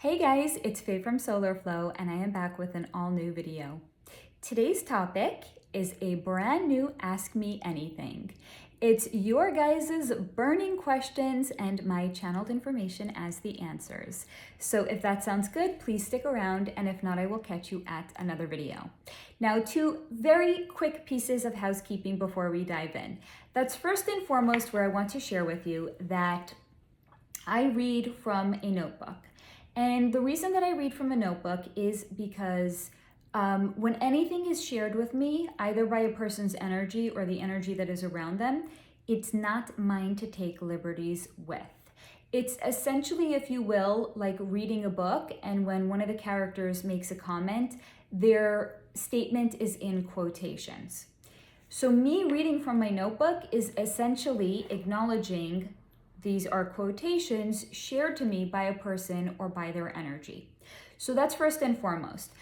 Hey guys, it's Faye from SoularFlower and I am back with an all new video. Today's topic is a brand new Ask Me Anything. It's your guys' burning questions and my channeled information as the answers. So if that sounds good, please stick around, and if not, I will catch you at another video. Now, two very quick pieces of housekeeping before we dive in. That's first and foremost where I want to share with you that I read from a notebook. And the reason that I read from a notebook is because when anything is shared with me, either by a person's energy or the energy that is around them, it's not mine to take liberties with. It's essentially, if you will, like reading a book, and when one of the characters makes a comment, their statement is in quotations. So me reading from my notebook is essentially acknowledging these are quotations shared to me by a person or by their energy. So that's first and foremost.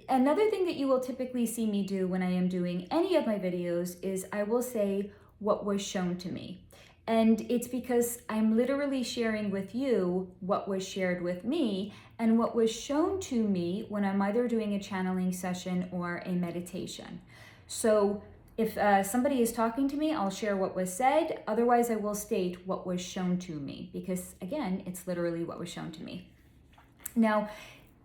Another thing that you will typically see me do when I am doing any of my videos is I will say what was shown to me. And it's because I'm literally sharing with you what was shared with me and what was shown to me when I'm either doing a channeling session or a meditation. So if somebody is talking to me, I'll share what was said. Otherwise, I will state what was shown to me because, again, it's literally what was shown to me. Now,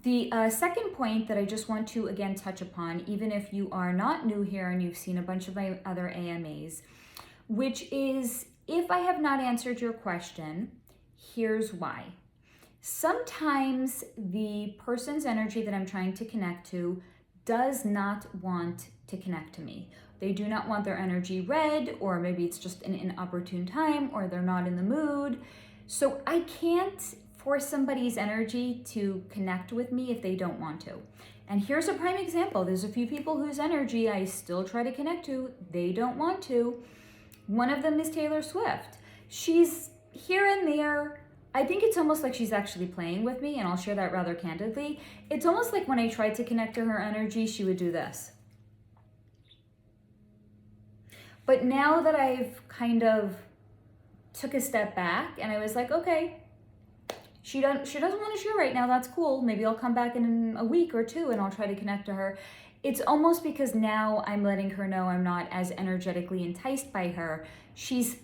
the second point that I just want to, again, touch upon, even if you are not new here and you've seen a bunch of my other AMAs, which is, if I have not answered your question, here's why. Sometimes the person's energy that I'm trying to connect to does not want to connect to me. They do not want their energy read, or maybe it's just an inopportune time, or they're not in the mood. So I can't force somebody's energy to connect with me if they don't want to. And here's a prime example. There's a few people whose energy I still try to connect to. They don't want to. One of them is Taylor Swift. She's here and there. I think it's almost like she's actually playing with me, and I'll share that rather candidly. It's almost like when I tried to connect to her energy, she would do this. But now that I've kind of took a step back and I was like, okay, she doesn't want to share right now. That's cool. Maybe I'll come back in a week or two and I'll try to connect to her. It's almost because now I'm letting her know I'm not as energetically enticed by her. She's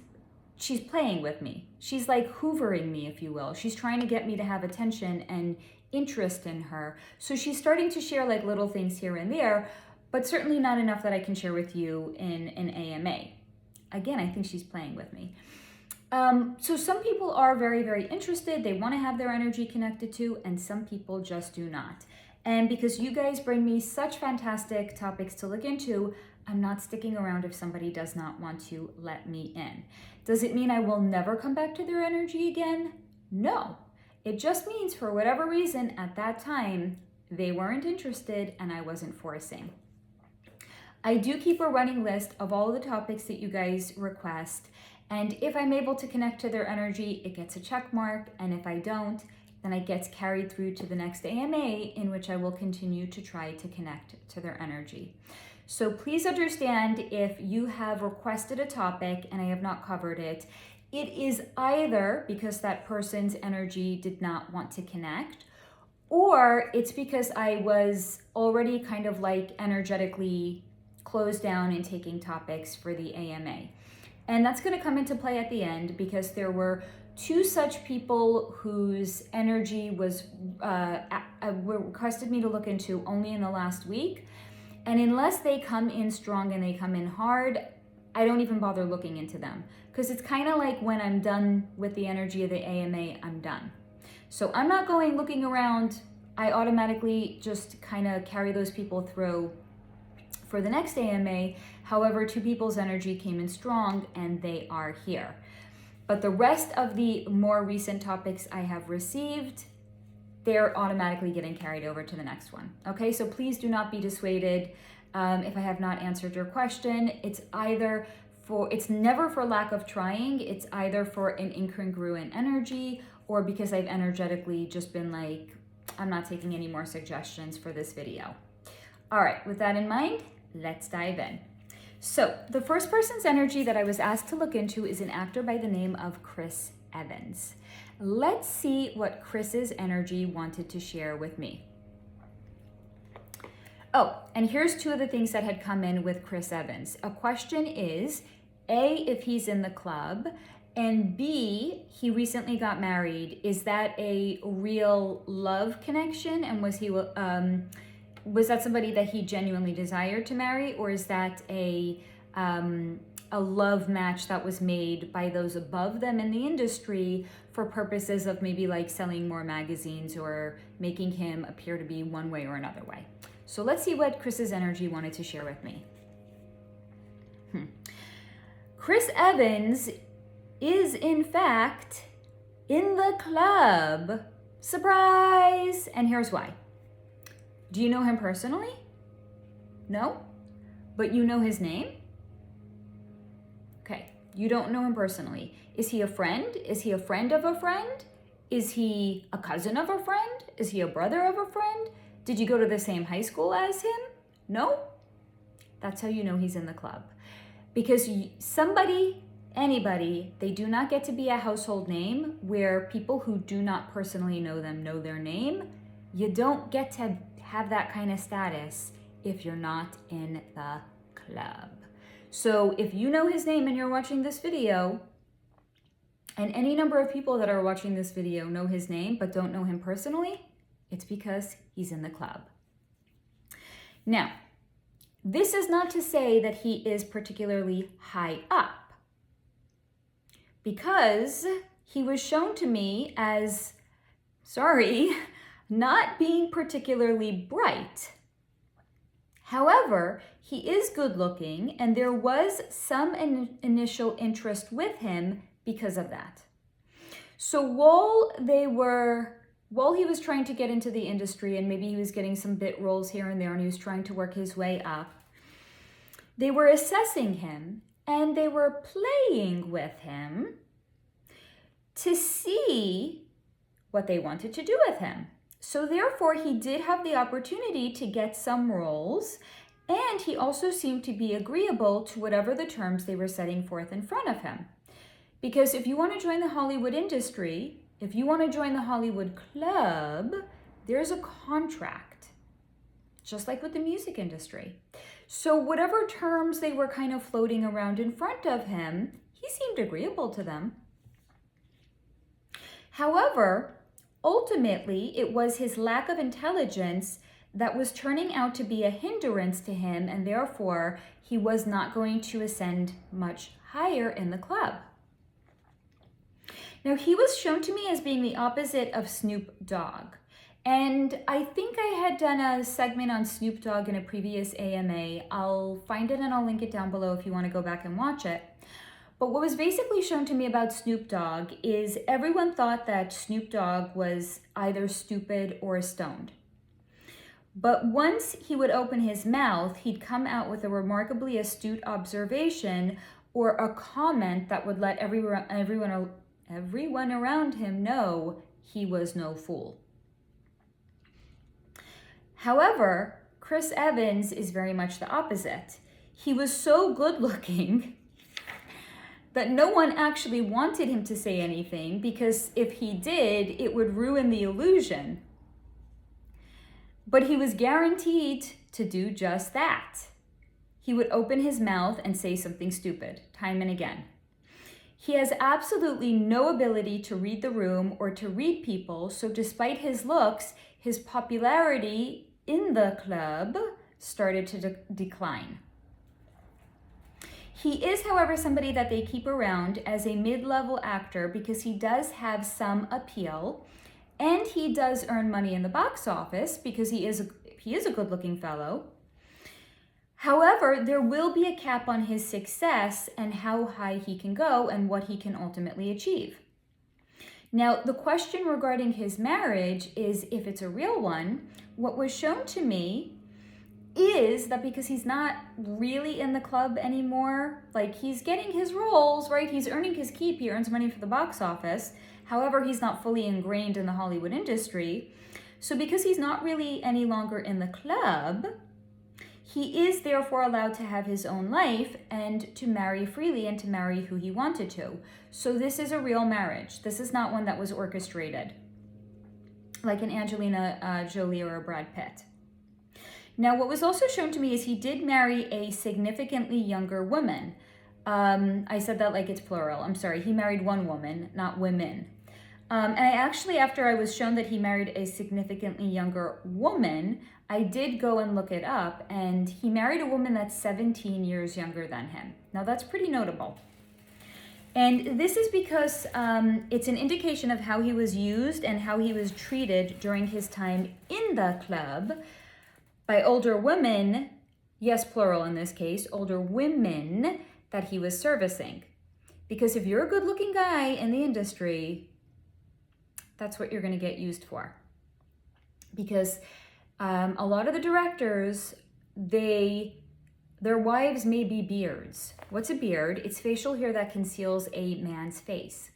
playing with me. She's like hoovering me, if you will. She's trying to get me to have attention and interest in her. So she's starting to share like little things here and there, but certainly not enough that I can share with you in an AMA. Again, I think she's playing with me. So some people are very, very interested. They want to have their energy connected to, and some people just do not. And because you guys bring me such fantastic topics to look into, I'm not sticking around if somebody does not want to let me in. Does it mean I will never come back to their energy again? No. It just means for whatever reason at that time, they weren't interested and I wasn't forcing. I do keep a running list of all of the topics that you guys request. And if I'm able to connect to their energy, it gets a check mark. And if I don't, then it gets carried through to the next AMA, in which I will continue to try to connect to their energy. So please understand, if you have requested a topic and I have not covered it, it is either because that person's energy did not want to connect, or it's because I was already kind of like energetically closed down in taking topics for the AMA. And that's going to come into play at the end, because there were two such people whose energy was requested me to look into only in the last week. And unless they come in strong and they come in hard, I don't even bother looking into them, because it's kind of like when I'm done with the energy of the AMA, I'm done. So I'm not going looking around. I automatically just kind of carry those people through for the next AMA. However, two people's energy came in strong and they are here. But the rest of the more recent topics I have received, they're automatically getting carried over to the next one. Okay, so please do not be dissuaded if I have not answered your question. It's never for lack of trying. It's either for an incongruent energy, or because I've energetically just been like, I'm not taking any more suggestions for this video. All right, with that in mind, let's dive in. So the first person's energy that I was asked to look into is an actor by the name of Chris Evans. Let's see what Chris's energy wanted to share with me. Oh, and here's two of the things that had come in with Chris Evans. A question is, A, if he's in the club, and B, he recently got married. Is that a real love connection? And was that somebody that he genuinely desired to marry, or is that a love match that was made by those above them in the industry for purposes of maybe like selling more magazines or making him appear to be one way or another way? So let's see what Chris's energy wanted to share with me. Chris Evans is in fact in the club. Surprise! And here's why. Do you know him personally? No? But you know his name? Okay, you don't know him personally. Is he a friend? Is he a friend of a friend? Is he a cousin of a friend? Is he a brother of a friend? Did you go to the same high school as him? No? That's how you know he's in the club. Because anybody, they do not get to be a household name where people who do not personally know them know their name. You don't get to have that kind of status if you're not in the club. So if you know his name and you're watching this video, and any number of people that are watching this video know his name but don't know him personally, it's because he's in the club. Now, this is not to say that he is particularly high up, because he was shown to me as, not being particularly bright. However, he is good looking, and there was some initial interest with him because of that. So while he was trying to get into the industry, and maybe he was getting some bit roles here and there, and he was trying to work his way up, they were assessing him and they were playing with him to see what they wanted to do with him. So therefore, he did have the opportunity to get some roles, and he also seemed to be agreeable to whatever the terms they were setting forth in front of him. Because if you want to join the Hollywood industry, if you want to join the Hollywood club, there's a contract, just like with the music industry. So whatever terms they were kind of floating around in front of him, he seemed agreeable to them. However, ultimately, it was his lack of intelligence that was turning out to be a hindrance to him, and therefore he was not going to ascend much higher in the club. Now, he was shown to me as being the opposite of Snoop Dogg. And I think I had done a segment on Snoop Dogg in a previous AMA. I'll find it and I'll link it down below if you want to go back and watch it. But what was basically shown to me about Snoop Dogg is everyone thought that Snoop Dogg was either stupid or stoned. But once he would open his mouth, he'd come out with a remarkably astute observation or a comment that would let everyone around him know he was no fool. However, Chris Evans is very much the opposite. He was so good looking that no one actually wanted him to say anything, because if he did, it would ruin the illusion. But he was guaranteed to do just that. He would open his mouth and say something stupid, time and again. He has absolutely no ability to read the room or to read people, so despite his looks, his popularity in the club started to decline. He is, however, somebody that they keep around as a mid-level actor because he does have some appeal, and he does earn money in the box office because he is a good-looking fellow. However, there will be a cap on his success and how high he can go and what he can ultimately achieve. Now, the question regarding his marriage is, if it's a real one, what was shown to me is that because he's not really in the club anymore, like he's getting his roles, right? He's earning his keep, he earns money for the box office. However, he's not fully ingrained in the Hollywood industry. So because he's not really any longer in the club, He is therefore allowed to have his own life and to marry freely and to marry who he wanted to. So this is a real marriage. This is not one that was orchestrated, like an Angelina Jolie or a Brad Pitt. Now, what was also shown to me is he did marry a significantly younger woman. I said that like it's plural. I'm sorry. He married one woman, not women. And I actually, after I was shown that he married a significantly younger woman, I did go and look it up, and he married a woman that's 17 years younger than him. Now, that's pretty notable. And this is because it's an indication of how he was used and how he was treated during his time in the club by older women, yes, plural in this case, older women that he was servicing. Because if you're a good-looking guy in the industry, that's what you're going to get used for. Because a lot of the directors, their wives may be beards. What's a beard? It's facial hair that conceals a man's face.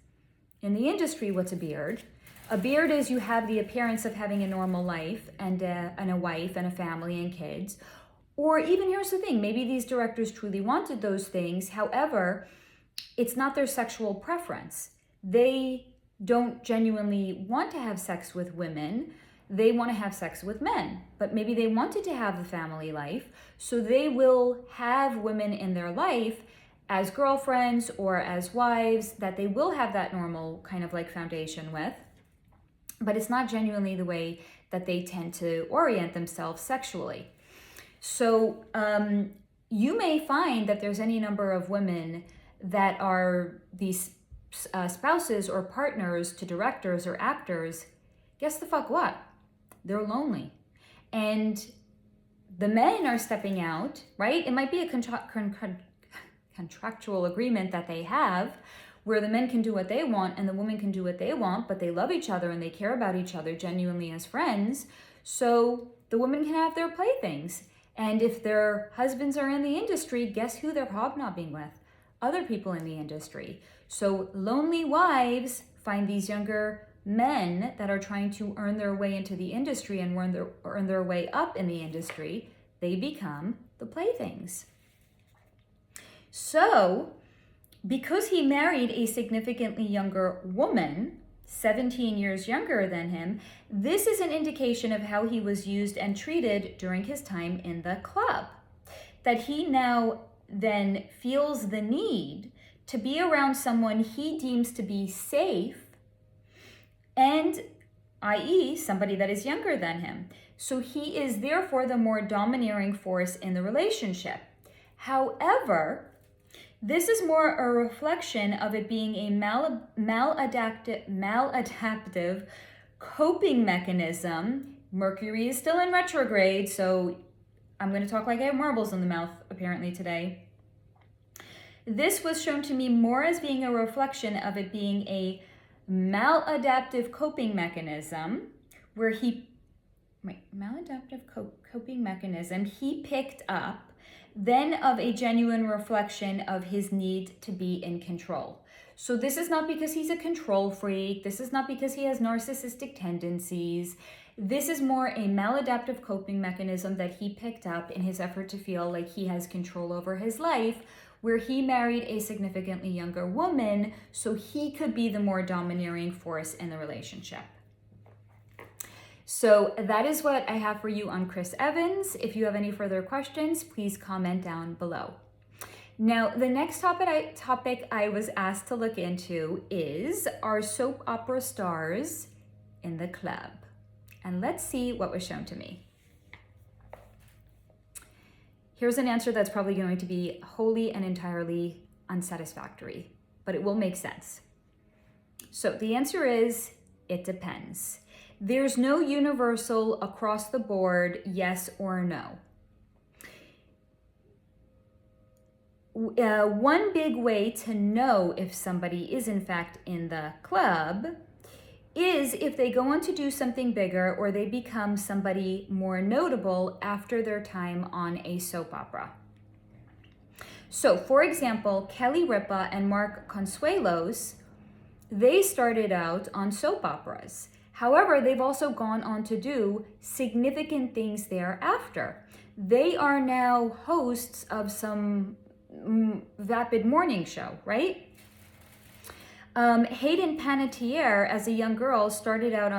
In the industry, what's a beard? A beard is you have the appearance of having a normal life and a wife and a family and kids. Or even, here's the thing, maybe these directors truly wanted those things. However, it's not their sexual preference. They don't genuinely want to have sex with women. They want to have sex with men, but maybe they wanted to have the family life, so they will have women in their life as girlfriends or as wives that they will have that normal kind of like foundation with, but it's not genuinely the way that they tend to orient themselves sexually. So you may find that there's any number of women that are these spouses or partners to directors or actors. Guess the fuck what? They're lonely. And the men are stepping out, right? It might be a contractual agreement that they have where the men can do what they want and the women can do what they want, but they love each other and they care about each other genuinely as friends. So the women can have their playthings. And if their husbands are in the industry, guess who they're hobnobbing with? Other people in the industry. So lonely wives find these younger men that are trying to earn their way into the industry and earn their way up in the industry. They become the playthings. So, because he married a significantly younger woman, 17 years younger than him, this is an indication of how he was used and treated during his time in the club. That he now then feels the need to be around someone he deems to be safe, and i.e. somebody that is younger than him. So he is therefore the more domineering force in the relationship. However, this is more a reflection of it being a maladaptive coping mechanism. Mercury is still in retrograde, so I'm going to talk like I have marbles in the mouth apparently today. This was shown to me more as being a reflection of it being a maladaptive coping mechanism where he picked up then of a genuine reflection of his need to be in control. So this is not because he's a control freak. This is not because he has narcissistic tendencies. This is more a maladaptive coping mechanism that he picked up in his effort to feel like he has control over his life, where he married a significantly younger woman so he could be the more domineering force in the relationship. So that is what I have for you on Chris Evans. If you have any further questions, please comment down below. Now, the next topic I was asked to look into is, are soap opera stars in the club? And let's see what was shown to me. Here's an answer that's probably going to be wholly and entirely unsatisfactory, but it will make sense. So the answer is, it depends. There's no universal across the board yes or no. One big way to know if somebody is in fact in the club is if they go on to do something bigger or they become somebody more notable after their time on a soap opera. So, for example, Kelly Rippa and Marc Consuelos, they started out on soap operas. However, they've also gone on to do significant things thereafter. They are now hosts of some vapid morning show, right? Hayden Panettiere, as a young girl, started out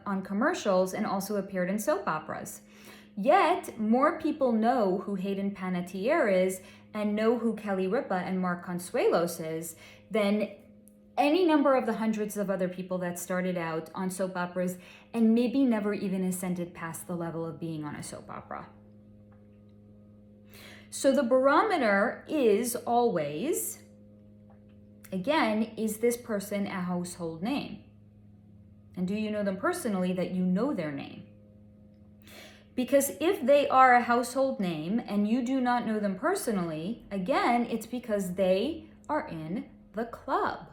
on commercials and also appeared in soap operas. Yet, more people know who Hayden Panettiere is and know who Kelly Ripa and Marc Consuelos is than any number of the hundreds of other people that started out on soap operas and maybe never even ascended past the level of being on a soap opera. So the barometer is always, again, is this person a household name? And do you know them personally that you know their name? Because if they are a household name and you do not know them personally, again, it's because they are in the club.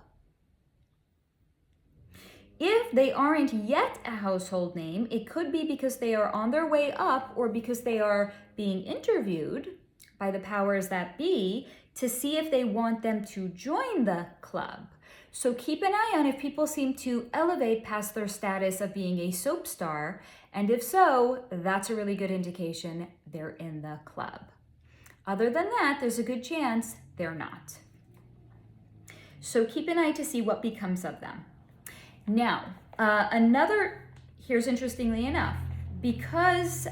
If they aren't yet a household name, it could be because they are on their way up or because they are being interviewed by the powers that be to see if they want them to join the club. So keep an eye on if people seem to elevate past their status of being a soap star, and if so, that's a really good indication they're in the club. Other than that, there's a good chance they're not. So keep an eye to see what becomes of them. Now, here's interestingly enough, because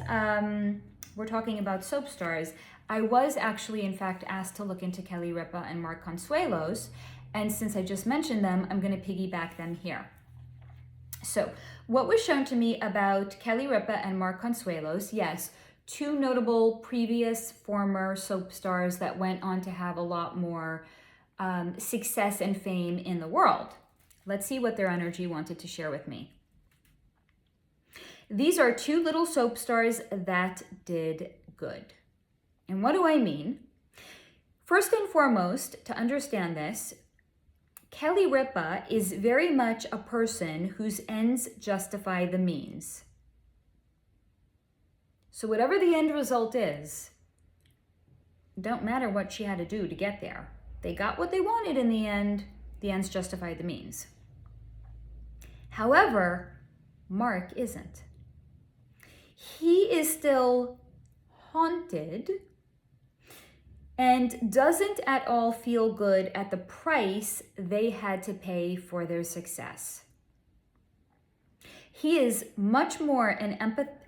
we're talking about soap stars, I was actually, in fact, asked to look into Kelly Ripa and Marc Consuelos, and since I just mentioned them, I'm going to piggyback them here. So, what was shown to me about Kelly Ripa and Marc Consuelos? Yes, two notable previous former soap stars that went on to have a lot more success and fame in the world. Let's see what their energy wanted to share with me. These are two little soap stars that did good. And what do I mean? First and foremost, to understand this, Kelly Ripa is very much a person whose ends justify the means. So whatever the end result is, it don't matter what she had to do to get there. They got what they wanted in the end. The ends justify the means. However, Marc isn't. He is still haunted and doesn't at all feel good at the price they had to pay for their success. He is much more an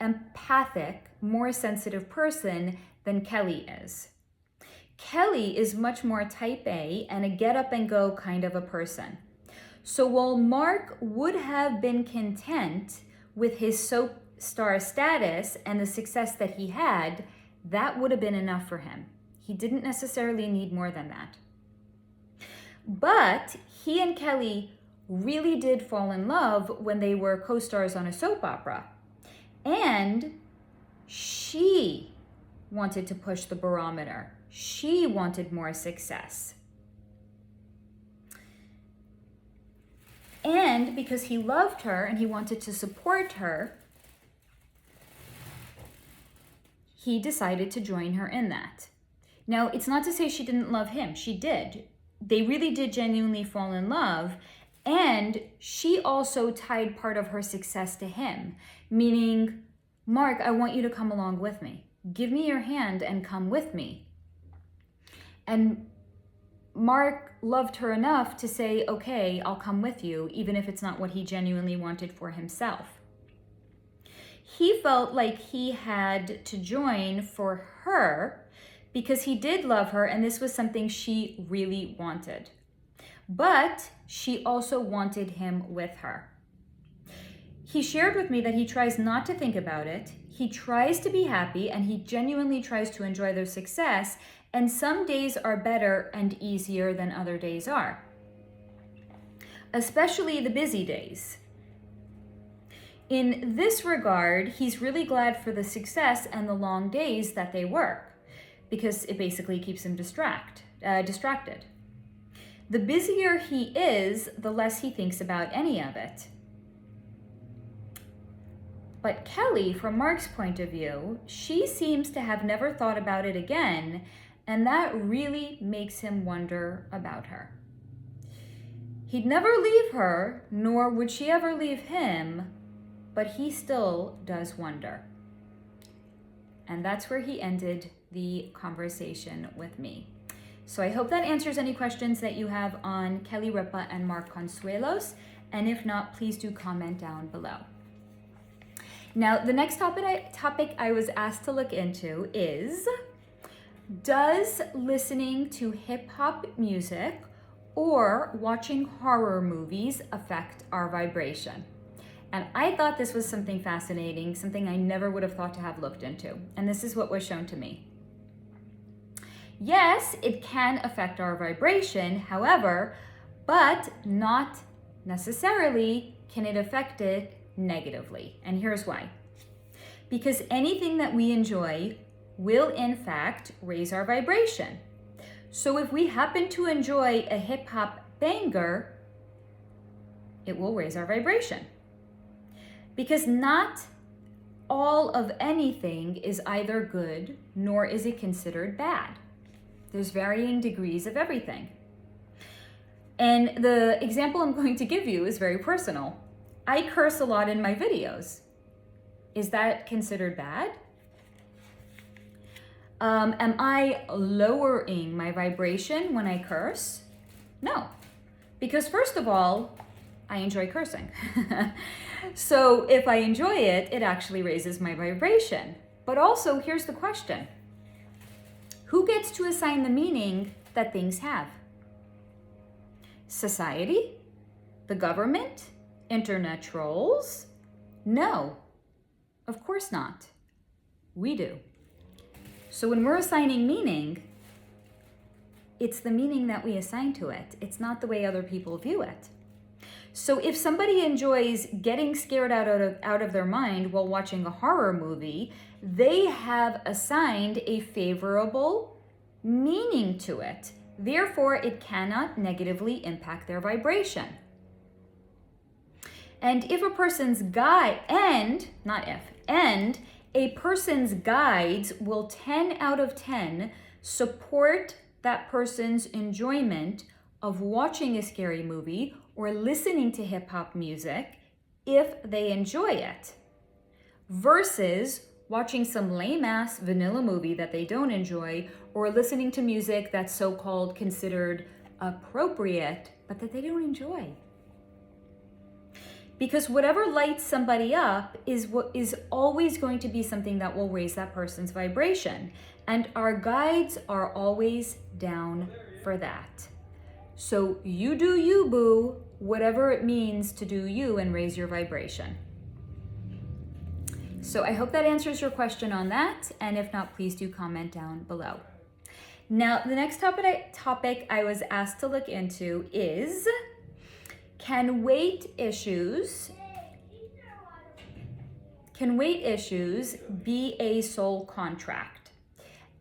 empathic, more sensitive person than Kelly is. Kelly is much more type A and a get up and go kind of a person. So while Marc would have been content with his soap star status and the success that he had, that would have been enough for him. He didn't necessarily need more than that. But he and Kelly really did fall in love when they were co-stars on a soap opera. And she wanted to push the barometer. She wanted more success. And because he loved her and he wanted to support her, he decided to join her in that. Now, it's not to say she didn't love him. She did. They really did genuinely fall in love. And she also tied part of her success to him, meaning, Marc, I want you to come along with me. Give me your hand and come with me. And Marc loved her enough to say, okay, I'll come with you, even if it's not what he genuinely wanted for himself. He felt like he had to join for her because he did love her and this was something she really wanted. But she also wanted him with her. He shared with me that he tries not to think about it. He tries to be happy and he genuinely tries to enjoy their success. And some days are better and easier than other days are, especially the busy days. In this regard, he's really glad for the success and the long days that they work because it basically keeps him distracted. The busier he is, the less he thinks about any of it. But Kelly, from Marc's point of view, she seems to have never thought about it again, and that really makes him wonder about her. He'd never leave her, nor would she ever leave him, but he still does wonder. And that's where he ended the conversation with me. So I hope that answers any questions that you have on Kelly Rippa and Marc Consuelos. And if not, please do comment down below. Now, the next topic I was asked to look into is, does listening to hip hop music or watching horror movies affect our vibration? And I thought this was something fascinating, something I never would have thought to have looked into. And this is what was shown to me. Yes, it can affect our vibration, however, but not necessarily can it affect it negatively. And here's why. Because anything that we enjoy will in fact raise our vibration. So if we happen to enjoy a hip hop banger, it will raise our vibration. Because not all of anything is either good, nor is it considered bad. There's varying degrees of everything. And the example I'm going to give you is very personal. I curse a lot in my videos. Is that considered bad? Am I lowering my vibration when I curse? No. Because first of all, I enjoy cursing. So if I enjoy it, it actually raises my vibration. But also, here's the question. Who gets to assign the meaning that things have? Society? The government? Internet trolls? No, of course not. We do. So when we're assigning meaning, it's the meaning that we assign to it. It's not the way other people view it. So if somebody enjoys getting scared out of their mind while watching a horror movie, they have assigned a favorable meaning to it. Therefore, it cannot negatively impact their vibration. And if a person's a person's guides will 10 out of 10 support that person's enjoyment of watching a scary movie or listening to hip hop music if they enjoy it, versus watching some lame ass vanilla movie that they don't enjoy or listening to music that's so-called considered appropriate, but that they don't enjoy. Because whatever lights somebody up is what is always going to be something that will raise that person's vibration. And our guides are always down for that. So you do you, boo, whatever it means to do you and raise your vibration. So I hope that answers your question on that. And if not, please do comment down below. Now, the next topic I was asked to look into is, can weight issues be a soul contract?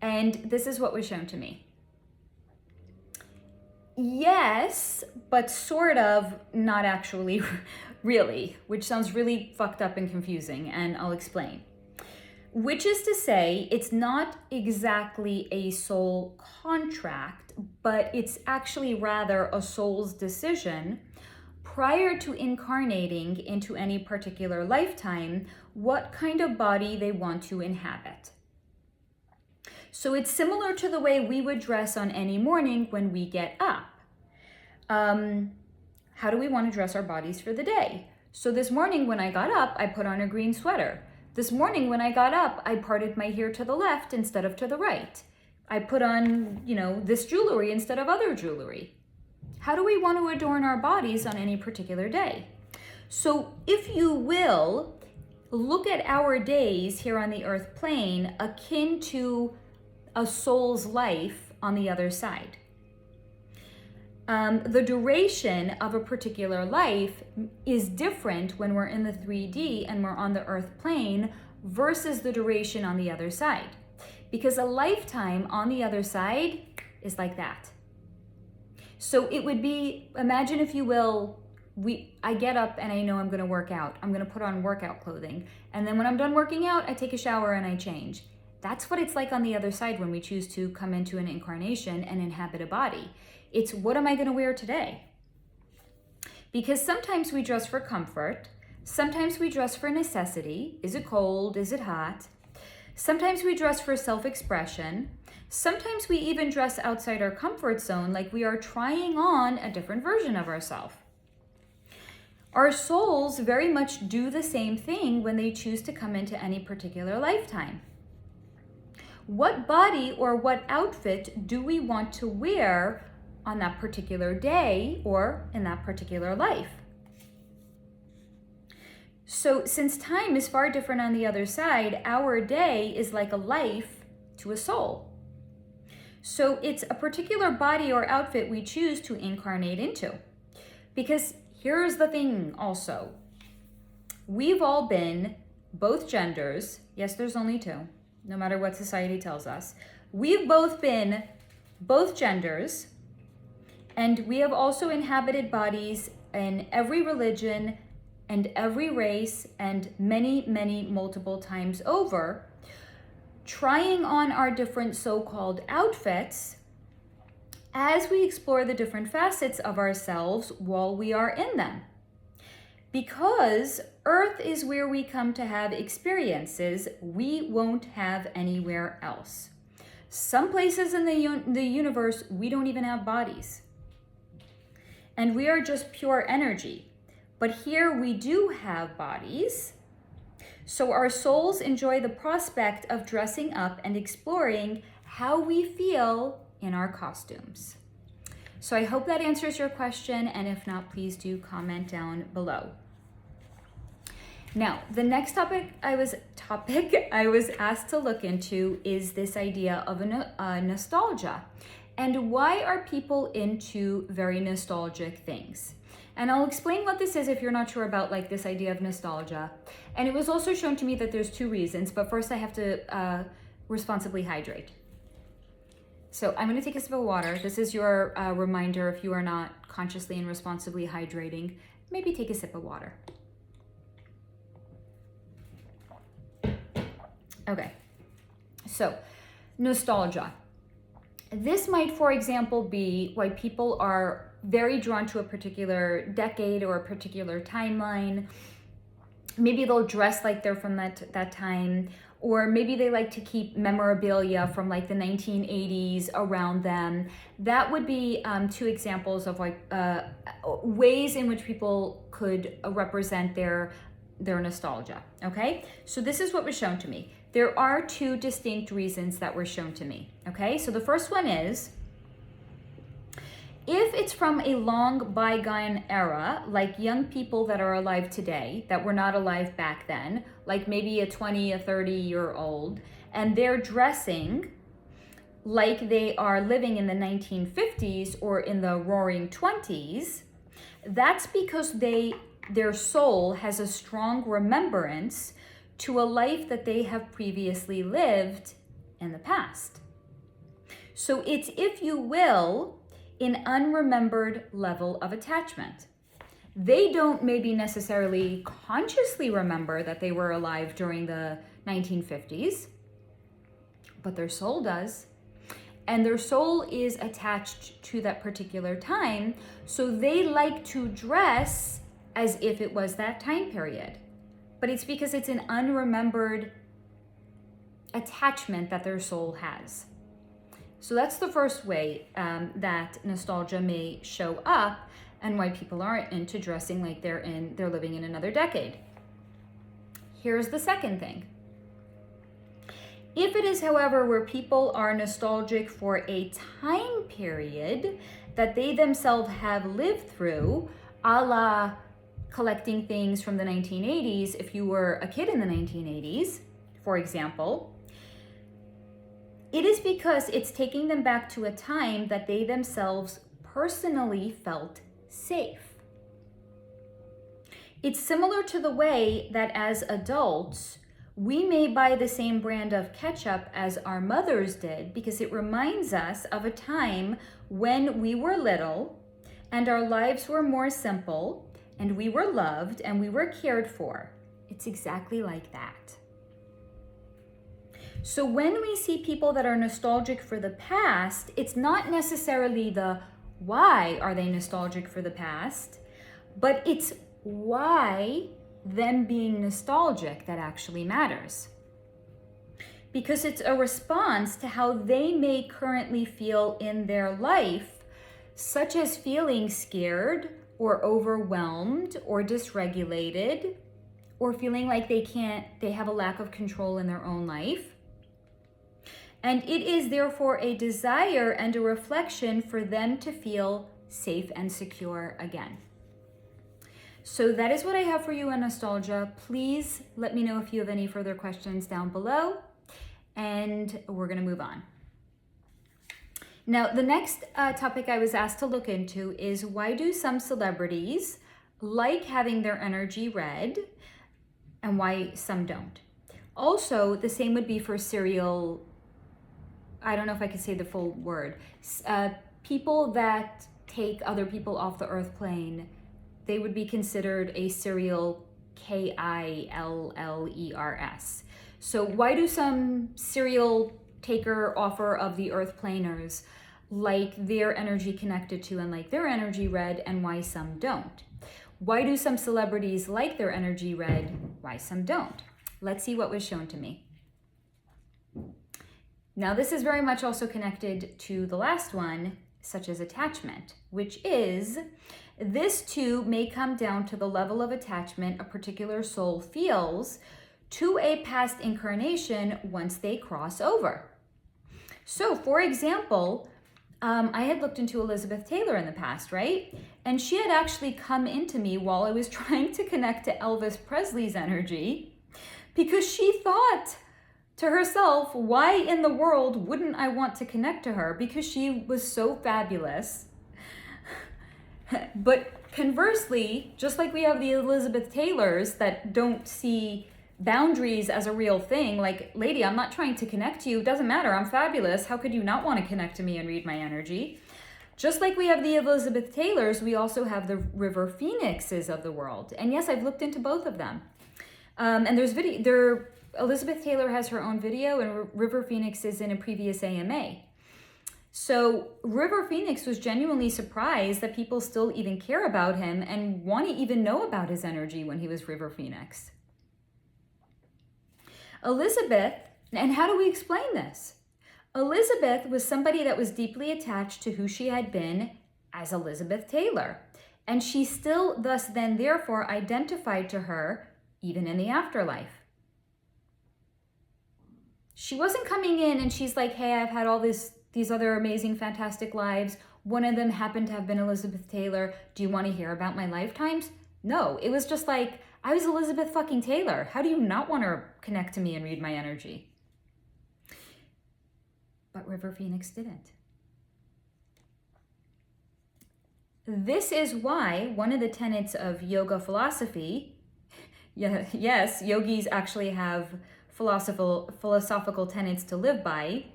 And this is what was shown to me. Yes, but sort of, not actually, really, which sounds really fucked up and confusing, and I'll explain. Which is to say, it's not exactly a soul contract, but it's actually rather a soul's decision prior to incarnating into any particular lifetime, what kind of body they want to inhabit. So it's similar to the way we would dress on any morning when we get up. How do we want to dress our bodies for the day? So this morning when I got up, I put on a green sweater. This morning when I got up, I parted my hair to the left instead of to the right. I put on, this jewelry instead of other jewelry. How do we want to adorn our bodies on any particular day? So if you will, look at our days here on the earth plane akin to a soul's life on the other side. The duration of a particular life is different when we're in the 3D and we're on the earth plane versus the duration on the other side. Because a lifetime on the other side is like that. So it would be, imagine if you will, I get up and I know I'm gonna work out. I'm gonna put on workout clothing. And then when I'm done working out, I take a shower and I change. That's what it's like on the other side when we choose to come into an incarnation and inhabit a body. It's, what am I gonna wear today? Because sometimes we dress for comfort, sometimes we dress for necessity. Is it cold? Is it hot? Sometimes we dress for self-expression. Sometimes we even dress outside our comfort zone, like we are trying on a different version of ourselves. Our souls very much do the same thing when they choose to come into any particular lifetime. What body or what outfit do we want to wear on that particular day or in that particular life? So since time is far different on the other side, our day is like a life to a soul. So it's a particular body or outfit we choose to incarnate into. Because here's the thing also. We've all been both genders. Yes, there's only two, no matter what society tells us. We've both been both genders, and we have also inhabited bodies in every religion and every race and many, many multiple times over, trying on our different so-called outfits as we explore the different facets of ourselves while we are in them. Because Earth is where we come to have experiences we won't have anywhere else. Some places in the universe, we don't even have bodies. And we are just pure energy. But here we do have bodies. So our souls enjoy the prospect of dressing up and exploring how we feel in our costumes. So I hope that answers your question, and if not, please do comment down below. Now, the next topic I was asked to look into is this idea of nostalgia. And why are people into very nostalgic things? And I'll explain what this is if you're not sure about like this idea of nostalgia. And it was also shown to me that there's two reasons, but first I have to responsibly hydrate. So I'm gonna take a sip of water. This is your reminder if you are not consciously and responsibly hydrating, maybe take a sip of water. Okay, so nostalgia. This might, for example, be why people are very drawn to a particular decade or a particular timeline. Maybe they'll dress like they're from that time, or maybe they like to keep memorabilia from like the 1980s around them. That would be two examples of like ways in which people could represent their nostalgia, okay? So this is what was shown to me. There are two distinct reasons that were shown to me, okay? So the first one is, if it's from a long bygone era, like young people that are alive today, that were not alive back then, like maybe a 20, a 30-year-old, and they're dressing like they are living in the 1950s or in the roaring 20s, that's because their soul has a strong remembrance to a life that they have previously lived in the past. So it's, if you will, an unremembered level of attachment. They don't maybe necessarily consciously remember that they were alive during the 1950s, but their soul does. And their soul is attached to that particular time, so they like to dress as if it was that time period. But it's because it's an unremembered attachment that their soul has. So that's the first way that nostalgia may show up, and why people aren't into dressing like they're living in another decade. Here's the second thing. If it is, however, where people are nostalgic for a time period that they themselves have lived through, a la collecting things from the 1980s, if you were a kid in the 1980s, for example, it is because it's taking them back to a time that they themselves personally felt safe. It's similar to the way that as adults, we may buy the same brand of ketchup as our mothers did because it reminds us of a time when we were little and our lives were more simple and we were loved and we were cared for. It's exactly like that. So when we see people that are nostalgic for the past, it's not necessarily the why are they nostalgic for the past, But it's why them being nostalgic that actually matters. Because it's a response to how they may currently feel in their life, such as feeling scared or overwhelmed or dysregulated, or feeling like they have a lack of control in their own life. And it is therefore a desire and a reflection for them to feel safe and secure again. So that is what I have for you on nostalgia. Please let me know if you have any further questions down below, and we're gonna move on. Now, the next topic I was asked to look into is why do some celebrities like having their energy read and why some don't? Also, the same would be for serial, I don't know if I could say the full word, people that take other people off the earth plane, they would be considered a serial killers. So why do some serial taker offer of the earth planers like their energy connected to and like their energy read, and why some don't? Why do some celebrities like their energy read, why some don't? Let's see what was shown to me. Now, this is very much also connected to the last one, such as attachment, which is, this too may come down to the level of attachment a particular soul feels to a past incarnation once they cross over. So, for example, I had looked into Elizabeth Taylor in the past, right? And she had actually come into me while I was trying to connect to Elvis Presley's energy, because she thought to herself, why in the world wouldn't I want to connect to her? Because she was so fabulous. But conversely, just like we have the Elizabeth Taylors that don't see boundaries as a real thing, like, lady, I'm not trying to connect to you. It doesn't matter. I'm fabulous. How could you not want to connect to me and read my energy? Just like we have the Elizabeth Taylors, we also have the River Phoenixes of the world. And yes, I've looked into both of them. And there's video, Elizabeth Taylor has her own video, and River Phoenix is in a previous AMA. So River Phoenix was genuinely surprised that people still even care about him and want to even know about his energy when he was River Phoenix. Elizabeth, and how do we explain this? Elizabeth was somebody that was deeply attached to who she had been as Elizabeth Taylor. And she still thus then therefore identified to her even in the afterlife. She wasn't coming in and she's like, hey, I've had all these other amazing, fantastic lives. One of them happened to have been Elizabeth Taylor. Do you want to hear about my lifetimes? No, it was just like, I was Elizabeth fucking Taylor. How do you not want to connect to me and read my energy? But River Phoenix didn't. This is why one of the tenets of yoga philosophy, yes, yogis actually have philosophical tenets to live by,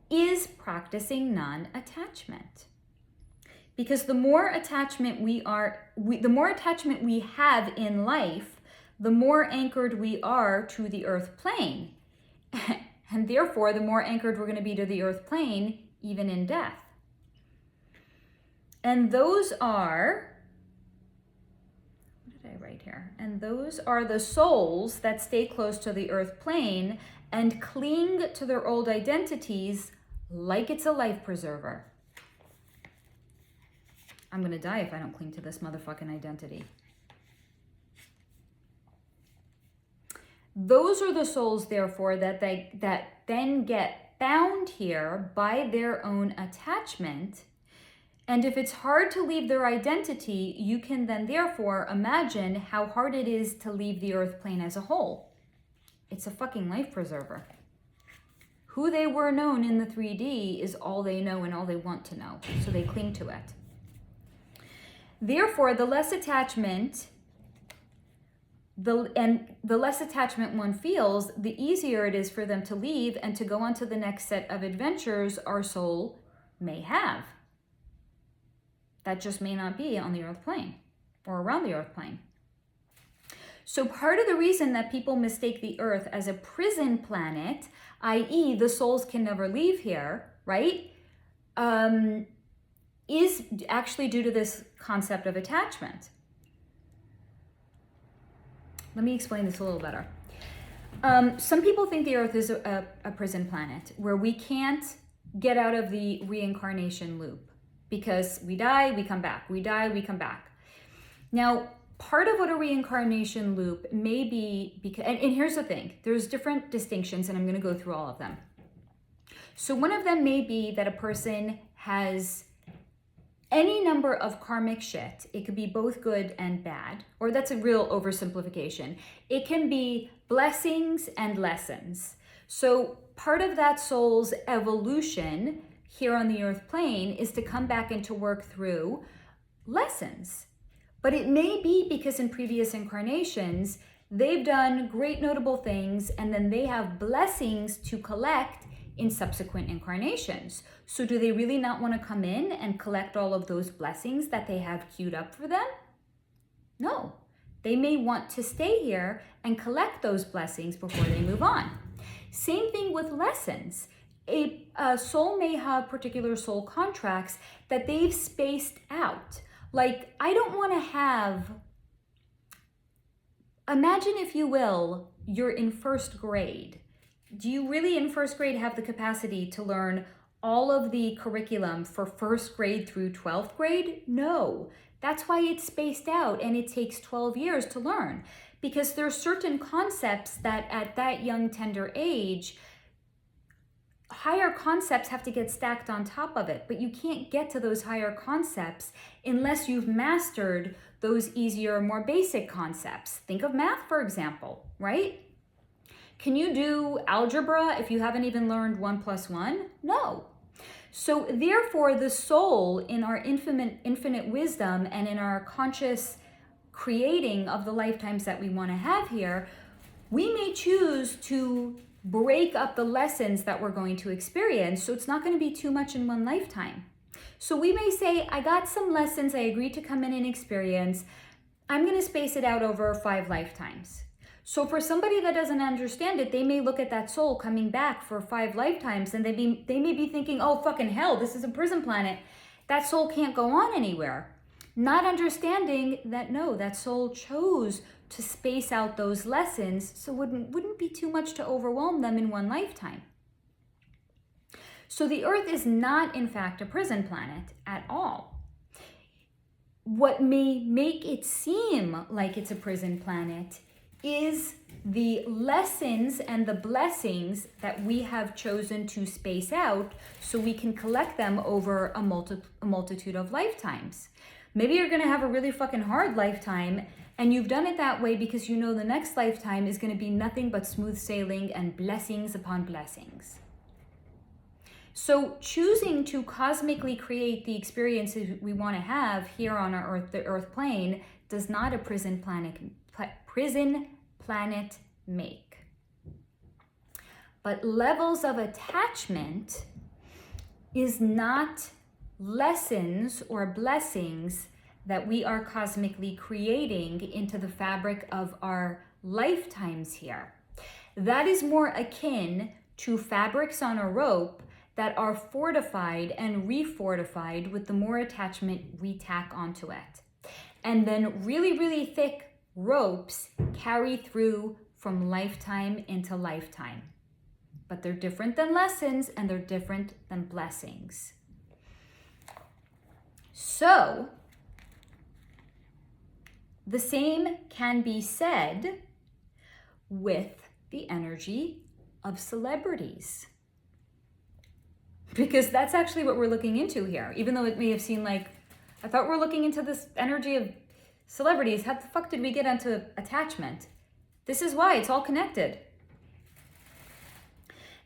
is practicing non-attachment. Because the more attachment we have in life, the more anchored we are to the earth plane. And therefore, the more anchored we're going to be to the earth plane, even in death. And those are, what did I write here? And those are the souls that stay close to the earth plane and cling to their old identities like it's a life preserver. I'm gonna die if I don't cling to this motherfucking identity. Those are the souls, therefore, that then get bound here by their own attachment. And if it's hard to leave their identity, you can then therefore imagine how hard it is to leave the earth plane as a whole. It's a fucking life preserver. Who they were known in the 3D is all they know and all they want to know, so they cling to it. Therefore, the less attachment one feels, the easier it is for them to leave and to go on to the next set of adventures our soul may have. That just may not be on the earth plane or around the earth plane. So part of the reason that people mistake the earth as a prison planet, i.e. the souls can never leave here, right, is actually due to this concept of attachment. Let me explain this a little better. Some people think the Earth is a prison planet where we can't get out of the reincarnation loop because we die, we come back, we die, we come back. Now, part of what a reincarnation loop may be, because, and here's the thing, there's different distinctions and I'm going to go through all of them. So one of them may be that a person has any number of karmic shit. It could be both good and bad, or that's a real oversimplification. It can be blessings and lessons. So part of that soul's evolution here on the earth plane is to come back and to work through lessons. But it may be because in previous incarnations, they've done great notable things and then they have blessings to collect in subsequent incarnations. So do they really not want to come in and collect all of those blessings that they have queued up for them? No. They may want to stay here and collect those blessings before they move on. Same thing with lessons. A soul may have particular soul contracts that they've spaced out. Like, I don't want to have, imagine if you will, you're in first grade. Do you really in first grade have the capacity to learn all of the curriculum for first grade through 12th grade? No. That's why it's spaced out and it takes 12 years to learn, because there are certain concepts that at that young, tender age, higher concepts have to get stacked on top of it, but you can't get to those higher concepts unless you've mastered those easier, more basic concepts. Think of math, for example, right? Can you do algebra if you haven't even learned 1 + 1? No. So therefore, the soul in our infinite wisdom and in our conscious creating of the lifetimes that we want to have here, we may choose to break up the lessons that we're going to experience, so it's not going to be too much in one lifetime. So we may say, I got some lessons I agreed to come in and experience. I'm going to space it out over 5 lifetimes. So for somebody that doesn't understand it, they may look at that soul coming back for 5 lifetimes and they may be thinking, oh, fucking hell, this is a prison planet. That soul can't go on anywhere. Not understanding that, no, that soul chose to space out those lessons, so wouldn't be too much to overwhelm them in one lifetime. So the Earth is not, in fact, a prison planet at all. What may make it seem like it's a prison planet is the lessons and the blessings that we have chosen to space out so we can collect them over a multitude of lifetimes. Maybe you're going to have a really fucking hard lifetime and you've done it that way because you know the next lifetime is going to be nothing but smooth sailing and blessings upon blessings. So choosing to cosmically create the experiences we want to have here on our Earth, the Earth plane, does not a prison planet make. But levels of attachment is not lessons or blessings that we are cosmically creating into the fabric of our lifetimes here. That is more akin to fabrics on a rope that are fortified and refortified with the more attachment we tack onto it. And then really, really thick ropes carry through from lifetime into lifetime. But they're different than lessons and they're different than blessings. So, the same can be said with the energy of celebrities. Because that's actually what we're looking into here. Even though it may have seemed like, I thought we're looking into this energy of celebrities. How the fuck did we get onto attachment? This is why it's all connected.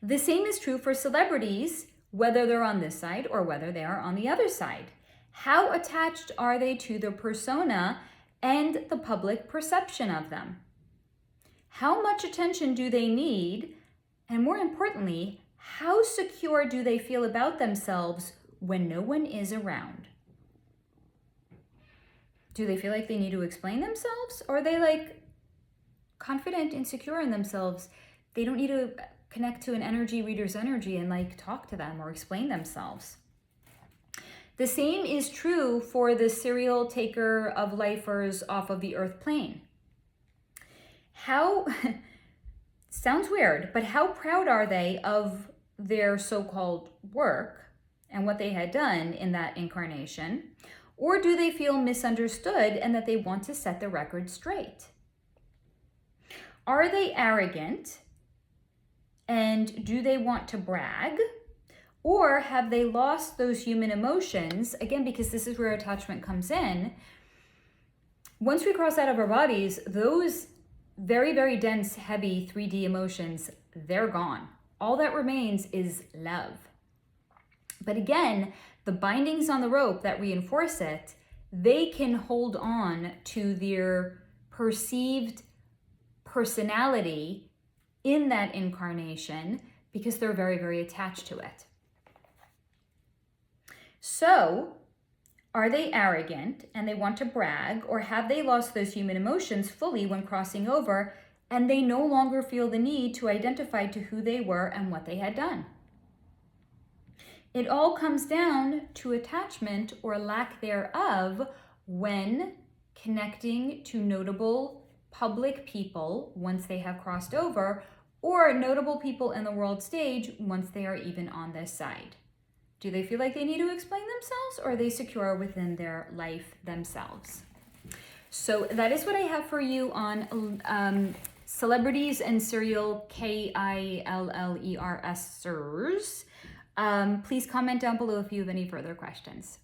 The same is true for celebrities, whether they're on this side or whether they are on the other side. How attached are they to their persona and the public perception of them? How much attention do they need? And more importantly, how secure do they feel about themselves when no one is around? Do they feel like they need to explain themselves? Or are they like confident and secure in themselves? They don't need to connect to an energy reader's energy and like talk to them or explain themselves. The same is true for the serial taker of lifers off of the earth plane. how, sounds weird, but how proud are they of their so-called work and what they had done in that incarnation? Or do they feel misunderstood and that they want to set the record straight? Are they arrogant? And do they want to brag? Or have they lost those human emotions? Again, because this is where attachment comes in. Once we cross out of our bodies, those very, very dense, heavy 3D emotions, they're gone. All that remains is love. But again, the bindings on the rope that reinforce it, they can hold on to their perceived personality in that incarnation because they're very, very attached to it. So, are they arrogant and they want to brag, or have they lost those human emotions fully when crossing over and they no longer feel the need to identify to who they were and what they had done? It all comes down to attachment or lack thereof when connecting to notable public people once they have crossed over, or notable people in the world stage once they are even on this side. Do they feel like they need to explain themselves, or are they secure within their life themselves? So that is what I have for you on celebrities and serial KILLERSers. Please comment down below if you have any further questions.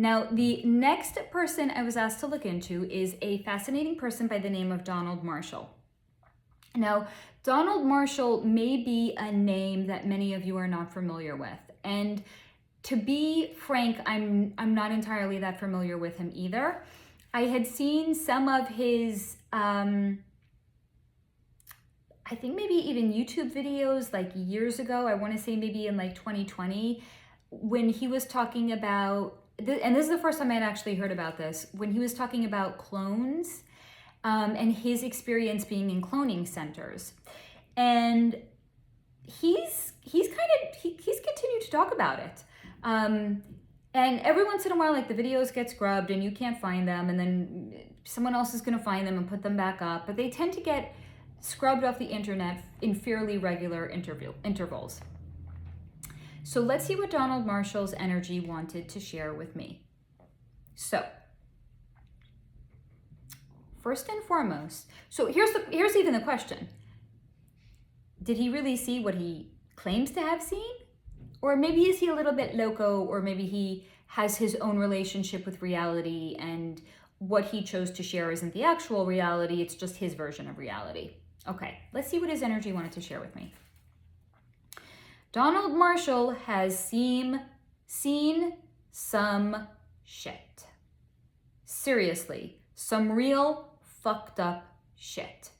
Now, the next person I was asked to look into is a fascinating person by the name of Donald Marshall. Now, Donald Marshall may be a name that many of you are not familiar with. And to be frank, I'm not entirely that familiar with him either. I had seen some of his, I think maybe even YouTube videos like years ago. I want to say maybe in like 2020, when he was talking about, and this is the first time I'd actually heard about this, when he was talking about clones and his experience being in cloning centers. And he's continued to talk about it. And every once in a while, like the videos get scrubbed and you can't find them, and then someone else is going to find them and put them back up. But they tend to get scrubbed off the internet in fairly regular intervals. So let's see what Donald Marshall's energy wanted to share with me. So, first and foremost, so here's even the question. Did he really see what he claims to have seen? Or maybe is he a little bit loco, or maybe he has his own relationship with reality and what he chose to share isn't the actual reality, it's just his version of reality. Okay, let's see what his energy wanted to share with me. Donald Marshall has seen some shit. Seriously, some real fucked up shit.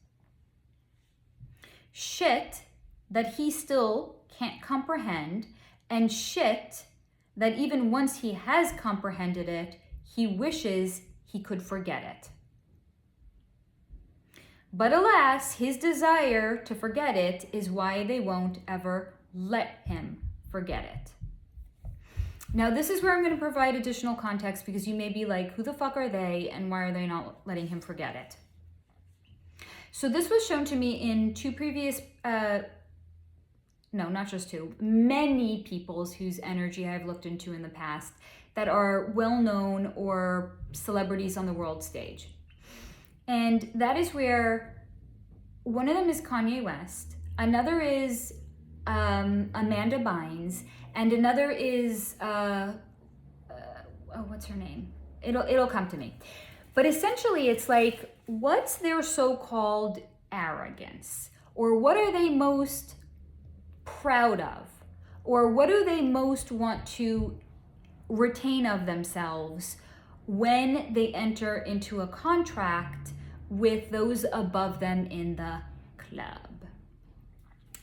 Shit that he still can't comprehend, and shit that even once he has comprehended it, he wishes he could forget it. But alas, his desire to forget it is why they won't ever let him forget it. Now, this is where I'm going to provide additional context, because you may be like, who the fuck are they and why are they not letting him forget it? So this was shown to me in two previous, no, not just two, many people's whose energy I've looked into in the past that are well-known or celebrities on the world stage. And that is where one of them is Kanye West, another is Amanda Bynes, and another is, what's her name? It'll come to me. But essentially it's like, what's their so-called arrogance? Or what are they most proud of? Or what do they most want to retain of themselves when they enter into a contract with those above them in the club?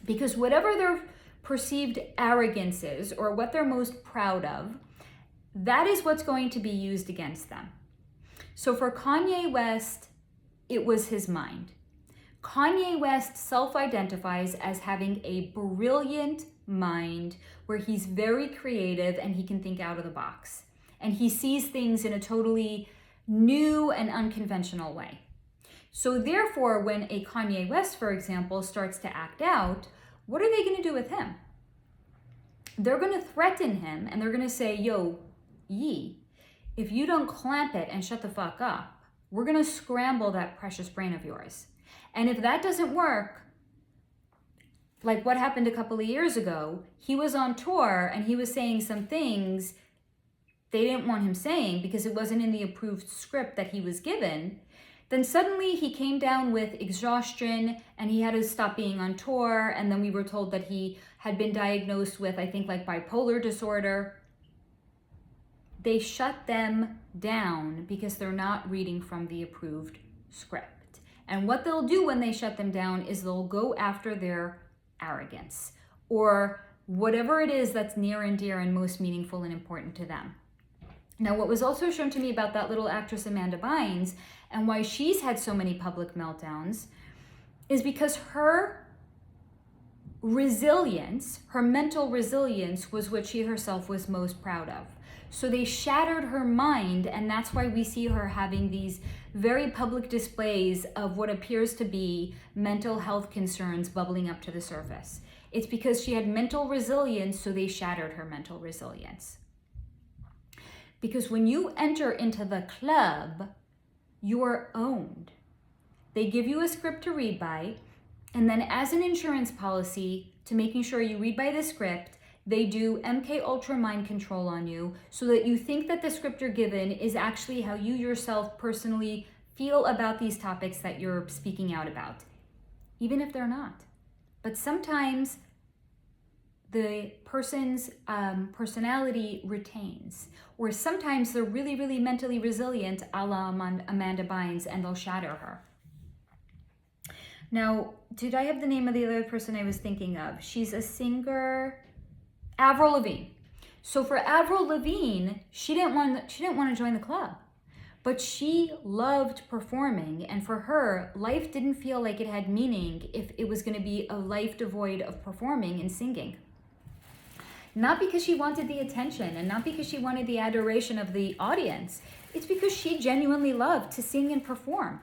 Because whatever their perceived arrogance is, or what they're most proud of, that is what's going to be used against them. So for Kanye West, it was his mind. Kanye West self-identifies as having a brilliant mind where he's very creative and he can think out of the box. And he sees things in a totally new and unconventional way. So therefore, when a Kanye West, for example, starts to act out, what are they going to do with him? They're going to threaten him and they're going to say, yo, Yee, if you don't clamp it and shut the fuck up, we're going to scramble that precious brain of yours. And if that doesn't work, like what happened a couple of years ago, he was on tour and he was saying some things they didn't want him saying because it wasn't in the approved script that he was given. Then suddenly he came down with exhaustion and he had to stop being on tour. And then we were told that he had been diagnosed with, I think, like bipolar disorder. They shut them down because they're not reading from the approved script. And what they'll do when they shut them down is they'll go after their arrogance or whatever it is that's near and dear and most meaningful and important to them. Now, what was also shown to me about that little actress Amanda Bynes and why she's had so many public meltdowns is because her resilience, her mental resilience, was what she herself was most proud of. So they shattered her mind, and that's why we see her having these very public displays of what appears to be mental health concerns bubbling up to the surface. It's because she had mental resilience, so they shattered her mental resilience. Because when you enter into the club, you are owned. They give you a script to read by, and then as an insurance policy to making sure you read by the script, they do MK Ultra mind control on you so that you think that the script you're given is actually how you yourself personally feel about these topics that you're speaking out about, even if they're not. But sometimes the person's personality retains, or sometimes they're really, really mentally resilient, a la Amanda Bynes, and they'll shatter her. Now, did I have the name of the other person I was thinking of? She's a singer, Avril Lavigne. So for Avril Lavigne, she didn't want to join the club, but she loved performing, and for her, life didn't feel like it had meaning if it was going to be a life devoid of performing and singing. Not because she wanted the attention and not because she wanted the adoration of the audience. It's because she genuinely loved to sing and perform.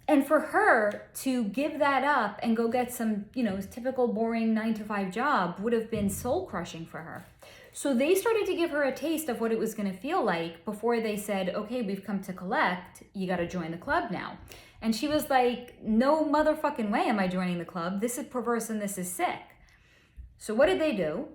And for her to give that up and go get some, typical boring 9-to-5 job would have been soul crushing for her. So they started to give her a taste of what it was going to feel like before they said, okay, we've come to collect. You got to join the club now. And she was like, no motherfucking way am I joining the club. This is perverse and this is sick. So what did they do?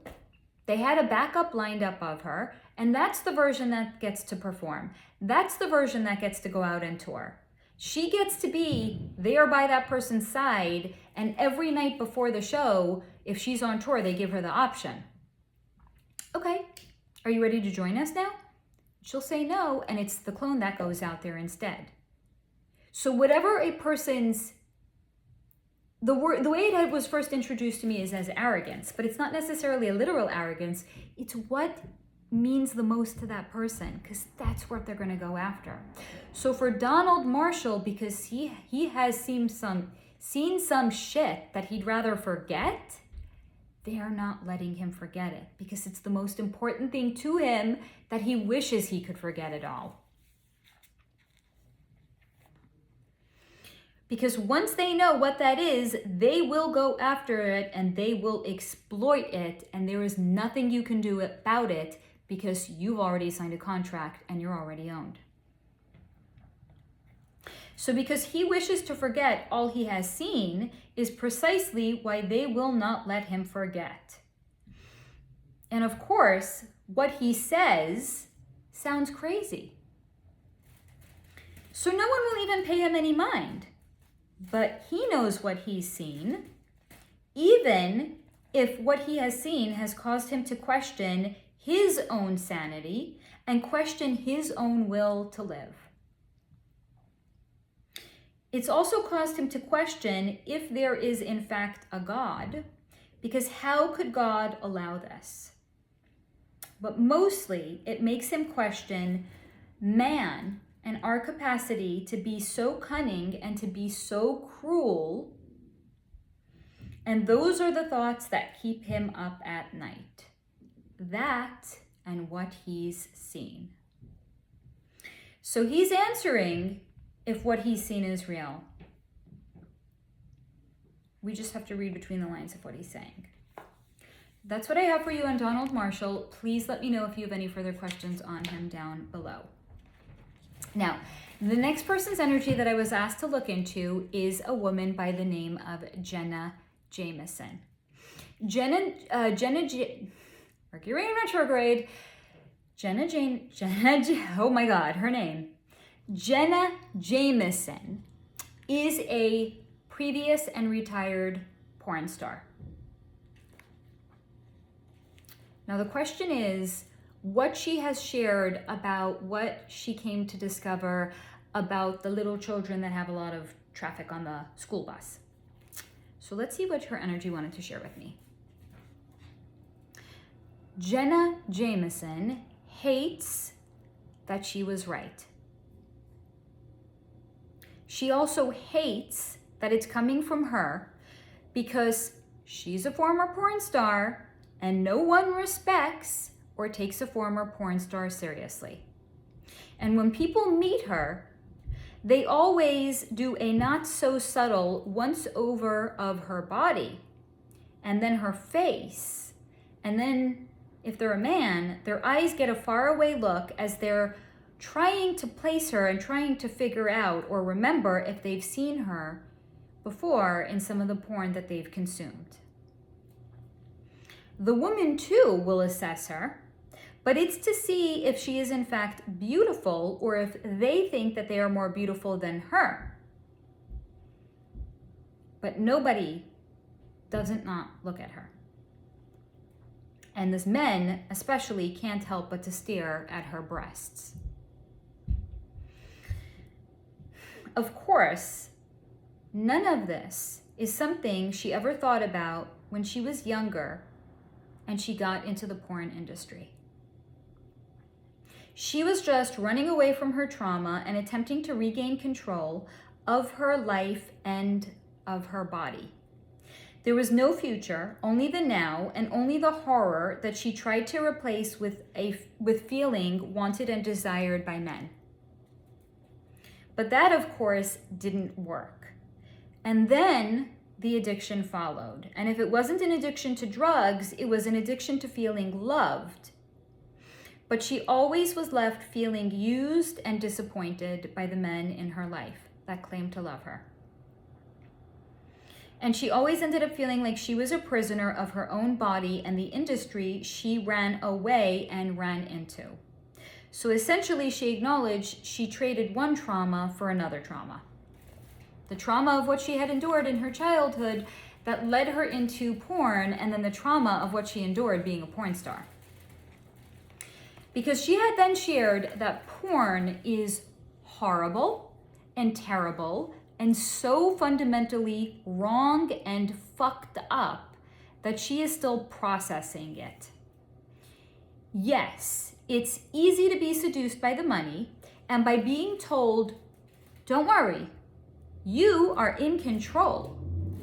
They had a backup lined up of her, and that's the version that gets to perform. That's the version that gets to go out and tour. She gets to be there by that person's side, and every night before the show, if she's on tour, they give her the option. Okay, are you ready to join us now? She'll say no, and it's the clone that goes out there instead. So whatever a person's the way it was first introduced to me is as arrogance, but it's not necessarily a literal arrogance. It's what means the most to that person, because that's what they're going to go after. So for Donald Marshall, because he has seen some shit that he'd rather forget, they are not letting him forget it because it's the most important thing to him that he wishes he could forget it all. Because once they know what that is, they will go after it and they will exploit it, and there is nothing you can do about it because you've already signed a contract and you're already owned. So because he wishes to forget all he has seen is precisely why they will not let him forget. And of course, what he says sounds crazy. So no one will even pay him any mind. But he knows what he's seen, even if what he has seen has caused him to question his own sanity and question his own will to live. It's also caused him to question if there is in fact a God, because how could God allow this? But mostly it makes him question man and our capacity to be so cunning and to be so cruel. And those are the thoughts that keep him up at night. That and what he's seen. So he's answering if what he's seen is real. We just have to read between the lines of what he's saying. That's what I have for you on Donald Marshall. Please let me know if you have any further questions on him down below. Now, the next person's energy that I was asked to look into is a woman by the name of Jenna Jameson. Mercury in retrograde. Oh my God, her name. Jenna Jameson is a previous and retired porn star. Now the question is what she has shared about what she came to discover about the little children that have a lot of traffic on the school bus. So let's see what her energy wanted to share with me. Jenna Jameson hates that she was right. She also hates that it's coming from her because she's a former porn star and no one respects or takes a former porn star seriously. And when people meet her, they always do a not so subtle once over of her body and then her face. And then if they're a man, their eyes get a faraway look as they're trying to place her and trying to figure out or remember if they've seen her before in some of the porn that they've consumed. The woman too will assess her, but it's to see if she is in fact beautiful or if they think that they are more beautiful than her. But nobody doesn't not look at her. And this men especially can't help but to stare at her breasts. Of course, none of this is something she ever thought about when she was younger and she got into the porn industry. She was just running away from her trauma and attempting to regain control of her life and of her body. There was no future, only the now, and only the horror that she tried to replace with feeling wanted and desired by men. But that, of course, didn't work. And then the addiction followed. And if it wasn't an addiction to drugs, it was an addiction to feeling loved. But she always was left feeling used and disappointed by the men in her life that claimed to love her. And she always ended up feeling like she was a prisoner of her own body and the industry she ran away and ran into. So essentially, she acknowledged she traded one trauma for another trauma. The trauma of what she had endured in her childhood that led her into porn, and then the trauma of what she endured being a porn star. Because she had then shared that porn is horrible and terrible and so fundamentally wrong and fucked up that she is still processing it. Yes, it's easy to be seduced by the money and by being told, don't worry, you are in control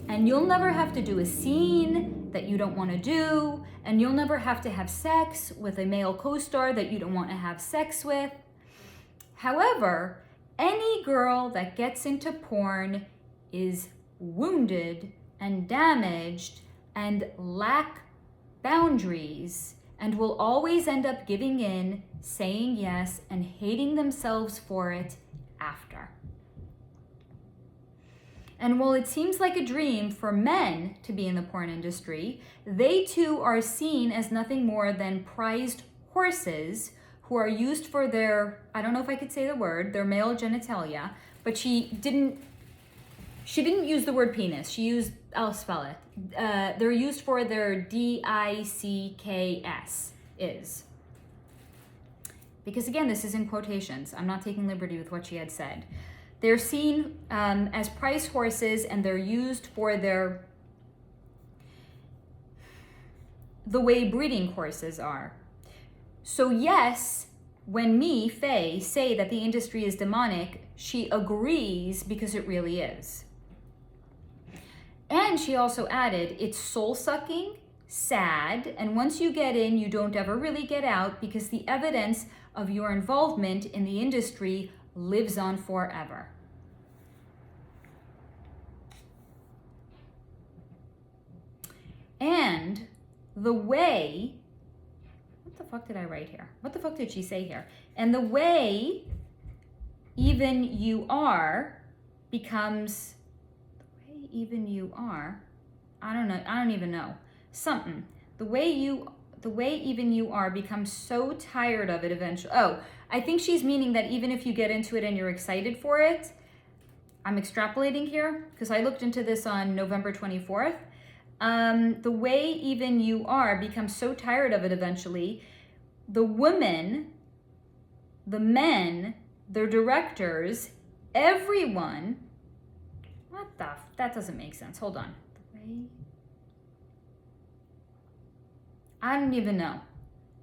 and you'll never have to do a scene that you don't want to do, and you'll never have to have sex with a male co-star that you don't want to have sex with. However, any girl that gets into porn is wounded and damaged and lack boundaries and will always end up giving in, saying yes, and hating themselves for it after. And while it seems like a dream for men to be in the porn industry, they too are seen as nothing more than prized horses who are used for their, I don't know if I could say the word, their male genitalia, but she didn't use the word penis. She used, I'll spell it. They're used for their DICKS, is. Because again, this is in quotations. I'm not taking liberty with what she had said. They're seen as prize horses, and they're used for the way breeding horses are. So yes, when me, Faye, say that the industry is demonic, she agrees because it really is. And she also added, it's soul-sucking, sad, and once you get in, you don't ever really get out because the evidence of your involvement in the industry lives on forever. And the way, what the fuck did I write here? What the fuck did she say here? And the way even you are becomes, the way even you are, I don't even know. Something. The way even you are becomes so tired of it eventually. Oh, I think she's meaning that even if you get into it and you're excited for it, I'm extrapolating here because I looked into this on November 24th. The way even you are becomes so tired of it eventually. The women, the men, the directors, everyone, that doesn't make sense. Hold on. The way, I don't even know.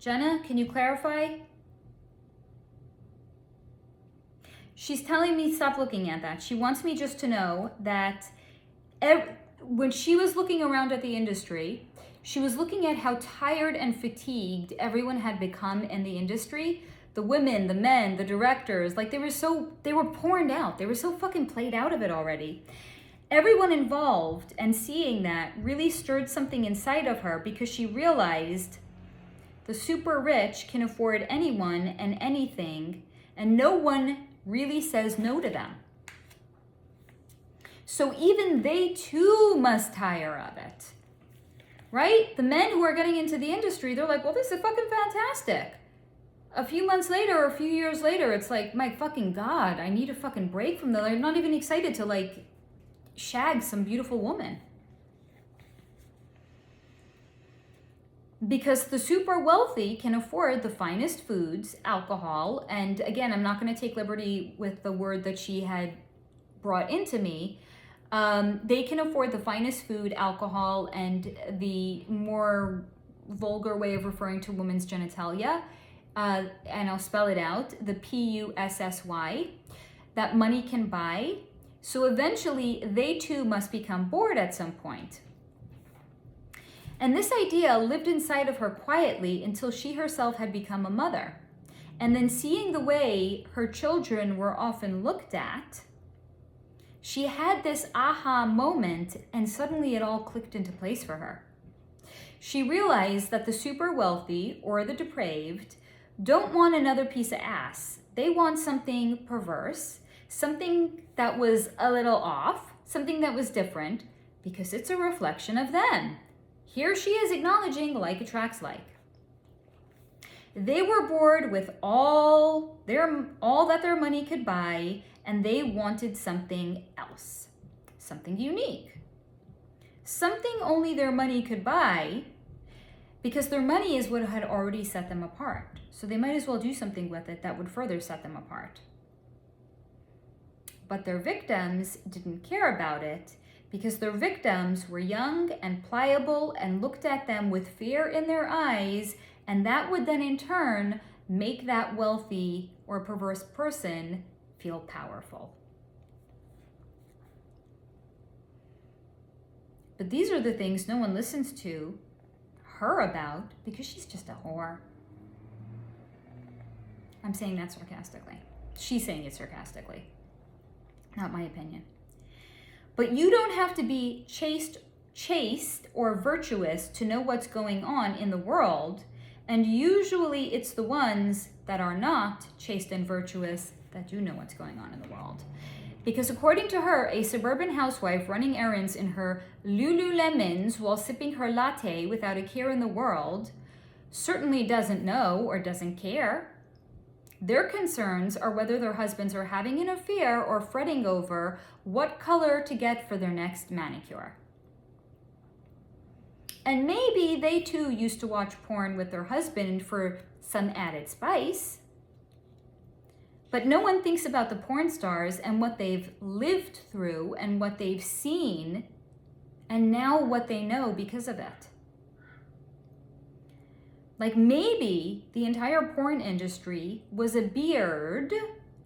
Jenna, can you clarify? She's telling me stop looking at that. She wants me just to know that when she was looking around at the industry, she was looking at how tired and fatigued everyone had become in the industry. The women, the men, the directors, like they were porned out. They were so fucking played out of it already. Everyone involved and seeing that really stirred something inside of her because she realized the super rich can afford anyone and anything, and no one really says no to them. So even they too must tire of it, right? The men who are getting into the industry, they're like, well, this is fucking fantastic. A few months later or a few years later, it's like, my fucking God, I need a fucking break from that. I'm not even excited to like shag some beautiful woman. Because the super wealthy can afford the finest foods, alcohol, and again, I'm not going to take liberty with the word that she had brought into me. They can afford the finest food, alcohol, and the more vulgar way of referring to women's genitalia, and I'll spell it out, the PUSSY, that money can buy. So eventually, they too must become bored at some point. And this idea lived inside of her quietly until she herself had become a mother. And then seeing the way her children were often looked at, she had this aha moment and suddenly it all clicked into place for her. She realized that the super wealthy or the depraved don't want another piece of ass. They want something perverse, something that was a little off, something that was different, because it's a reflection of them. Here she is acknowledging like attracts like. They were bored with all that their money could buy, and they wanted something else, something unique, something only their money could buy, because their money is what had already set them apart. So they might as well do something with it that would further set them apart. But their victims didn't care about it, because their victims were young and pliable and looked at them with fear in their eyes, and that would then in turn make that wealthy or perverse person feel powerful. But these are the things no one listens to her about because she's just a whore. I'm saying that sarcastically. She's saying it sarcastically. Not my opinion. But you don't have to be chaste or virtuous to know what's going on in the world. And usually it's the ones that are not chaste and virtuous that do know what's going on in the world. Because according to her, a suburban housewife running errands in her Lululemons while sipping her latte without a care in the world certainly doesn't know or doesn't care. Their concerns are whether their husbands are having an affair or fretting over what color to get for their next manicure. And maybe they too used to watch porn with their husband for some added spice. But no one thinks about the porn stars and what they've lived through and what they've seen and now what they know because of it. Like maybe the entire porn industry was a beard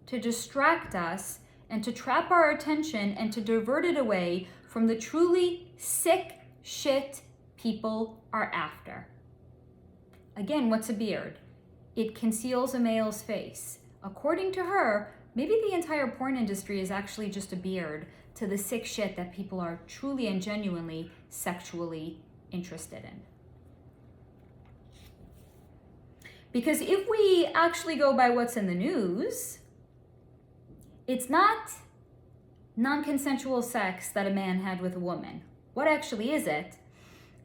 to distract us and to trap our attention and to divert it away from the truly sick shit people are after. Again, what's a beard? it conceals a male's face. According to her, maybe the entire porn industry is actually just a beard to the sick shit that people are truly and genuinely sexually interested in. Because if we actually go by what's in the news, it's not non-consensual sex that a man had with a woman. What actually is it?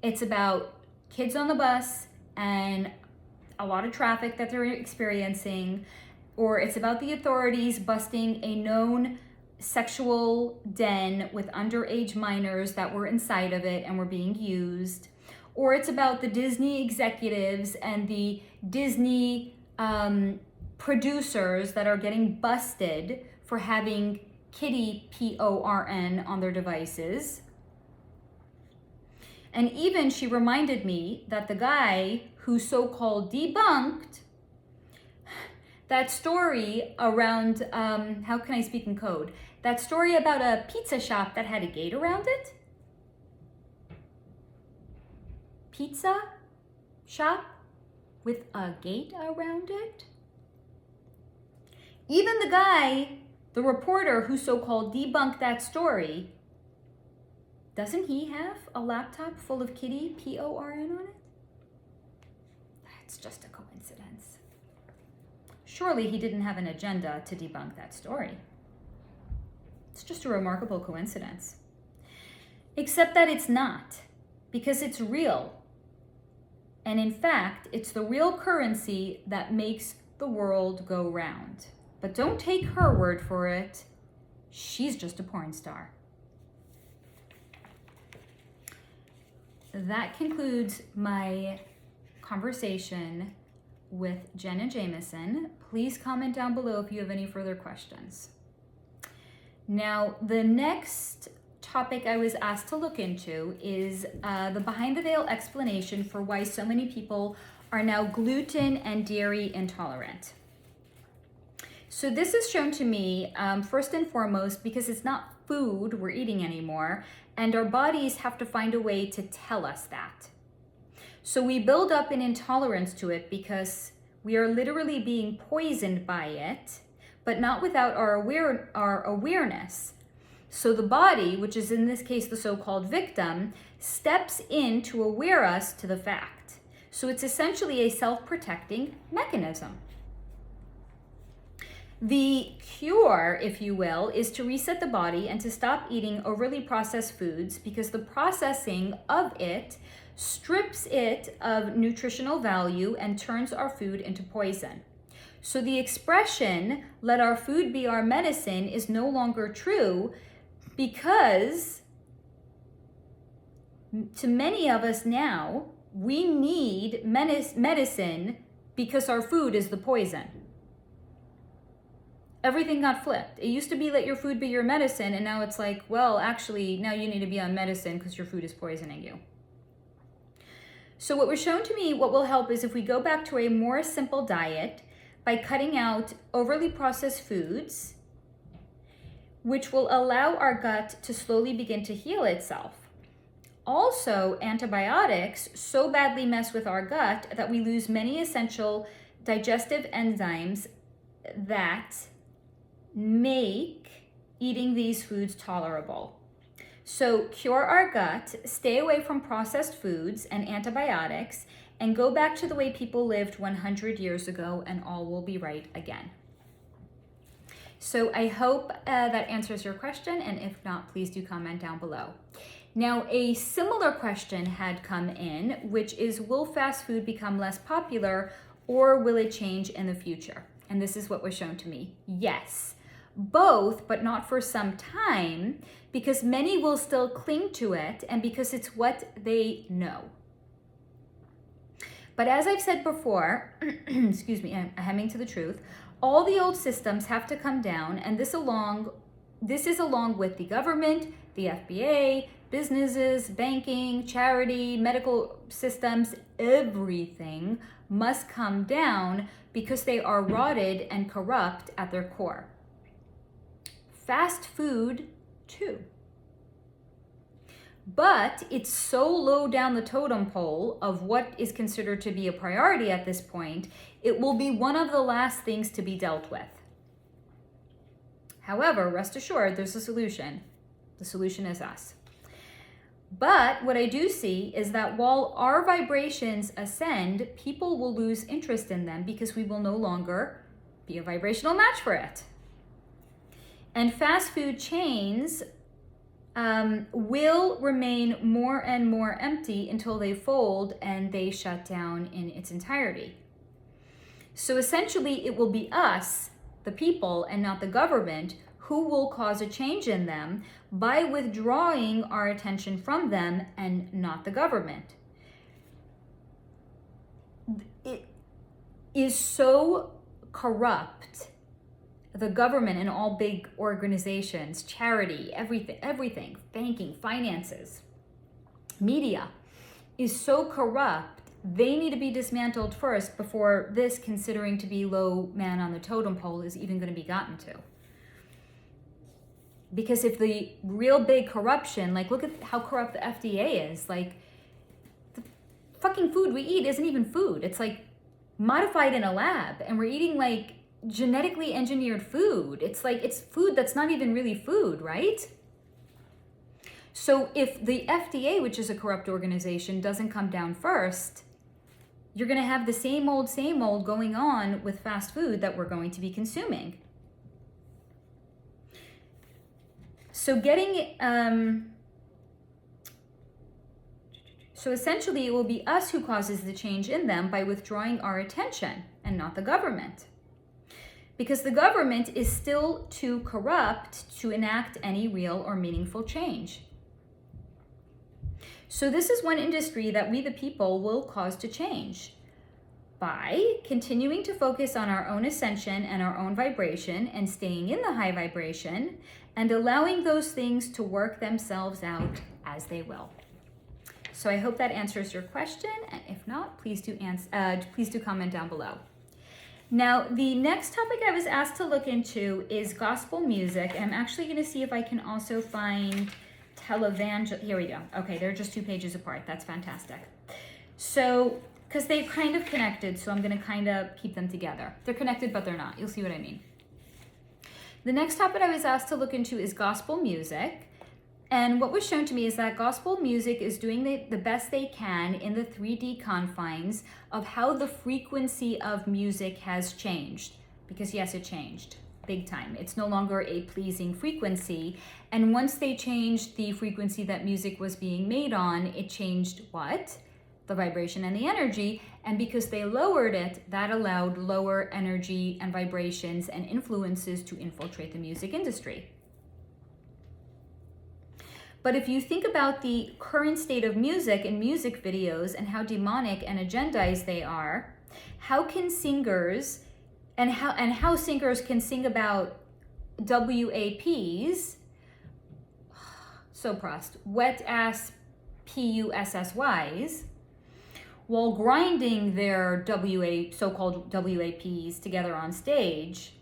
It's about kids on the bus and a lot of traffic that they're experiencing, or it's about the authorities busting a known sexual den with underage minors that were inside of it and were being used, or it's about the Disney executives and the Disney producers that are getting busted for having kitty porn on their devices. And even she reminded me that the guy who so-called debunked that story around, how can I speak in code? That story about a pizza shop that had a gate around it? Pizza shop with a gate around it? Even the guy, the reporter who so-called debunked that story, doesn't he have a laptop full of kitty porn on it? That's just a coincidence. Surely he didn't have an agenda to debunk that story. It's just a remarkable coincidence. Except that it's not, because it's real. And in fact, it's the real currency that makes the world go round. But don't take her word for it. She's just a porn star. That concludes my conversation with Jenna Jameson. Please comment down below if you have any further questions. Now, the next topic I was asked to look into is the behind the veil explanation for why so many people are now gluten and dairy intolerant. So this is shown to me first and foremost because it's not food we're eating anymore, and our bodies have to find a way to tell us that. So we build up an intolerance to it because we are literally being poisoned by it, but not without our awareness. So the body, which is in this case the so-called victim, steps in to aware us to the fact. So it's essentially a self-protecting mechanism. The cure, if you will, is to reset the body and to stop eating overly processed foods, because the processing of it strips it of nutritional value and turns our food into poison. So the expression, "let our food be our medicine," is no longer true, because to many of us now, we need medicine because our food is the poison. Everything got flipped. It used to be let your food be your medicine, and now it's like, well, actually, now you need to be on medicine because your food is poisoning you. So what was shown to me, what will help is if we go back to a more simple diet by cutting out overly processed foods, which will allow our gut to slowly begin to heal itself. Also, antibiotics so badly mess with our gut that we lose many essential digestive enzymes that make eating these foods tolerable. So cure our gut, stay away from processed foods and antibiotics, and go back to the way people lived 100 years ago, and all will be right again. So I hope that answers your question, and if not, please do comment down below. Now, a similar question had come in, which is, will fast food become less popular, or will it change in the future? And this is what was shown to me. Yes, both, but not for some time, because many will still cling to it, and because it's what they know. But as I've said before, excuse me, I'm hemming to the truth, all the old systems have to come down, and this is along with the government, the FBA, businesses, banking, charity, medical systems, everything must come down because they are rotted and corrupt at their core. Fast food, too. But it's so low down the totem pole of what is considered to be a priority at this point, it will be one of the last things to be dealt with. However, rest assured, there's a solution. The solution is us. But what I do see is that while our vibrations ascend, people will lose interest in them because we will no longer be a vibrational match for it. And fast food chains will remain more and more empty until they fold and they shut down in its entirety. So essentially, it will be us, the people, and not the government, who will cause a change in them by withdrawing our attention from them and not the government. It is so corrupt, the government and all big organizations, charity, everything, banking, finances, media is so corrupt, they need to be dismantled first before this, considering to be low man on the totem pole, is even going to be gotten to. Because if the real big corruption, like look at how corrupt the FDA is, like the fucking food we eat isn't even food. It's like modified in a lab, and we're eating like genetically engineered food. It's like, it's food that's not even really food, right? So if the FDA, which is a corrupt organization, doesn't come down first, you're going to have the same old going on with fast food that we're going to be consuming. So so essentially it will be us who causes the change in them by withdrawing our attention and not the government. Because the government is still too corrupt to enact any real or meaningful change. So this is one industry that we the people will cause to change by continuing to focus on our own ascension and our own vibration and staying in the high vibration and allowing those things to work themselves out as they will. So I hope that answers your question, and if not, please do comment down below. Now, the next topic I was asked to look into is gospel music. I'm actually going to see if I can also find Televangelists. Here we go. Okay, they're just 2 pages apart. That's fantastic. So, because they're kind of connected, so I'm going to kind of keep them together. They're connected, but they're not. You'll see what I mean. The next topic I was asked to look into is gospel music. And what was shown to me is that gospel music is doing the best they can in the 3D confines of how the frequency of music has changed. Because yes, it changed big time. It's no longer a pleasing frequency. And once they changed the frequency that music was being made on, it changed what? The vibration and the energy. And because they lowered it, that allowed lower energy and vibrations and influences to infiltrate the music industry. But if you think about the current state of music and music videos and how demonic and agendized they are, how can singers and how singers can sing about WAPs, so prost, wet ass PUSSYs, while grinding their so-called WAPs together on stage.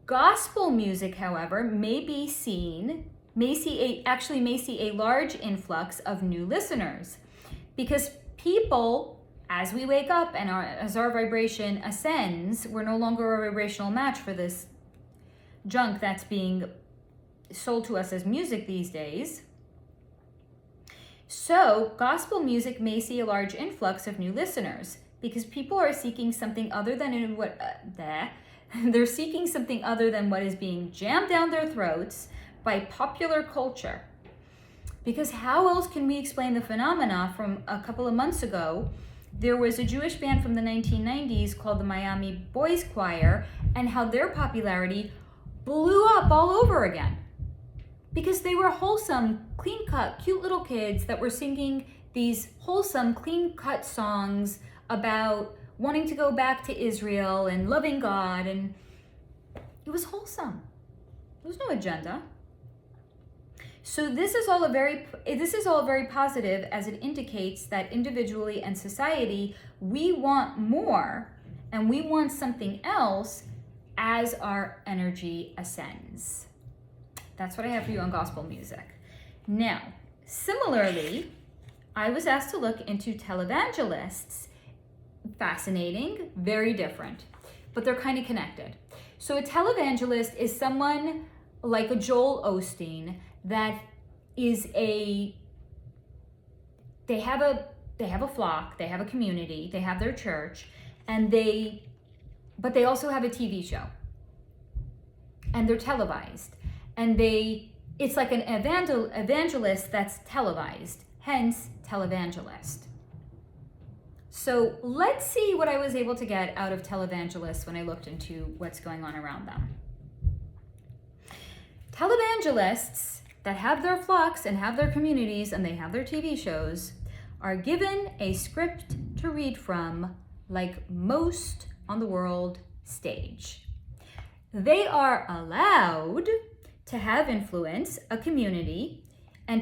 Gospel music, however, may see a large influx of new listeners, because people, as we wake up and as our vibration ascends, we're no longer a vibrational match for this junk that's being sold to us as music these days. So gospel music may see a large influx of new listeners because people are seeking something other than they're seeking something other than what is being jammed down their throats by popular culture. Because how else can we explain the phenomena from a couple of months ago? There was a Jewish band from the 1990s called the Miami Boys Choir, and how their popularity blew up all over again. Because they were wholesome, clean-cut, cute little kids that were singing these wholesome, clean-cut songs about wanting to go back to Israel and loving God, and it was wholesome. There was no agenda. So this is all very positive, as it indicates that individually and society, we want more and we want something else as our energy ascends. That's what I have for you on gospel music. Now, Similarly, I was asked to look into televangelists. Fascinating, very different, but they're kind of connected. So a televangelist is someone like a Joel Osteen that is they have a flock, they have a community, they have their church, but they also have a TV show. And they're televised. And it's like an evangelist that's televised, hence televangelist. So let's see what I was able to get out of televangelists when I looked into what's going on around them. Televangelists that have their flocks and have their communities and they have their TV shows are given a script to read from, like most on the world stage. They are allowed to have influence, a community, and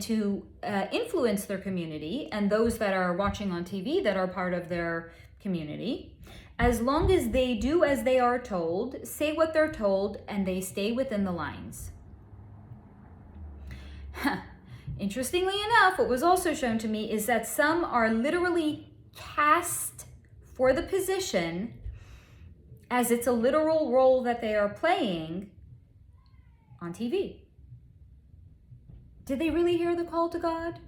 to influence their community and those that are watching on TV that are part of their community, as long as they do as they are told, say what they're told, and they stay within the lines. Interestingly enough, what was also shown to me is that some are literally cast for the position as it's a literal role that they are playing on TV. Did they really hear the call to God?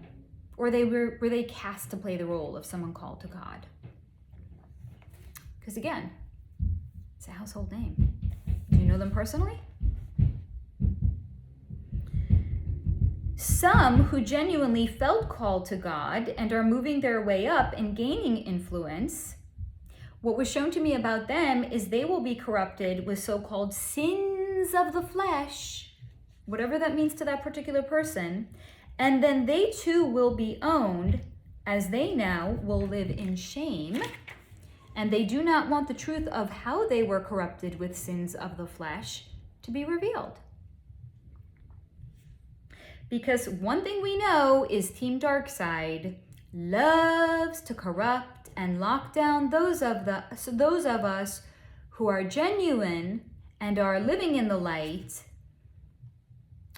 Or were they cast to play the role of someone called to God? Because again, it's a household name. Do you know them personally? Some who genuinely felt called to God and are moving their way up and gaining influence, what was shown to me about them is they will be corrupted with so-called sins of the flesh, whatever that means to that particular person, and then they too will be owned, as they now will live in shame, and they do not want the truth of how they were corrupted with sins of the flesh to be revealed. Because one thing we know is Team Darkside loves to corrupt and lock down those of us who are genuine and are living in the light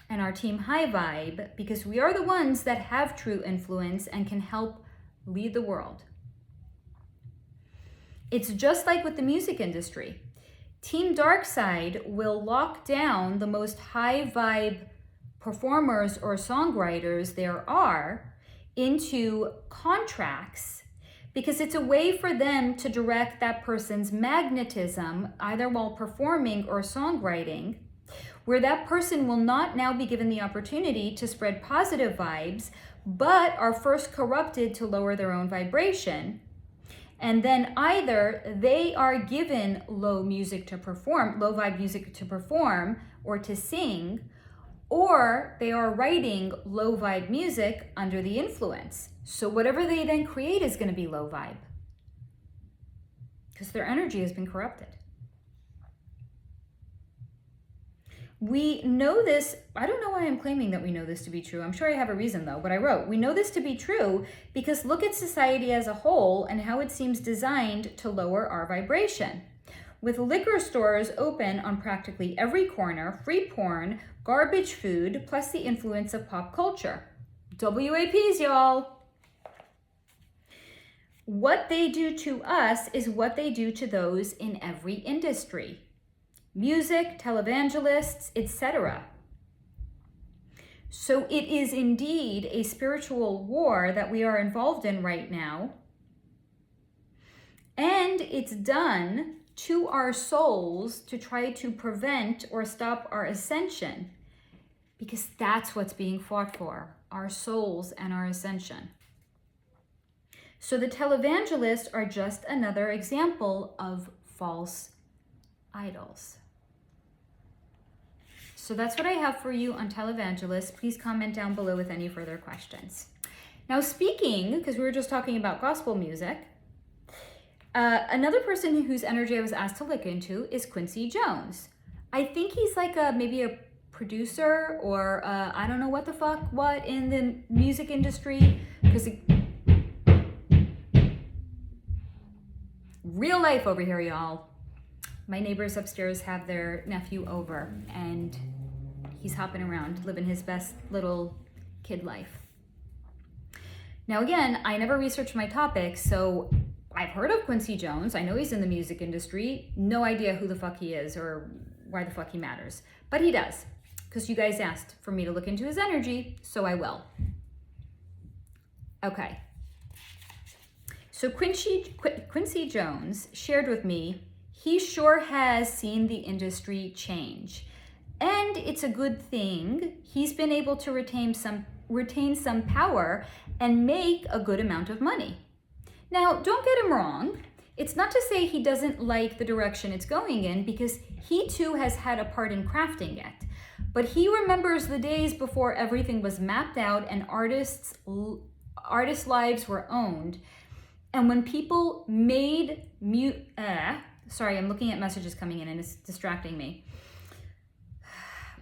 and our Team High Vibe, because we are the ones that have true influence and can help lead the world. It's just like with the music industry. Team Darkside will lock down the most high vibe performers or songwriters there are into contracts, because it's a way for them to direct that person's magnetism either while performing or songwriting, where that person will not now be given the opportunity to spread positive vibes, but are first corrupted to lower their own vibration. And then either they are given low vibe music to perform or to sing, or they are writing low vibe music under the influence. So whatever they then create is going to be low vibe, because their energy has been corrupted. We know this, I don't know why I'm claiming that we know this to be true. I'm sure I have a reason though, but I wrote, we know this to be true because look at society as a whole and how it seems designed to lower our vibration. With liquor stores open on practically every corner, free porn, garbage food, plus the influence of pop culture. WAPs, y'all. What they do to us is what they do to those in every industry. Music, televangelists, etc. So it is indeed a spiritual war that we are involved in right now. And it's done to our souls to try to prevent or stop our ascension, because that's what's being fought for, our souls and our ascension. So the televangelists are just another example of false idols. So that's what I have for you on televangelists. Please comment down below with any further questions. Now speaking, because we were just talking about gospel music, another person whose energy I was asked to look into is Quincy Jones. I think he's like maybe a producer or I don't know what the fuck what in the music industry, because real life over here, y'all. My neighbors upstairs have their nephew over and he's hopping around, living his best little kid life. Now again, I never researched my topics, so I've heard of Quincy Jones. I know he's in the music industry. No idea who the fuck he is or why the fuck he matters. But he does, because you guys asked for me to look into his energy, so I will. Okay. So Quincy Jones shared with me he sure has seen the industry change. And it's a good thing. He's been able to retain some power and make a good amount of money. Now, don't get him wrong. It's not to say he doesn't like the direction it's going in, because he too has had a part in crafting it. But he remembers the days before everything was mapped out and artists' lives were owned. And when people made sorry, I'm looking at messages coming in and it's distracting me.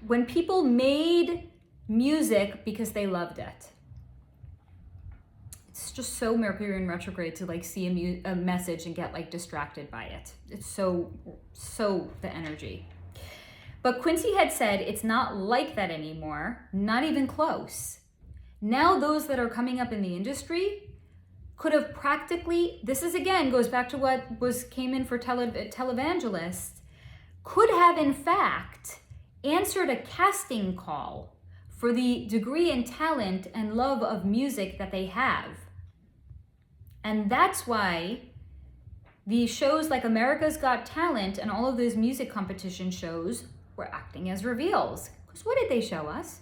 When people made music because they loved it. It's just so Mercury in retrograde to like see a message and get like distracted by it. It's so the energy. But Quincy had said it's not like that anymore, not even close. Now those that are coming up in the industry could have practically, this is again, goes back to what came in for Televangelists, could have in fact answered a casting call for the degree and talent and love of music that they have. And that's why these shows like America's Got Talent and all of those music competition shows were acting as reveals. Because what did they show us?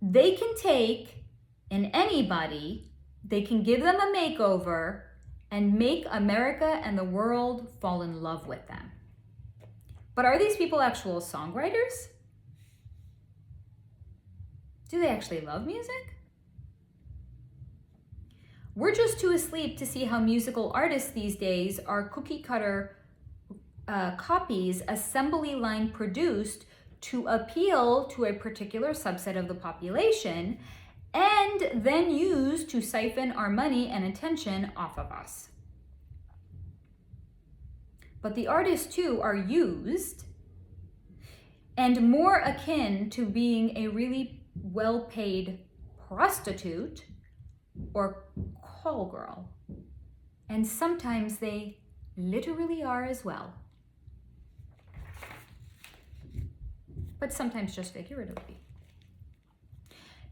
They can take in anybody, they can give them a makeover and make America and the world fall in love with them. But are these people actual songwriters? Do they actually love music? We're just too asleep to see how musical artists these days are cookie cutter copies, assembly line produced to appeal to a particular subset of the population and then used to siphon our money and attention off of us. But the artists too are used and more akin to being a really well-paid prostitute or call girl. And sometimes they literally are as well. But sometimes just figuratively.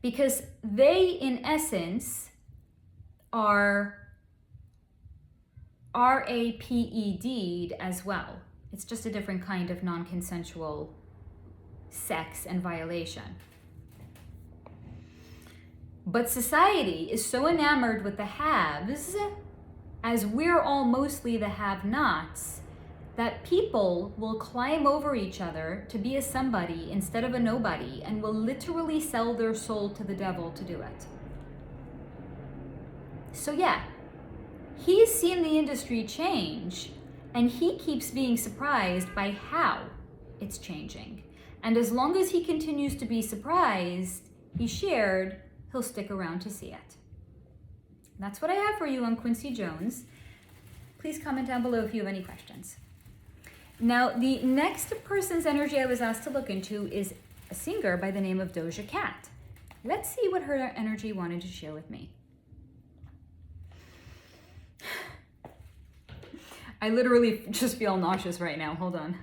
Because they, in essence, are RAPED as well. It's just a different kind of non-consensual sex and violation. But society is so enamored with the haves, as we're all mostly the have-nots, that people will climb over each other to be a somebody instead of a nobody and will literally sell their soul to the devil to do it. So yeah, he's seen the industry change and he keeps being surprised by how it's changing. And as long as he continues to be surprised, he shared, he'll stick around to see it. That's what I have for you on Quincy Jones. Please comment down below if you have any questions. Now, the next person's energy I was asked to look into is a singer by the name of Doja Cat. Let's see what her energy wanted to share with me. I literally just feel nauseous right now. Hold on.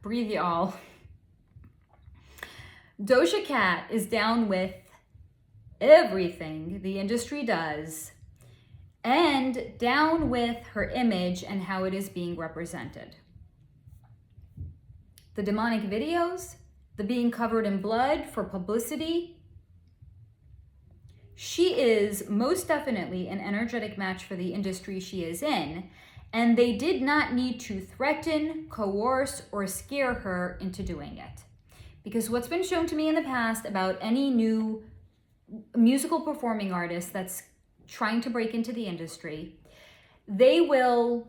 Breathe, y'all. Doja Cat is down with everything the industry does and down with her image and how it is being represented. The demonic videos, the being covered in blood for publicity. She is most definitely an energetic match for the industry she is in, and they did not need to threaten, coerce, or scare her into doing it. Because what's been shown to me in the past about any new musical performing artist that's trying to break into the industry, they will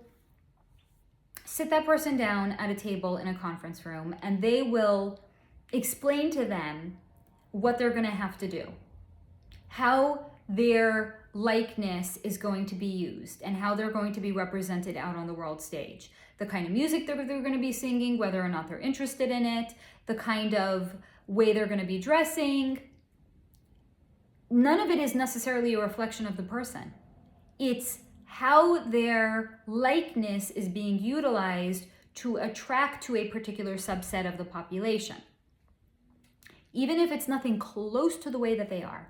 sit that person down at a table in a conference room and they will explain to them what they're going to have to do, how their likeness is going to be used and how they're going to be represented out on the world stage. The kind of music they're going to be singing, whether or not they're interested in it, the kind of way they're going to be dressing. None of it is necessarily a reflection of the person. It's how their likeness is being utilized to attract to a particular subset of the population, even if it's nothing close to the way that they are.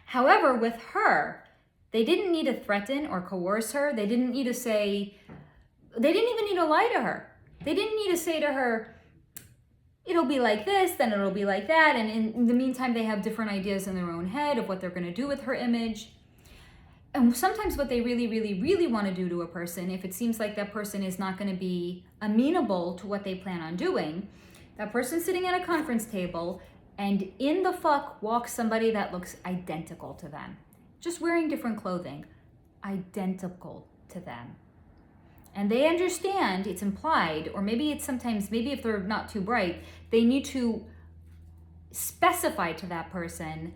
However, with her, they didn't need to threaten or coerce her. They didn't need to say, they didn't even need to lie to her. They didn't need to say to her, it'll be like this, then it'll be like that. And in the meantime, they have different ideas in their own head of what they're going to do with her image. And sometimes what they really, really, really want to do to a person, if it seems like that person is not going to be amenable to what they plan on doing, that person's sitting at a conference table and in the fuck walks somebody that looks identical to them. Just wearing different clothing, identical to them. And they understand, it's implied, or maybe it's sometimes, maybe if they're not too bright, they need to specify to that person,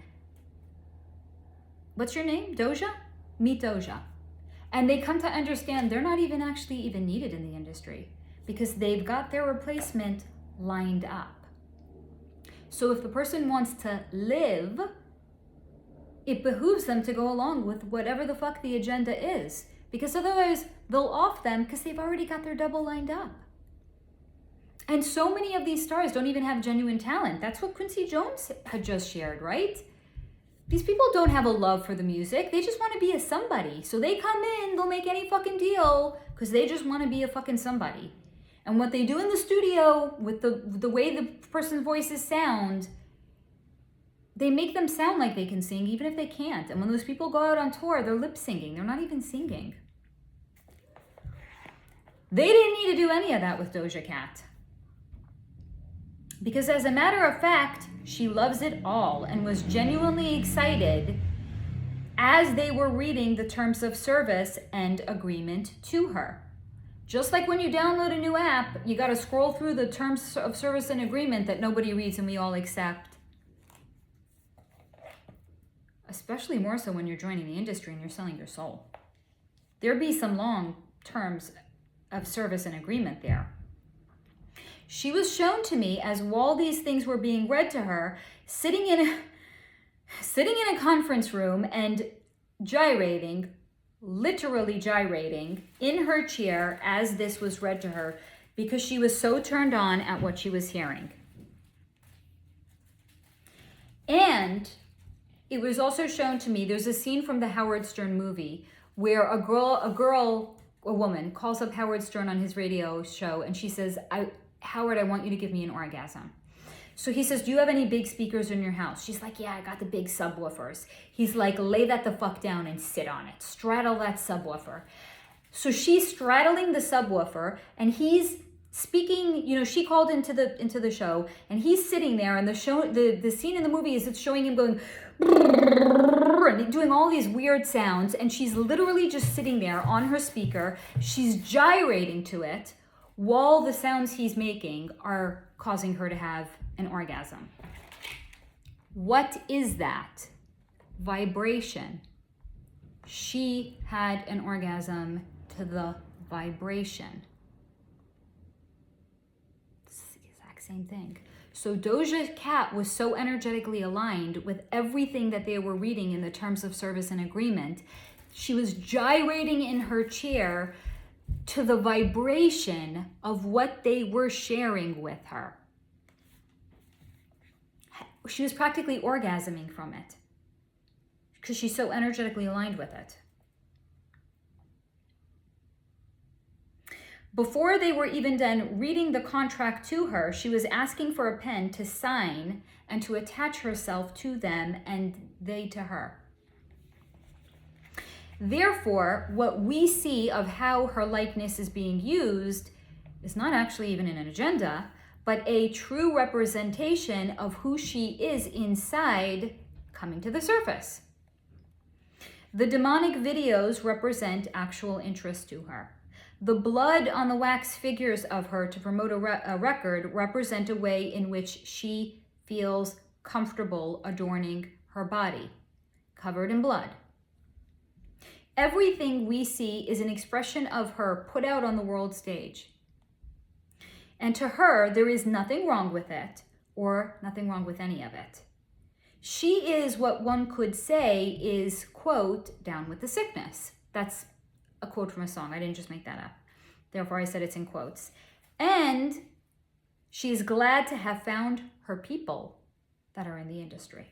what's your name? Doja? Meet Doja. And they come to understand they're not even actually even needed in the industry because they've got their replacement lined up. So if the person wants to live, it behooves them to go along with whatever the fuck the agenda is, because otherwise they'll off them because they've already got their double lined up. And so many of these stars don't even have genuine talent. That's what Quincy Jones had just shared, right? These people don't have a love for the music. They just want to be a somebody. So they come in, they'll make any fucking deal because they just want to be a fucking somebody. And what they do in the studio with the way the person's voices sound, they make them sound like they can sing even if they can't. And when those people go out on tour, they're lip singing. They're not even singing. They didn't need to do any of that with Doja Cat. Because as a matter of fact, she loves it all and was genuinely excited as they were reading the terms of service and agreement to her. Just like when you download a new app, you got to scroll through the terms of service and agreement that nobody reads and we all accept. Especially more so when you're joining the industry and you're selling your soul. There'd be some long terms of service and agreement there. She was shown to me as while these things were being read to her, sitting in a conference room and gyrating, literally gyrating in her chair as this was read to her because she was so turned on at what she was hearing. And it was also shown to me, there's a scene from the Howard Stern movie where a woman calls up Howard Stern on his radio show and she says, Howard, I want you to give me an orgasm. So he says, do you have any big speakers in your house? She's like, yeah, I got the big subwoofers. He's like, lay that the fuck down and sit on it. Straddle that subwoofer. So she's straddling the subwoofer and he's speaking, she called into the show and he's sitting there and the scene in the movie is it's showing him going and doing all these weird sounds and she's literally just sitting there on her speaker. She's gyrating to it while the sounds he's making are causing her to have an orgasm. What is that? Vibration. She had an orgasm to the vibration. It's the exact same thing. So Doja Cat was so energetically aligned with everything that they were reading in the terms of service and agreement. She was gyrating in her chair to the vibration of what they were sharing with her. She was practically orgasming from it because she's so energetically aligned with it. Before they were even done reading the contract to her, she was asking for a pen to sign and to attach herself to them and they to her. Therefore, what we see of how her likeness is being used is not actually even an agenda, but a true representation of who she is inside coming to the surface. The demonic videos represent actual interest to her. The blood on the wax figures of her to promote a record represent a way in which she feels comfortable adorning her body. covered in blood. Everything we see is an expression of her put out on the world stage. And to her, there is nothing wrong with it, or nothing wrong with any of it. She is what one could say is, quote, down with the sickness. That's a quote from a song. I didn't just make that up. Therefore, I said it's in quotes. And she is glad to have found her people that are in the industry.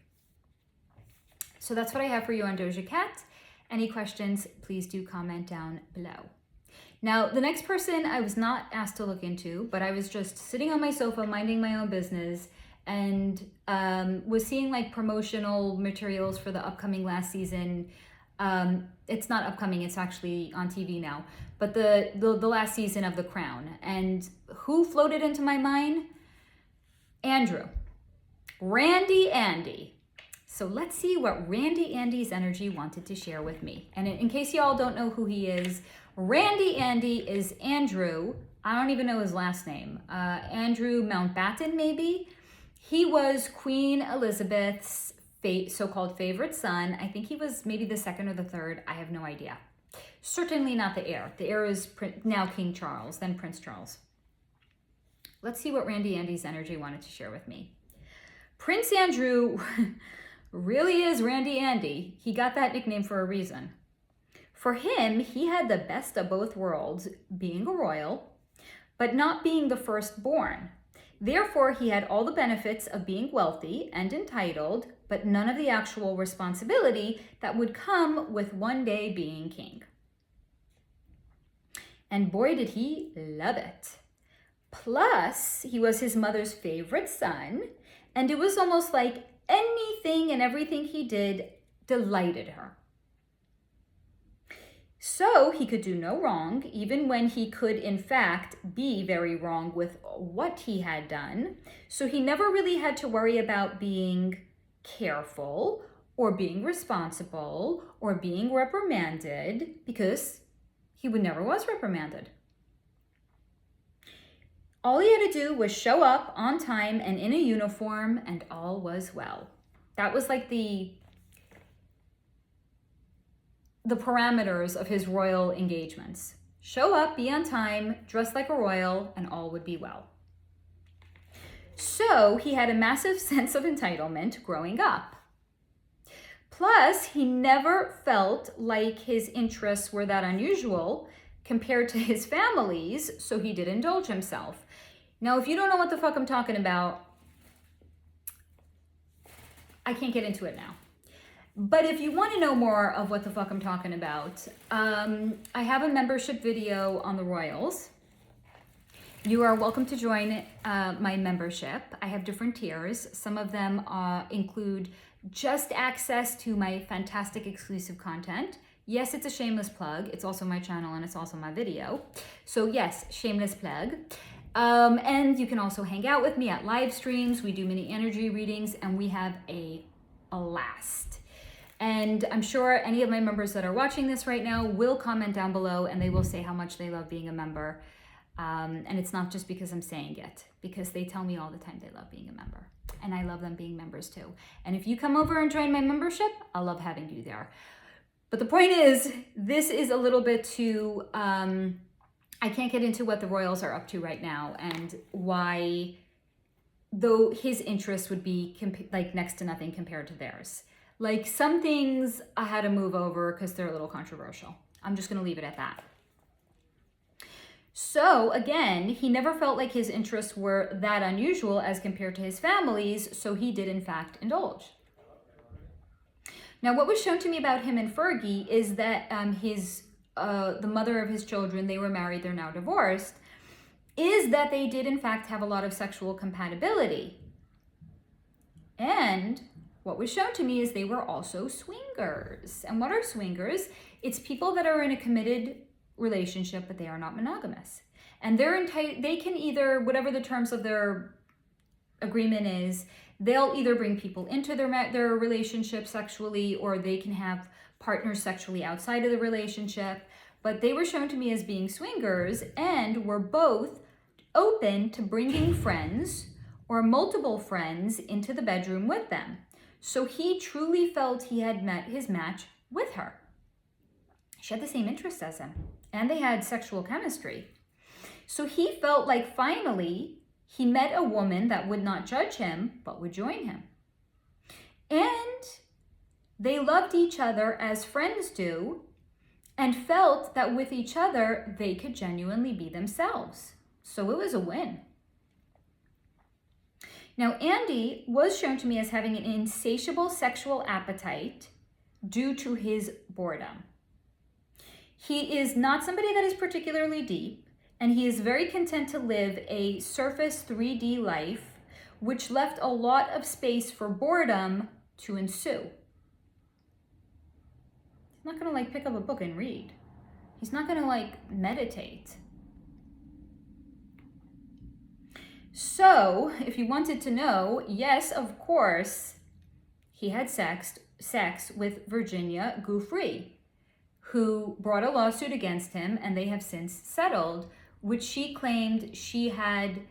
So that's what I have for you on Doja Cat. Any questions, please do comment down below. Now, the next person I was not asked to look into, but I was just sitting on my sofa minding my own business and was seeing like promotional materials for the upcoming last season. It's not upcoming, it's actually on TV now, but the last season of The Crown. And who floated into my mind? Andrew. Randy Andy. So let's see what Randy Andy's energy wanted to share with me. And in case y'all don't know who he is, Randy Andy is Andrew. I don't even know his last name. Andrew Mountbatten, maybe. He was Queen Elizabeth's so-called favorite son. I think he was maybe the second or the third. I have no idea. Certainly not the heir. The heir is now King Charles, then Prince Charles. Let's see what Randy Andy's energy wanted to share with me. Prince Andrew really is Randy Andy. He got that nickname for a reason. For him, he had the best of both worlds, being a royal, but not being the firstborn. Therefore, he had all the benefits of being wealthy and entitled, but none of the actual responsibility that would come with one day being king. And boy, did he love it. Plus, he was his mother's favorite son, and it was almost like anything and everything he did delighted her. So he could do no wrong, even when he could in fact be very wrong with what he had done. So he never really had to worry about being careful or being responsible or being reprimanded, because he never was reprimanded. All he had to do was show up on time and in a uniform, and all was well. That was like the parameters of his royal engagements. Show up, be on time, dress like a royal, and all would be well. So he had a massive sense of entitlement growing up. Plus, he never felt like his interests were that unusual compared to his family's, so he did indulge himself. Now, if you don't know what the fuck I'm talking about, I can't get into it now. But if you want to know more of what the fuck I'm talking about, I have a membership video on the royals. You are welcome to join my membership. I have different tiers. Some of them include just access to my fantastic exclusive content. Yes, it's a shameless plug. It's also my channel and it's also my video. So yes, shameless plug. And you can also hang out with me at live streams. We do mini energy readings and we have a blast. And I'm sure any of my members that are watching this right now will comment down below and they will say how much they love being a member. And it's not just because I'm saying it, because they tell me all the time they love being a member. And I love them being members too. And if you come over and join my membership, I love having you there. But the point is, this is a little bit too, I can't get into what the royals are up to right now and why, though his interests would be like next to nothing compared to theirs. Like some things I had to move over because they're a little controversial. I'm just going to leave it at that. So again, he never felt like his interests were that unusual as compared to his family's, so he did in fact indulge. Now, what was shown to me about him and Fergie is that the mother of his children, they were married, they're now divorced, is that they did in fact have a lot of sexual compatibility. And what was shown to me is they were also swingers. And what are swingers? It's people that are in a committed relationship, but they are not monogamous. And they can either, whatever the terms of their agreement is, they'll either bring people into their relationship sexually, or they can have partners sexually outside of the relationship. But they were shown to me as being swingers and were both open to bringing friends or multiple friends into the bedroom with them. So he truly felt he had met his match with her. She had the same interests as him, and they had sexual chemistry. So he felt like finally he met a woman that would not judge him, but would join him. And they loved each other as friends do, and felt that with each other, they could genuinely be themselves. So it was a win. Now, Andy was shown to me as having an insatiable sexual appetite due to his boredom. He is not somebody that is particularly deep, and he is very content to live a surface 3D life, which left a lot of space for boredom to ensue. He's not gonna pick up a book and read. He's not gonna meditate. So, if you wanted to know, yes, of course, he had sex with Virginia Giuffre, who brought a lawsuit against him, and they have since settled, which she claimed she had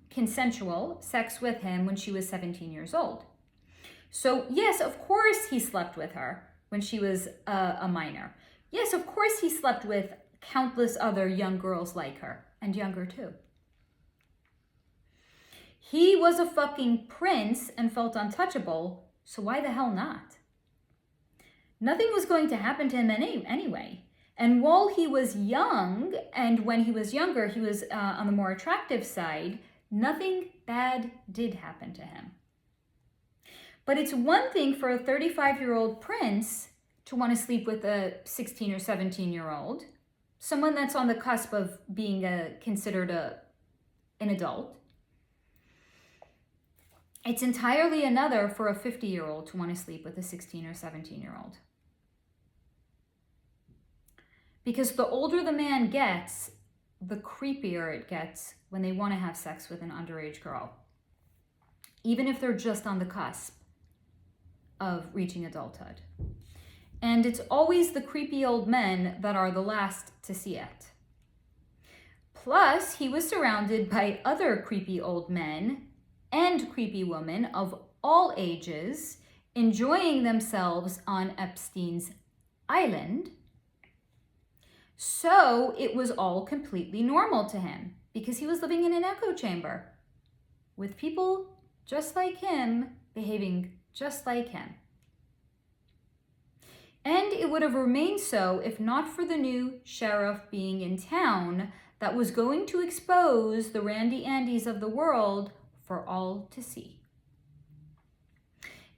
consensual sex with him when she was 17 years old. So, yes, of course he slept with her when she was a minor. Yes, of course he slept with countless other young girls like her, and younger too. He was a fucking prince and felt untouchable, so why the hell not? Nothing was going to happen to him anyway. And while he was young, and when he was younger, he was on the more attractive side, nothing bad did happen to him. But it's one thing for a 35-year-old prince to want to sleep with a 16 or 17-year-old, someone that's on the cusp of being considered an adult. It's entirely another for a 50-year-old to want to sleep with a 16 or 17-year-old. Because the older the man gets, the creepier it gets when they want to have sex with an underage girl, even if they're just on the cusp of reaching adulthood. And it's always the creepy old men that are the last to see it. Plus, he was surrounded by other creepy old men and creepy women of all ages enjoying themselves on Epstein's island. So it was all completely normal to him because he was living in an echo chamber with people just like him, behaving just like him. And it would have remained so if not for the new sheriff being in town that was going to expose the Randy Andys of the world for all to see.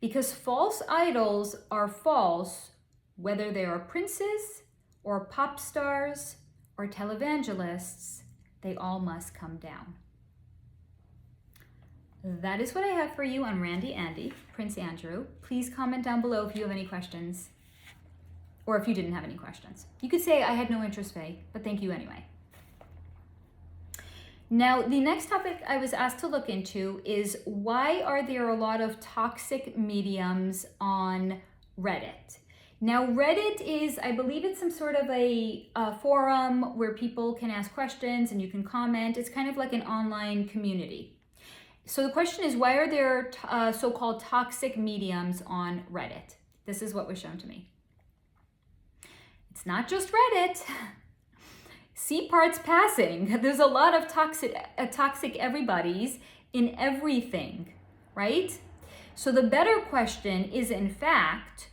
Because false idols are false, whether they are princes or pop stars or televangelists, they all must come down. That is what I have for you on Randy Andy, Prince Andrew. Please comment down below if you have any questions, or if you didn't have any questions. You could say I had no interest, Faye, but thank you anyway. Now, the next topic I was asked to look into is why are there a lot of toxic mediums on Reddit? Now, Reddit is, I believe it's some sort of a forum where people can ask questions and you can comment. It's kind of like an online community. So the question is, why are there so-called toxic mediums on Reddit? This is what was shown to me. It's not just Reddit. See parts passing. There's a lot of toxic everybody's in everything, right? So the better question is, in fact,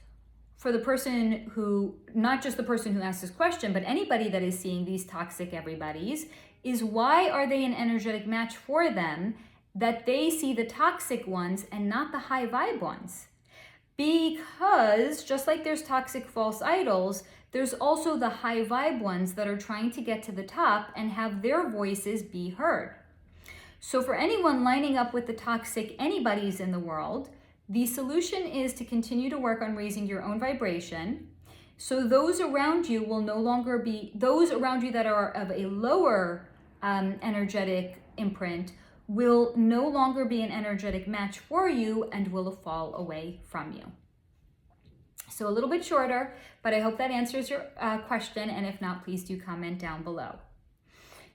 for the person who, not just the person who asked this question, but anybody that is seeing these toxic everybody's, is why are they an energetic match for them that they see the toxic ones and not the high vibe ones? Because just like there's toxic false idols, there's also the high vibe ones that are trying to get to the top and have their voices be heard. So for anyone lining up with the toxic anybody's in the world, the solution is to continue to work on raising your own vibration. So those around you will no longer be, those around you that are of a lower energetic imprint will no longer be an energetic match for you and will fall away from you. So a little bit shorter, but I hope that answers your question. And if not, please do comment down below.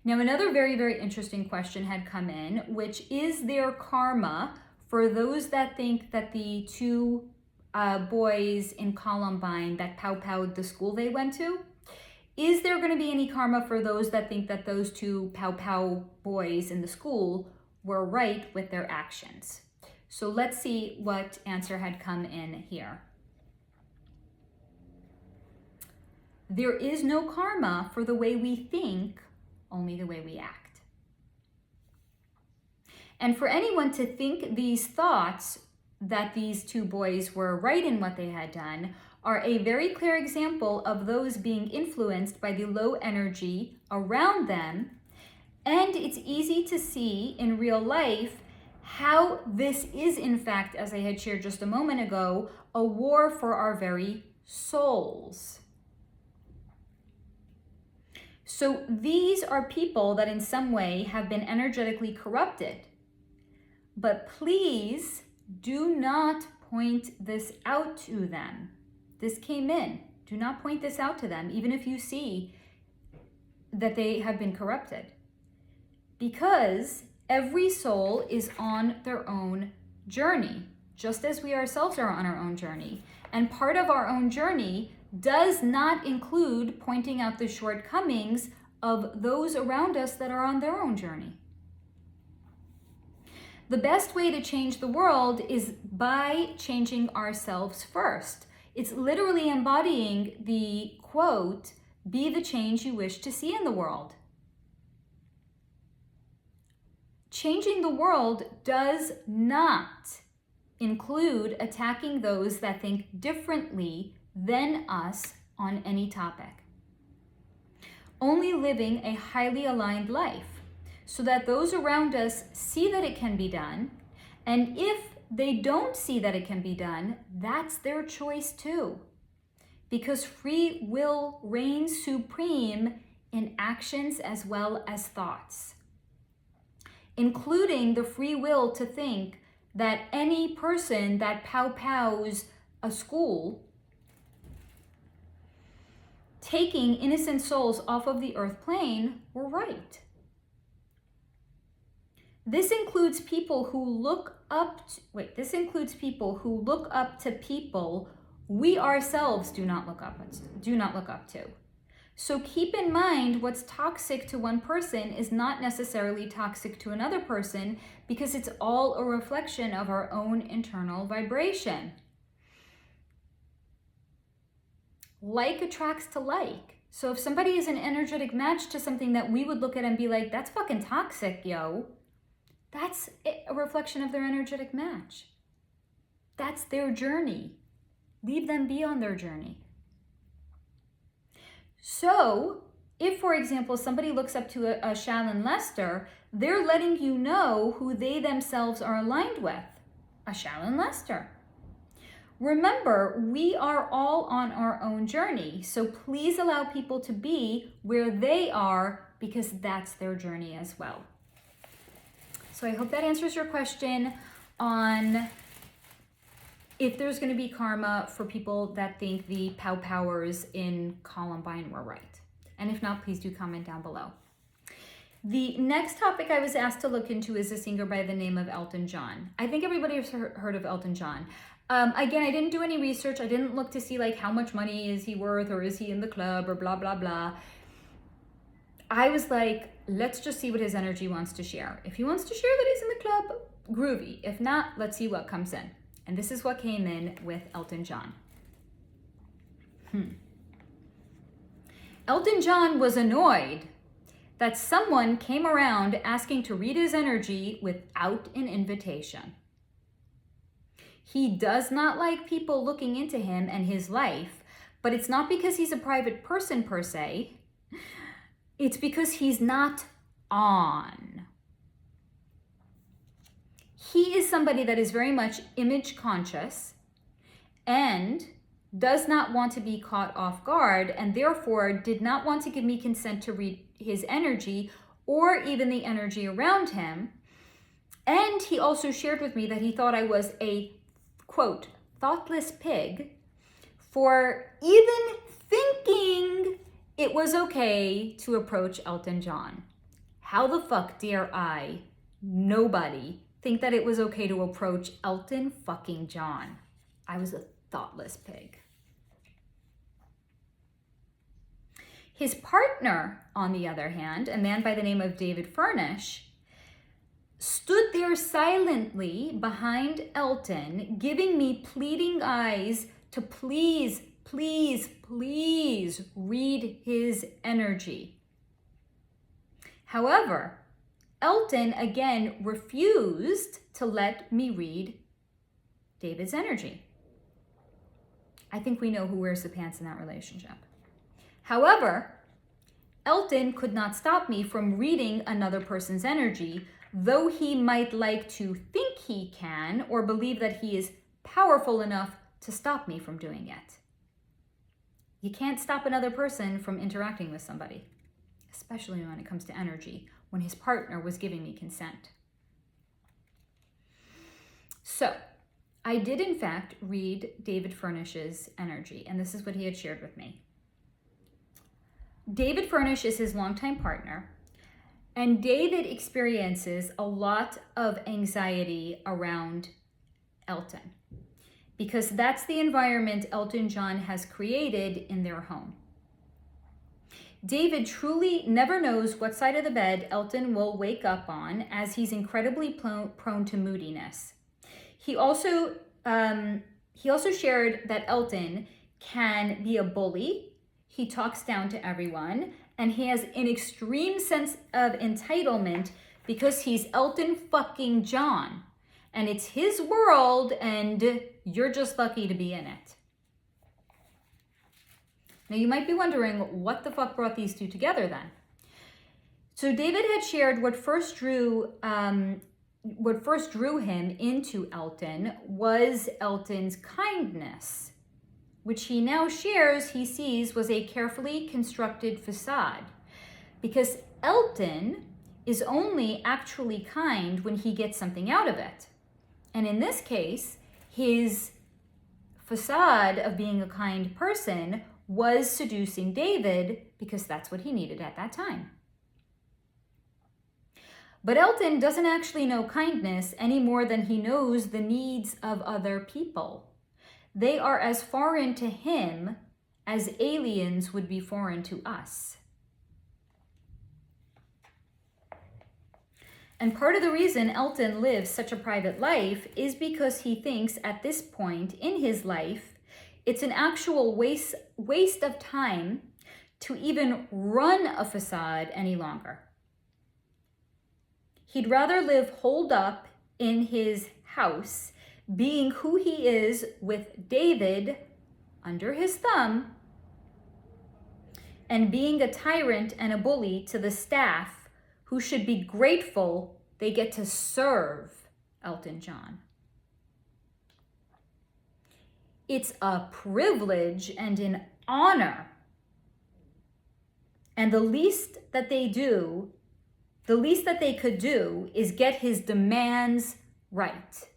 Now, another very, very interesting question had come in, which is there karma for those that think that the two boys in Columbine that pow-powed the school they went to? Is there going to be any karma for those that think that those two pow-pow boys in the school were right with their actions? So let's see what answer had come in here. There is no karma for the way we think, only the way we act. And for anyone to think these thoughts that these two boys were right in what they had done are a very clear example of those being influenced by the low energy around them. And it's easy to see in real life how this is, in fact, as I had shared just a moment ago, a war for our very souls. So these are people that in some way have been energetically corrupted. But please do not point this out to them. This came in. Do not point this out to them, even if you see that they have been corrupted. Because every soul is on their own journey, just as we ourselves are on our own journey. And part of our own journey does not include pointing out the shortcomings of those around us that are on their own journey. The best way to change the world is by changing ourselves first. It's literally embodying the quote, "Be the change you wish to see in the world." Changing the world does not include attacking those that think differently than us on any topic. Only living a highly aligned life so that those around us see that it can be done. And if they don't see that it can be done, that's their choice too. Because free will reigns supreme in actions as well as thoughts, including the free will to think that any person that pow-pows a school, taking innocent souls off of the earth plane, were right. This includes people who look up to, people we ourselves do not look up to. So keep in mind, what's toxic to one person is not necessarily toxic to another person, because it's all a reflection of our own internal vibration. Like attracts to like. So if somebody is an energetic match to something that we would look at and be like, that's fucking toxic, yo, that's a reflection of their energetic match. That's their journey. Leave them be on their journey. So if, for example, somebody looks up to a Shallon Lester, they're letting you know who they themselves are aligned with. A Shallon Lester. Remember, we are all on our own journey. So please allow people to be where they are, because that's their journey as well. So I hope that answers your question on if there's going to be karma for people that think the pow-powers in Columbine were right. And if not, please do comment down below. The next topic I was asked to look into is a singer by the name of Elton John. I think everybody has heard of Elton John. Again, I didn't do any research. I didn't look to see like how much money is he worth, or is he in the club, or blah, blah, blah. I was like, let's just see what his energy wants to share. If he wants to share that he's in the club, groovy. If not, let's see what comes in. And this is what came in with Elton John. Elton John was annoyed that someone came around asking to read his energy without an invitation. He does not like people looking into him and his life, but it's not because he's a private person per se. It's because he's not on. He is somebody that is very much image conscious and does not want to be caught off guard, and therefore did not want to give me consent to read his energy or even the energy around him. And he also shared with me that he thought I was a, quote, thoughtless pig for even thinking it was okay to approach Elton John. How the fuck dare I, nobody, think that it was okay to approach Elton fucking John? I was thoughtless pig. His partner, on the other hand, a man by the name of David Furnish, stood there silently behind Elton, giving me pleading eyes to please, please, please read his energy. However, Elton again refused to let me read David's energy. I think we know who wears the pants in that relationship. However, Elton could not stop me from reading another person's energy, though he might like to think he can or believe that he is powerful enough to stop me from doing it. You can't stop another person from interacting with somebody, especially when it comes to energy, when his partner was giving me consent. So, I did in fact read David Furnish's energy, and this is what he had shared with me. David Furnish is his longtime partner, and David experiences a lot of anxiety around Elton because that's the environment Elton John has created in their home. David truly never knows what side of the bed Elton will wake up on, as he's incredibly prone to moodiness. He also shared that Elton can be a bully. He talks down to everyone, and he has an extreme sense of entitlement because he's Elton fucking John. And it's his world, and you're just lucky to be in it. Now, you might be wondering, what the fuck brought these two together then? So David had shared what first drew him into Elton was Elton's kindness, which he now shares he sees was a carefully constructed facade, because Elton is only actually kind when he gets something out of it. And in this case, his facade of being a kind person was seducing David because that's what he needed at that time. But Elton doesn't actually know kindness any more than he knows the needs of other people. They are as foreign to him as aliens would be foreign to us. And part of the reason Elton lives such a private life is because he thinks at this point in his life, it's an actual waste of time to even run a facade any longer. He'd rather live holed up in his house, being who he is with David under his thumb, and being a tyrant and a bully to the staff who should be grateful they get to serve Elton John. It's a privilege and an honor. And the least that they could do is get his demands right.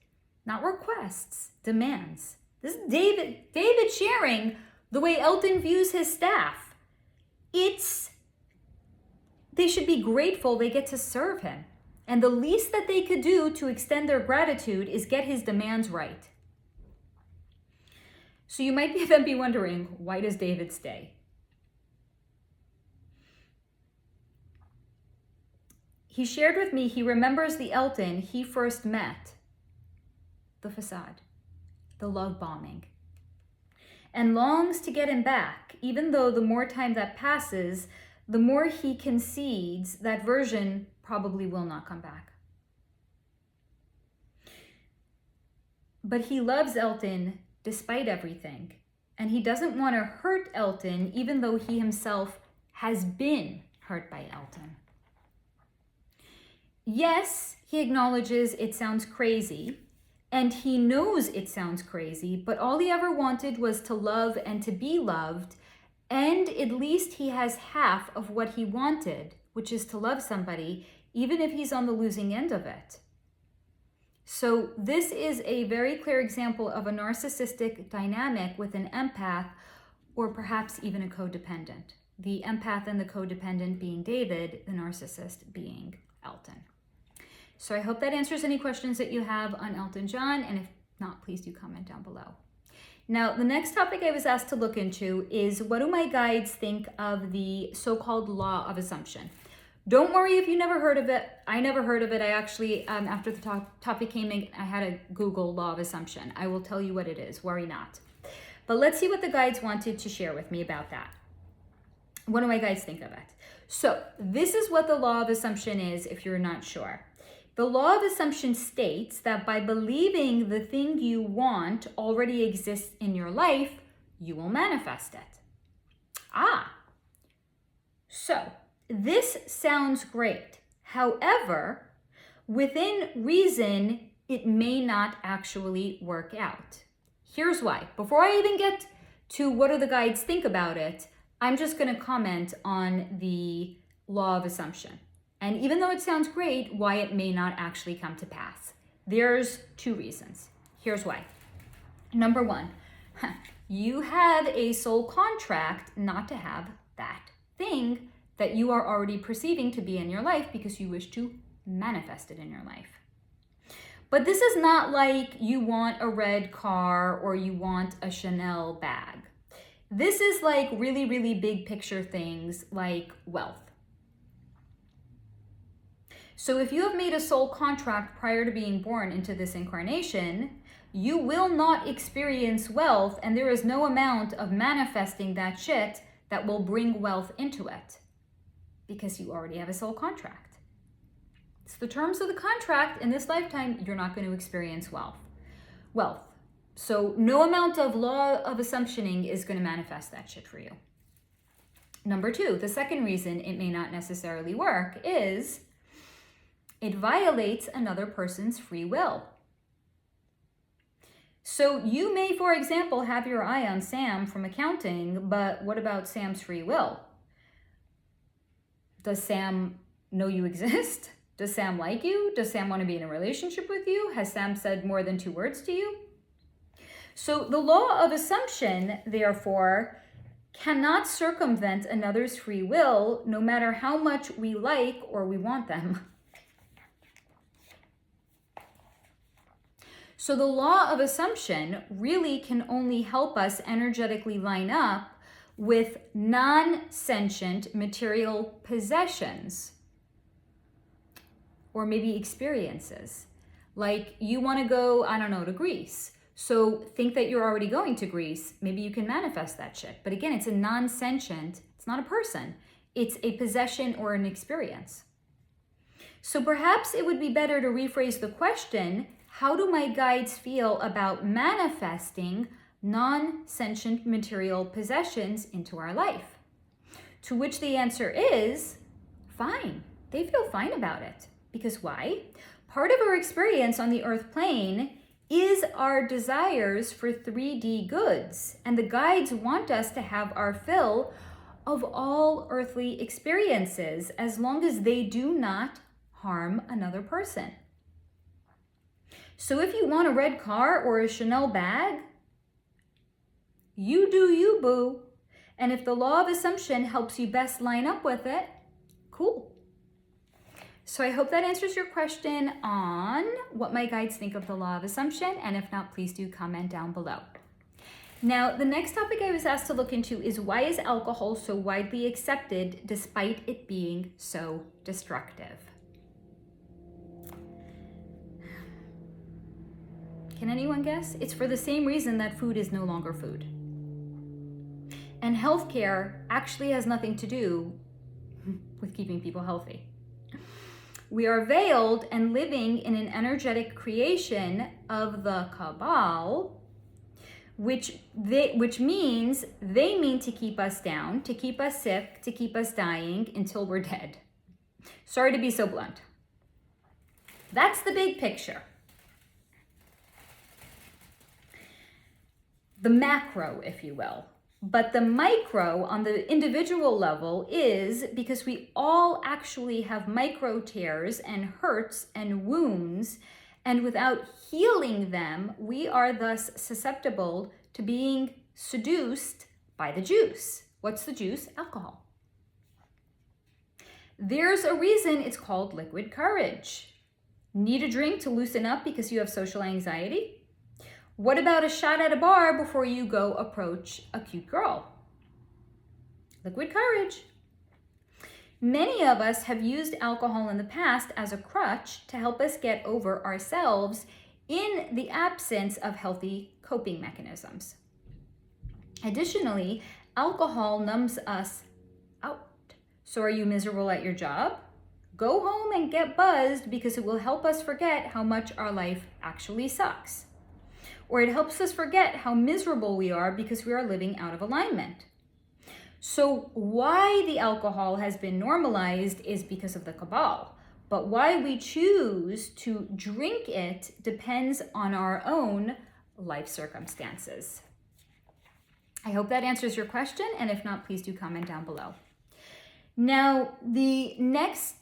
Not requests, demands. This is David sharing the way Elton views his staff. They should be grateful they get to serve him. And the least that they could do to extend their gratitude is get his demands right. So you might then be wondering, why does David stay? He shared with me he remembers the Elton he first met, the facade, the love bombing, and longs to get him back, even though the more time that passes, the more he concedes that version probably will not come back. But he loves Elton despite everything, and he doesn't want to hurt Elton, even though he himself has been hurt by Elton. Yes, he acknowledges it sounds crazy, and he knows it sounds crazy, but all he ever wanted was to love and to be loved, and at least he has half of what he wanted, which is to love somebody, even if he's on the losing end of it. So this is a very clear example of a narcissistic dynamic with an empath, or perhaps even a codependent. The empath and the codependent being David, the narcissist being Elton. So I hope that answers any questions that you have on Elton John, and if not, please do comment down below. Now, the next topic I was asked to look into is, what do my guides think of the so-called law of assumption? Don't worry if you never heard of it. I never heard of it. I actually, after the topic came in, I had to Google law of assumption. I will tell you what it is, worry not. But let's see what the guides wanted to share with me about that. What do my guides think of it? So this is what the law of assumption is, if you're not sure. The law of assumption states that by believing the thing you want already exists in your life, you will manifest it. So this sounds great. However, within reason, it may not actually work out. Here's why. Before I even get to what do the guides think about it, I'm just going to comment on the law of assumption. And even though it sounds great, why it may not actually come to pass. There's two reasons. Here's why. Number one, you have a soul contract not to have that thing that you are already perceiving to be in your life because you wish to manifest it in your life. But this is not like you want a red car or you want a Chanel bag. This is like really, really big picture things like wealth. So if you have made a soul contract prior to being born into this incarnation, you will not experience wealth, and there is no amount of manifesting that shit that will bring wealth into it because you already have a soul contract. It's the terms of the contract. In this lifetime, you're not going to experience wealth. So no amount of law of assumptioning is going to manifest that shit for you. Number two, the second reason it may not necessarily work is it violates another person's free will. So you may, for example, have your eye on Sam from accounting, but what about Sam's free will? Does Sam know you exist? Does Sam like you? Does Sam want to be in a relationship with you? Has Sam said more than 2 words to you? So the law of assumption, therefore, cannot circumvent another's free will, no matter how much we like or we want them. So the law of assumption really can only help us energetically line up with non-sentient material possessions or maybe experiences. Like you want to go, I don't know, to Greece. So think that you're already going to Greece. Maybe you can manifest that shit. But again, it's a non-sentient, it's not a person. It's a possession or an experience. So perhaps it would be better to rephrase the question, how do my guides feel about manifesting non-sentient material possessions into our life? To which the answer is, fine. They feel fine about it. Because why? Part of our experience on the earth plane is our desires for 3D goods. And the guides want us to have our fill of all earthly experiences as long as they do not harm another person. So if you want a red car or a Chanel bag, you do you, boo. And if the law of assumption helps you best line up with it, cool. So I hope that answers your question on what my guides think of the law of assumption. And if not, please do comment down below. Now, the next topic I was asked to look into is, why is alcohol so widely accepted despite it being so destructive? Can anyone guess? It's for the same reason that food is no longer food. And healthcare actually has nothing to do with keeping people healthy. We are veiled and living in an energetic creation of the cabal, which means they mean to keep us down, to keep us sick, to keep us dying until we're dead. Sorry to be so blunt. That's the big picture. The macro, if you will. But the micro on the individual level is because we all actually have micro tears and hurts and wounds, and without healing them, we are thus susceptible to being seduced by the juice. What's the juice? Alcohol. There's a reason it's called liquid courage. Need a drink to loosen up because you have social anxiety? What about a shot at a bar before you go approach a cute girl? Liquid courage. Many of us have used alcohol in the past as a crutch to help us get over ourselves in the absence of healthy coping mechanisms. Additionally, alcohol numbs us out. So are you miserable at your job? Go home and get buzzed because it will help us forget how much our life actually sucks. Or it helps us forget how miserable we are because we are living out of alignment. So why the alcohol has been normalized is because of the cabal. But why we choose to drink it depends on our own life circumstances. I hope that answers your question, and if not, please do comment down below. Now, the next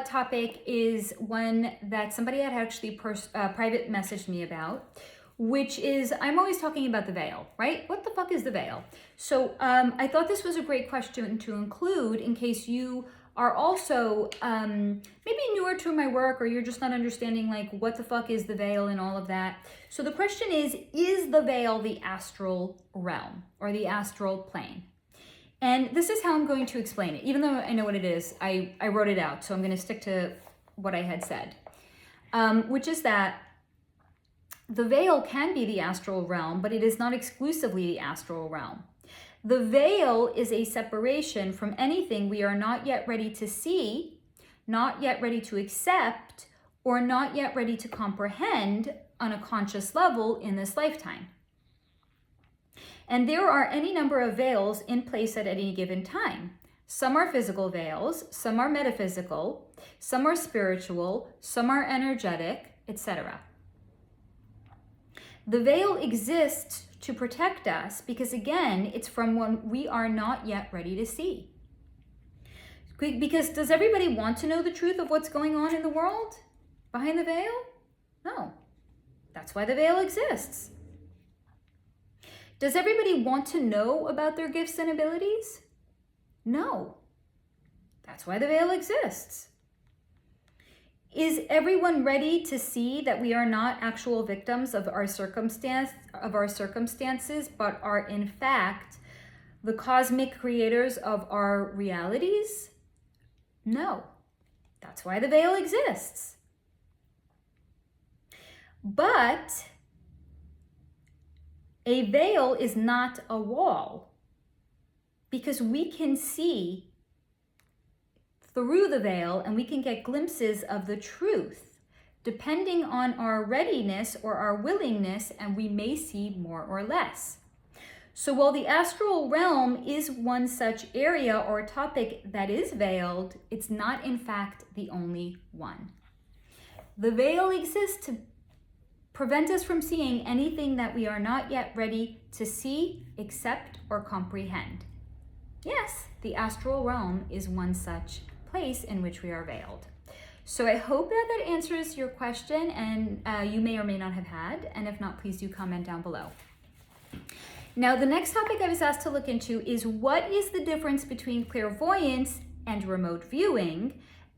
topic is one that somebody had actually private messaged me about, which is, I'm always talking about the veil, right? What the fuck is the veil? So I thought this was a great question to include in case you are also maybe newer to my work, or you're just not understanding like what the fuck is the veil and all of that. So the question is the veil the astral realm or the astral plane? And this is how I'm going to explain it. Even though I know what it is, I wrote it out, so I'm going to stick to what I had said, which is that the veil can be the astral realm, but it is not exclusively the astral realm. The veil is a separation from anything we are not yet ready to see, not yet ready to accept, or not yet ready to comprehend on a conscious level in this lifetime. And there are any number of veils in place at any given time. Some are physical veils, some are metaphysical, some are spiritual, some are energetic, etc. The veil exists to protect us because, again, it's from when we are not yet ready to see. Because does everybody want to know the truth of what's going on in the world behind the veil? No. That's why the veil exists. Does everybody want to know about their gifts and abilities? No. That's why the veil exists. Is everyone ready to see that we are not actual victims of our circumstances, but are in fact the cosmic creators of our realities? No. That's why the veil exists. But a veil is not a wall, because we can see through the veil and we can get glimpses of the truth depending on our readiness or our willingness, and we may see more or less. So while the astral realm is one such area or topic that is veiled, it's not in fact the only one. The veil exists to prevent us from seeing anything that we are not yet ready to see, accept, or comprehend. Yes, the astral realm is one such place in which we are veiled. So I hope that answers your question, and you may or may not have had, and if not, please do comment down below. Now, the next topic I was asked to look into is what is the difference between clairvoyance and remote viewing,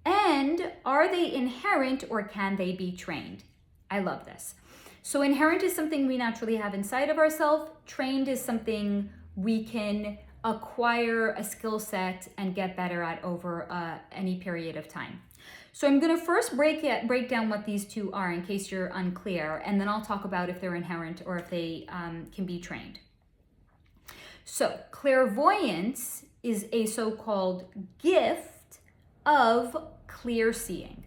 and are they inherent or can they be trained? I love this. So inherent is something we naturally have inside of ourselves. Trained is something we can acquire a skill set and get better at over any period of time. So I'm going to first break down what these two are in case you're unclear, and then I'll talk about if they're inherent or if they can be trained. So clairvoyance is a so-called gift of clear seeing.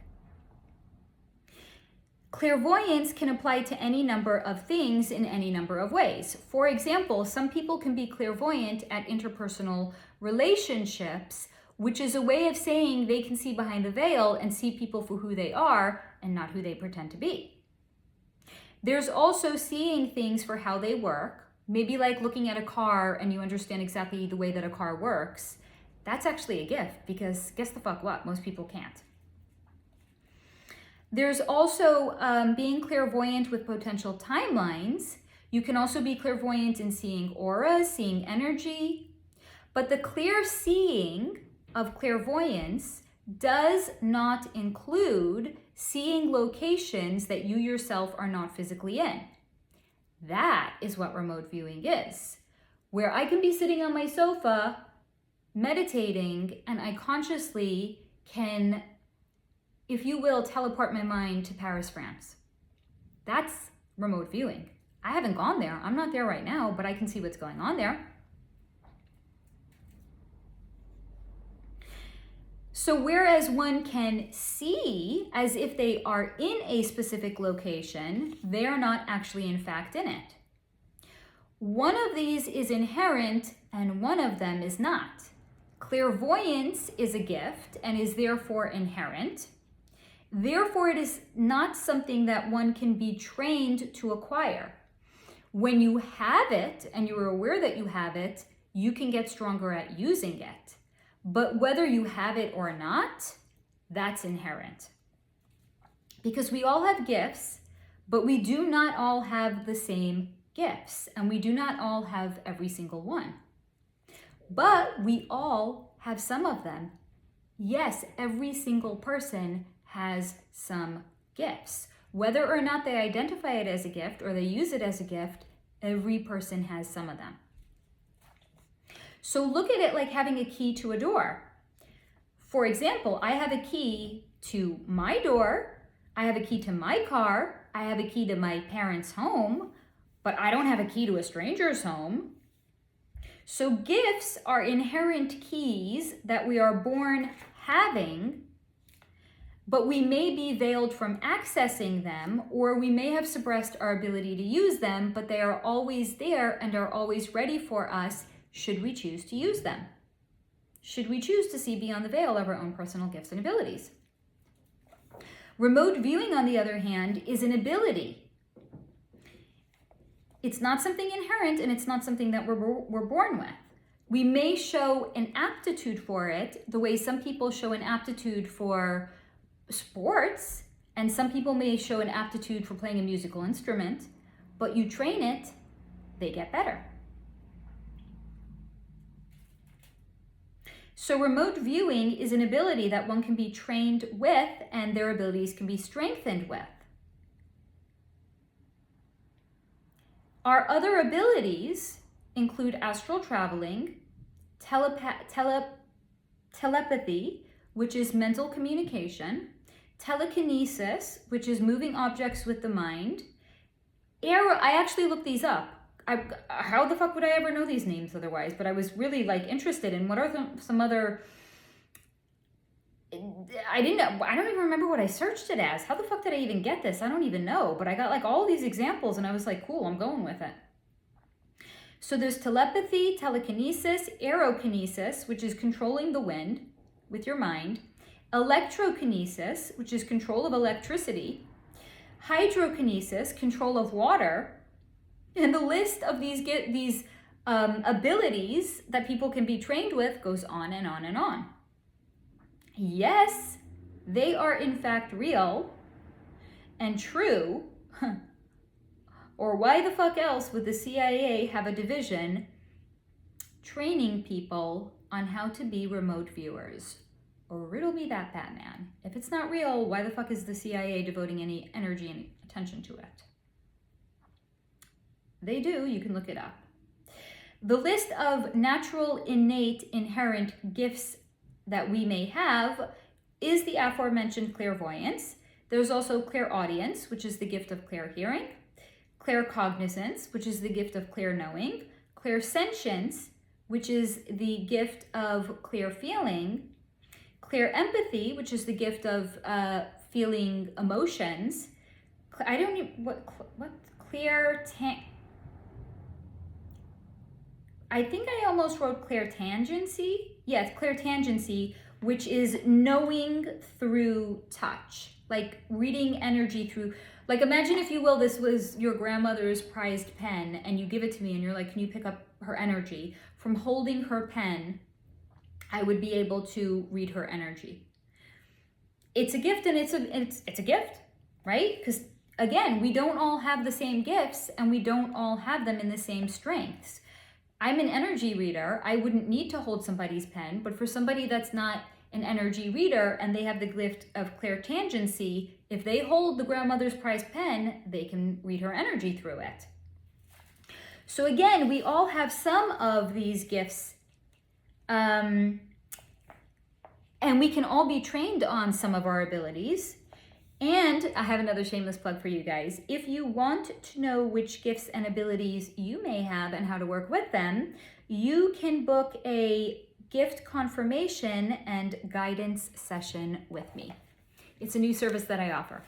Clairvoyance can apply to any number of things in any number of ways. For example, some people can be clairvoyant at interpersonal relationships, which is a way of saying they can see behind the veil and see people for who they are and not who they pretend to be. There's also seeing things for how they work, maybe like looking at a car and you understand exactly the way that a car works. That's actually a gift, because guess the fuck what? Most people can't. There's also being clairvoyant with potential timelines. You can also be clairvoyant in seeing auras, seeing energy. But the clear seeing of clairvoyance does not include seeing locations that you yourself are not physically in. That is what remote viewing is, where I can be sitting on my sofa meditating and I consciously can, if you will, teleport my mind to Paris, France. That's remote viewing. I haven't gone there. I'm not there right now, but I can see what's going on there. So whereas one can see as if they are in a specific location, they are not actually in fact in it. One of these is inherent and one of them is not. Clairvoyance is a gift and is therefore inherent. Therefore, it is not something that one can be trained to acquire. When you have it and you are aware that you have it, you can get stronger at using it. But whether you have it or not, that's inherent. Because we all have gifts, but we do not all have the same gifts, and we do not all have every single one. But we all have some of them. Yes, every single person has some gifts. Whether or not they identify it as a gift or they use it as a gift, every person has some of them. So look at it like having a key to a door. For example, I have a key to my door, I have a key to my car, I have a key to my parents' home, but I don't have a key to a stranger's home. So gifts are inherent keys that we are born having, but we may be veiled from accessing them, or we may have suppressed our ability to use them, but they are always there and are always ready for us should we choose to use them. Should we choose to see beyond the veil of our own personal gifts and abilities. Remote viewing, on the other hand, is an ability. It's not something inherent and it's not something that we're born with. We may show an aptitude for it the way some people show an aptitude for sports, and some people may show an aptitude for playing a musical instrument, but you train it, they get better. So remote viewing is an ability that one can be trained with and their abilities can be strengthened with. Our other abilities include astral traveling, telepathy, which is mental communication, telekinesis, which is moving objects with the mind. I actually looked these up. How the fuck would I ever know these names otherwise? But I was really interested in what are some other. I don't even remember what I searched it as. How the fuck did I even get this? I don't even know. But I got all these examples and I was like, cool, I'm going with it. So there's telepathy, telekinesis, aerokinesis, which is controlling the wind with your mind, electrokinesis, which is control of electricity, hydrokinesis, control of water, and the list of these abilities that people can be trained with goes on and on and on. Yes, they are in fact real and true. Or why the fuck else would the CIA have a division training people on how to be remote viewers? Or riddle me that, Batman. If it's not real, why the fuck is the CIA devoting any energy and attention to it? They do, you can look it up. The list of natural, innate, inherent gifts that we may have is the aforementioned clairvoyance. There's also clairaudience, which is the gift of clairhearing, claircognizance, which is the gift of clairknowing, clairsentience, which is the gift of clairfeeling, clairempathy, which is the gift of feeling emotions. I don't know what I think I almost wrote clairtangency. Yes, clairtangency, which is knowing through touch, like reading energy through. Like imagine, if you will, this was your grandmother's prized pen and you give it to me and you're like, can you pick up her energy? From holding her pen, I would be able to read her energy. It's a gift, and it's a gift, right? Because again, we don't all have the same gifts and we don't all have them in the same strengths. I'm an energy reader. I wouldn't need to hold somebody's pen, but for somebody that's not an energy reader and they have the gift of clairtangency, if they hold the grandmother's prized pen, they can read her energy through it. So again, we all have some of these gifts, and we can all be trained on some of our abilities. And I have another shameless plug for you guys. If you want to know which gifts and abilities you may have and how to work with them, you can book a gift confirmation and guidance session with me. It's a new service that I offer.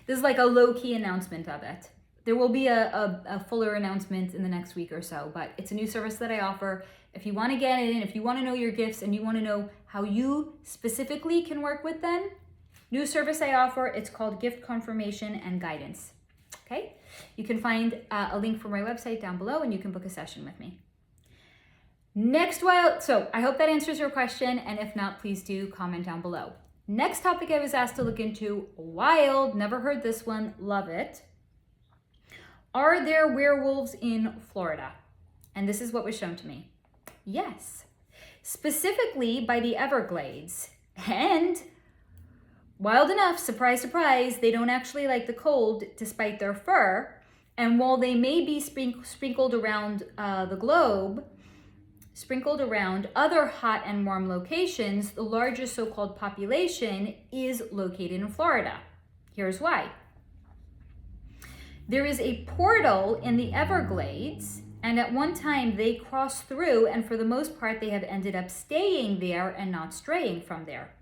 This is like a low-key announcement of it. There will be a fuller announcement in the next week or so, but it's a new service that I offer. If you want to get in, if you want to know your gifts and you want to know how you specifically can work with them, new service I offer, it's called Gift Confirmation and Guidance. Okay? You can find a link from my website down below and you can book a session with me. So I hope that answers your question, and if not, please do comment down below. Next topic I was asked to look into, wild, never heard this one, love it. Are there werewolves in Florida? And this is what was shown to me. Yes, specifically by the Everglades. And wild enough, surprise, surprise, they don't actually like the cold despite their fur. And while they may be sprinkled around the globe, sprinkled around other hot and warm locations, the largest so-called population is located in Florida. Here's why. There is a portal in the Everglades, and at one time they crossed through, and for the most part they have ended up staying there and not straying from there.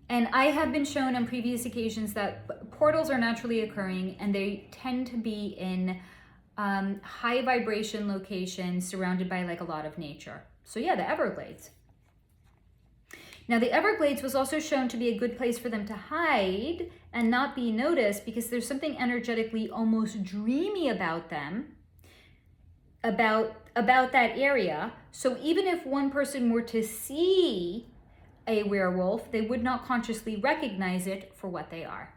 And I have been shown on previous occasions that portals are naturally occurring, and they tend to be in high vibration locations surrounded by like a lot of nature. So yeah, the Everglades. Now the Everglades was also shown to be a good place for them to hide and not be noticed, because there's something energetically almost dreamy about them, about that area. So even if one person were to see a werewolf, they would not consciously recognize it for what they are.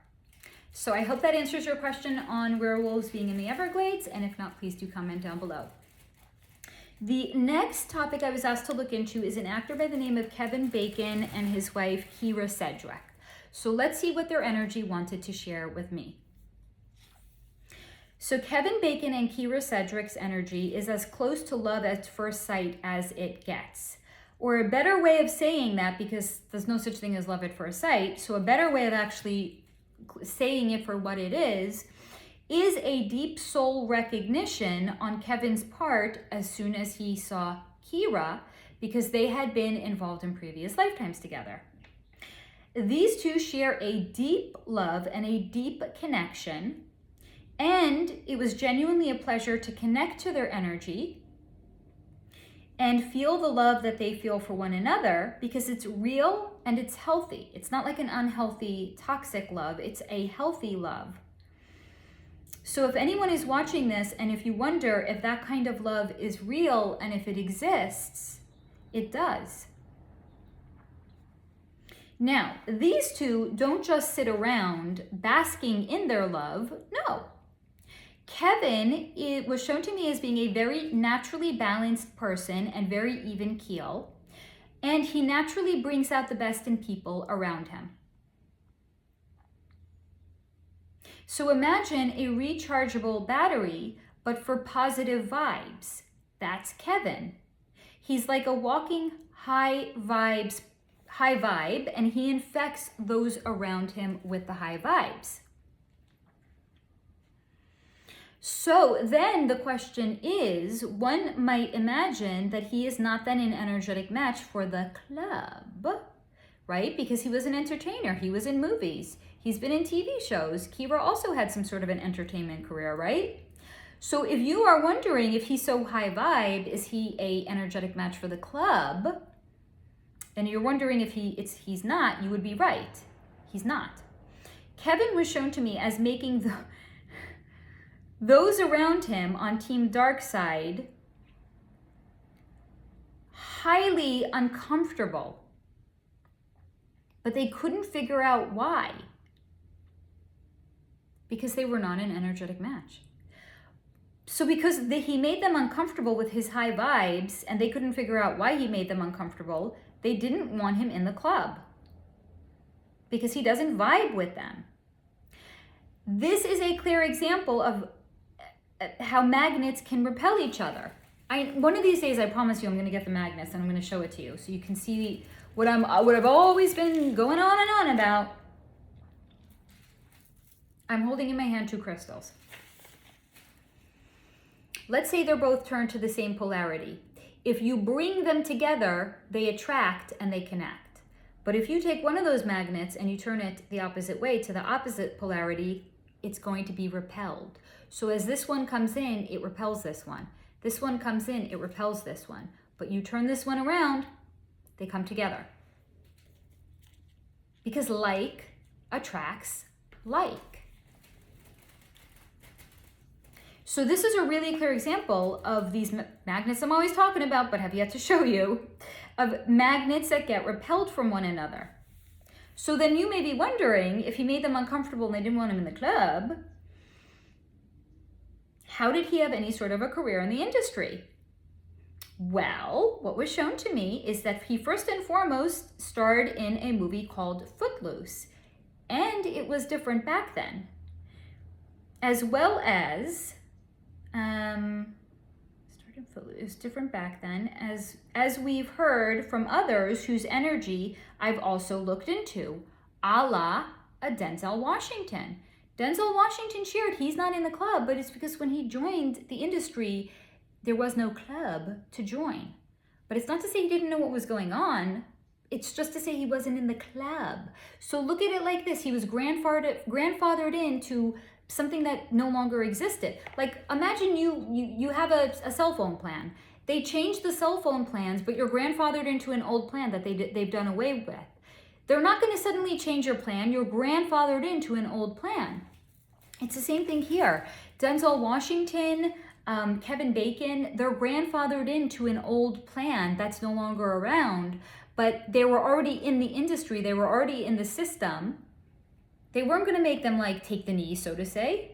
So I hope that answers your question on werewolves being in the Everglades, and if not, please do comment down below. The next topic I was asked to look into is an actor by the name of Kevin Bacon and his wife, Kyra Sedgwick. So let's see what their energy wanted to share with me. So Kevin Bacon and Kyra Sedgwick's energy is as close to love at first sight as it gets. Or a better way of saying that, because there's no such thing as love at first sight, so a better way of actually saying it for what it is a deep soul recognition on Kevin's part as soon as he saw Kyra, because they had been involved in previous lifetimes together. These two share a deep love and a deep connection, and it was genuinely a pleasure to connect to their energy and feel the love that they feel for one another, because it's real and it's healthy. It's not like an unhealthy, toxic love. It's a healthy love. So if anyone is watching this and if you wonder if that kind of love is real and if it exists, it does. Now, these two don't just sit around basking in their love. No. Kevin, it was shown to me as being a very naturally balanced person and very even keel, and he naturally brings out the best in people around him. So imagine a rechargeable battery, but for positive vibes. That's Kevin. He's like a walking high vibe, and he infects those around him with the high vibes. So then the question is, one might imagine that he is not then an energetic match for the club, right? Because he was an entertainer. He was in movies. He's been in TV shows. Kyra also had some sort of an entertainment career, right? So if you are wondering if he's so high vibe, is he a energetic match for the club? And you're wondering if he's not, you would be right. He's not. Kevin was shown to me as making those around him on Team Dark Side highly uncomfortable, but they couldn't figure out why, because they were not an energetic match. So because he made them uncomfortable with his high vibes and they couldn't figure out why he made them uncomfortable, they didn't want him in the club because he doesn't vibe with them. This is a clear example of how magnets can repel each other. One of these days, I promise you, I'm going to get the magnets and I'm going to show it to you so you can see what I've always been going on and on about. I'm holding in my hand 2 crystals. Let's say they're both turned to the same polarity. If you bring them together, they attract and they connect. But if you take one of those magnets and you turn it the opposite way to the opposite polarity, it's going to be repelled. So as this one comes in, it repels this one. This one comes in, it repels this one. But you turn this one around, they come together. Because like attracts like. So this is a really clear example of these magnets I'm always talking about, but have yet to show you, of magnets that get repelled from one another. So then you may be wondering, if he made them uncomfortable and they didn't want him in the club, how did he have any sort of a career in the industry? Well, what was shown to me is that he first and foremost starred in a movie called Footloose, and it was different back then. As well as, it was different back then, as we've heard from others whose energy I've also looked into, a la a Denzel Washington. Denzel Washington shared he's not in the club, but it's because when he joined the industry, there was no club to join. But it's not to say he didn't know what was going on. It's just to say he wasn't in the club. So look at it like this. He was grandfathered into something that no longer existed. Like imagine you have a cell phone plan. They changed the cell phone plans, but you're grandfathered into an old plan that they've done away with. They're not going to suddenly change your plan. You're grandfathered into an old plan. It's the same thing here. Denzel Washington, Kevin Bacon, they're grandfathered into an old plan that's no longer around, but they were already in the industry. They were already in the system. They weren't going to make them like take the knee, so to say.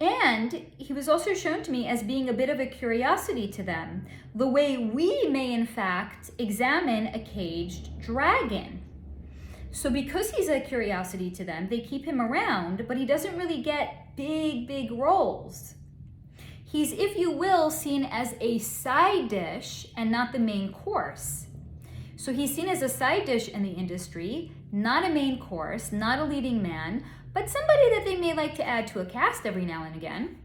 And he was also shown to me as being a bit of a curiosity to them, the way we may in fact examine a caged dragon. So because he's a curiosity to them, they keep him around, but he doesn't really get big roles. He's, if you will, seen as a side dish and not the main course. So he's seen as a side dish in the industry, not a main course, not a leading man, but somebody that they may like to add to a cast every now and again.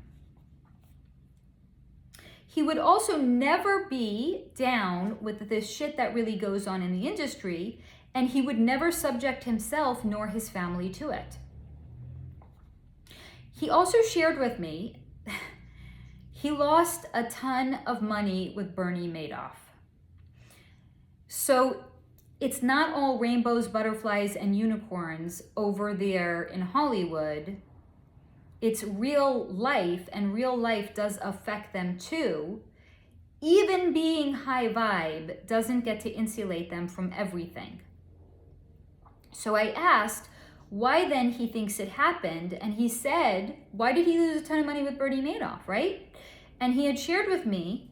He would also never be down with this shit that really goes on in the industry, and he would never subject himself nor his family to it. He also shared with me he lost a ton of money with Bernie Madoff. So it's not all rainbows, butterflies, and unicorns over there in Hollywood. It's real life, and real life does affect them too. Even being high vibe doesn't get to insulate them from everything. So I asked why then he thinks it happened, and he said, why did he lose a ton of money with Bernie Madoff, right? And he had shared with me,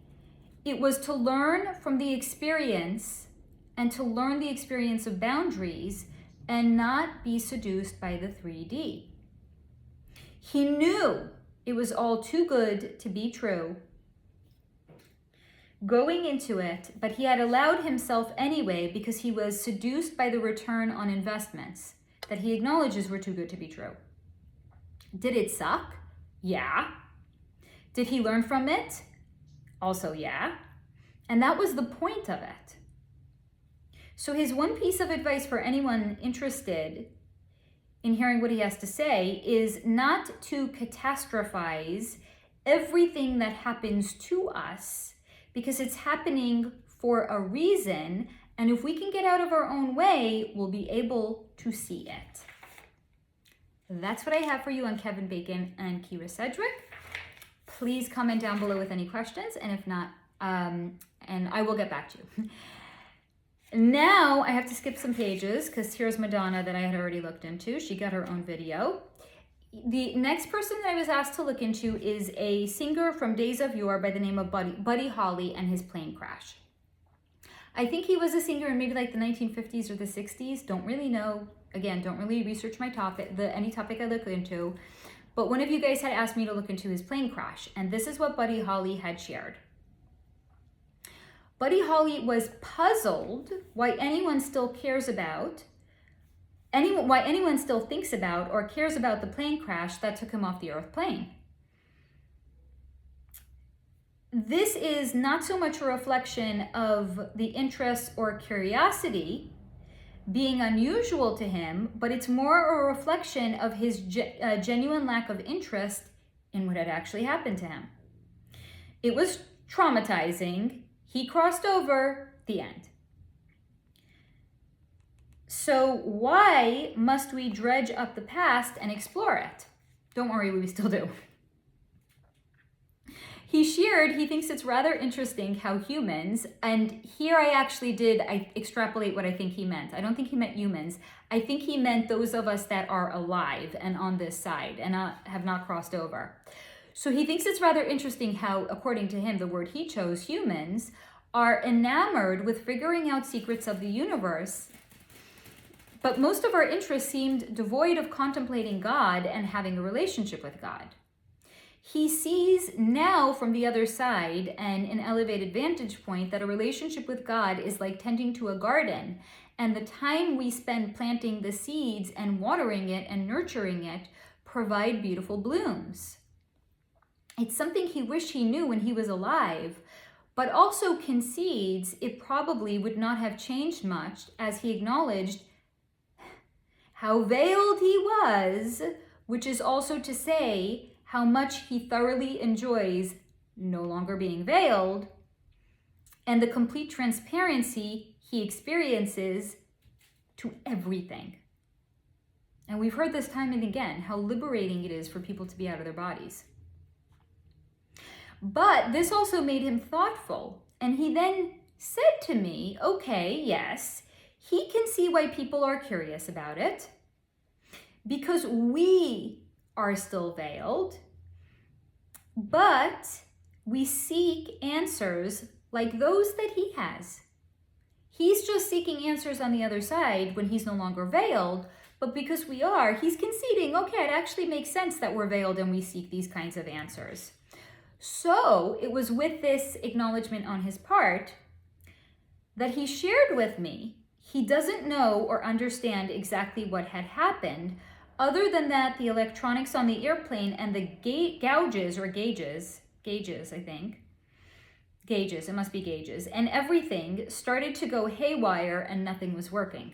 it was to learn from the experience and to learn the experience of boundaries and not be seduced by the 3D. He knew it was all too good to be true going into it, but he had allowed himself anyway because he was seduced by the return on investments that he acknowledges were too good to be true. Did it suck? Yeah. Did he learn from it? Also, yeah. And that was the point of it. So his one piece of advice for anyone interested in hearing what he has to say is not to catastrophize everything that happens to us, because it's happening for a reason, and if we can get out of our own way, we'll be able to see it. That's what I have for you on Kevin Bacon and Kyra Sedgwick. Please comment down below with any questions, and if not, and I will get back to you. Now I have to skip some pages because here's Madonna that I had already looked into. She got her own video. The next person that I was asked to look into is a singer from days of yore by the name of Buddy Holly and his plane crash. I think he was a singer in maybe like the 1950s or the 60s. Don't really know. Again, don't really research my topic, any topic I look into. But one of you guys had asked me to look into his plane crash, and this is what Buddy Holly had shared. Buddy Holly was puzzled why anyone still cares about, why anyone still thinks about or cares about the plane crash that took him off the Earth plane. This is not so much a reflection of the interest or curiosity being unusual to him, but it's more a reflection of his genuine lack of interest in what had actually happened to him. It was traumatizing. He crossed over, the end. So why must we dredge up the past and explore it? Don't worry, we still do. He shared he thinks it's rather interesting how humans, and here I extrapolate what I think he meant. I don't think he meant humans. I think he meant those of us that are alive and on this side and have not crossed over. So he thinks it's rather interesting how, according to him, the word he chose, humans, are enamored with figuring out secrets of the universe, but most of our interests seemed devoid of contemplating God and having a relationship with God. He sees now from the other side and an elevated vantage point that a relationship with God is like tending to a garden, and the time we spend planting the seeds and watering it and nurturing it provide beautiful blooms. It's something he wished he knew when he was alive, but also concedes it probably would not have changed much, as he acknowledged how veiled he was, which is also to say how much he thoroughly enjoys no longer being veiled, and the complete transparency he experiences to everything. And we've heard this time and again, how liberating it is for people to be out of their bodies. But this also made him thoughtful, and he then said to me, okay, yes, he can see why people are curious about it, because we are still veiled, but we seek answers like those that he has. He's just seeking answers on the other side when he's no longer veiled, but because we are, he's conceding, okay, it actually makes sense that we're veiled and we seek these kinds of answers. So it was with this acknowledgement on his part that he shared with me he doesn't know or understand exactly what had happened, other than that the electronics on the airplane and the gauges, I think, gauges, it must be gauges, and everything started to go haywire and nothing was working.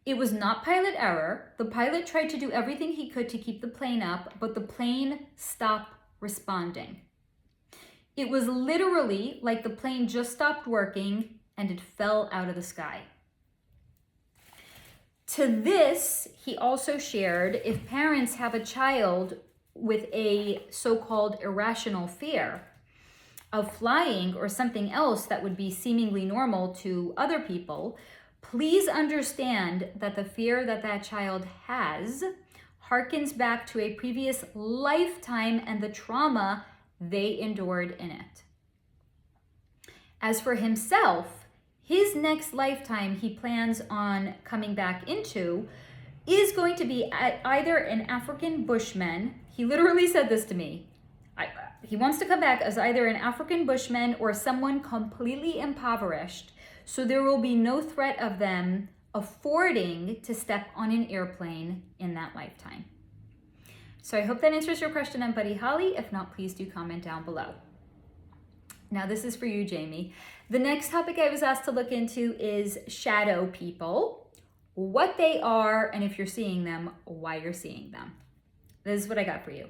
It was not pilot error. The pilot tried to do everything he could to keep the plane up, but the plane stopped responding. It was literally like the plane just stopped working and it fell out of the sky. To this, he also shared if parents have a child with a so-called irrational fear of flying or something else that would be seemingly normal to other people, please understand that the fear that that child has harkens back to a previous lifetime and the trauma they endured in it. As for himself, his next lifetime he plans on coming back into is going to be either an African bushman. He literally said this to me. He wants to come back as either an African bushman or someone completely impoverished, so there will be no threat of them affording to step on an airplane in that lifetime. So I hope that answers your question on Buddy Holly. If not, please do comment down below. Now this is for you, Jamie. The next topic I was asked to look into is shadow people, what they are, and if you're seeing them, why you're seeing them. This is what I got for you.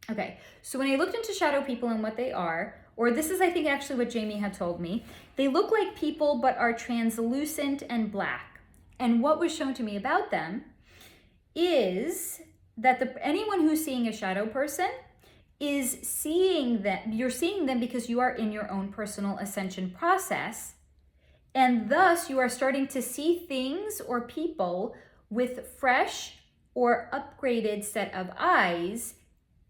Okay, so when I looked into shadow people and what they are, or this is I think actually what Jamie had told me, they look like people but are translucent and black. And what was shown to me about them is that anyone who's seeing a shadow person is seeing them, you're seeing them because you are in your own personal ascension process, and thus you are starting to see things or people with fresh or upgraded set of eyes,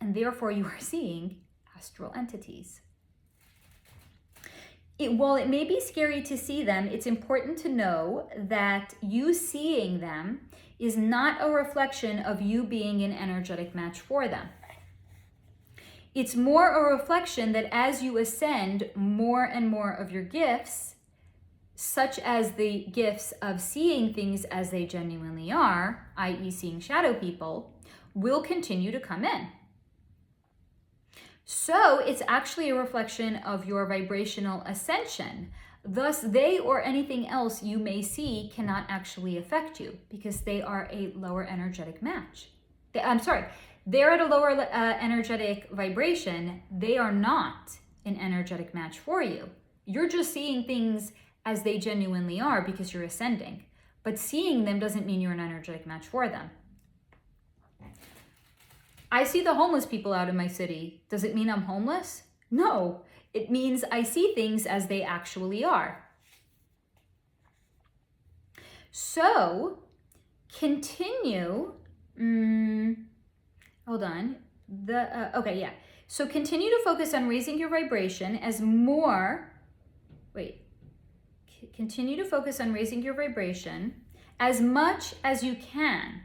and therefore you are seeing astral entities. while it may be scary to see them, it's important to know that you seeing them is not a reflection of you being an energetic match for them. It's more a reflection that as you ascend more and more of your gifts, such as the gifts of seeing things as they genuinely are, i.e. seeing shadow people, will continue to come in. So it's actually a reflection of your vibrational ascension. Thus, they or anything else you may see cannot actually affect you because they are a lower energetic match. They're at a lower energetic vibration. They are not an energetic match for you. You're just seeing things as they genuinely are because you're ascending. But seeing them doesn't mean you're an energetic match for them. I see the homeless people out in my city. Does it mean I'm homeless? No, it means I see things as they actually are. So continue, hold on. So continue to focus on raising your vibration continue to focus on raising your vibration as much as you can.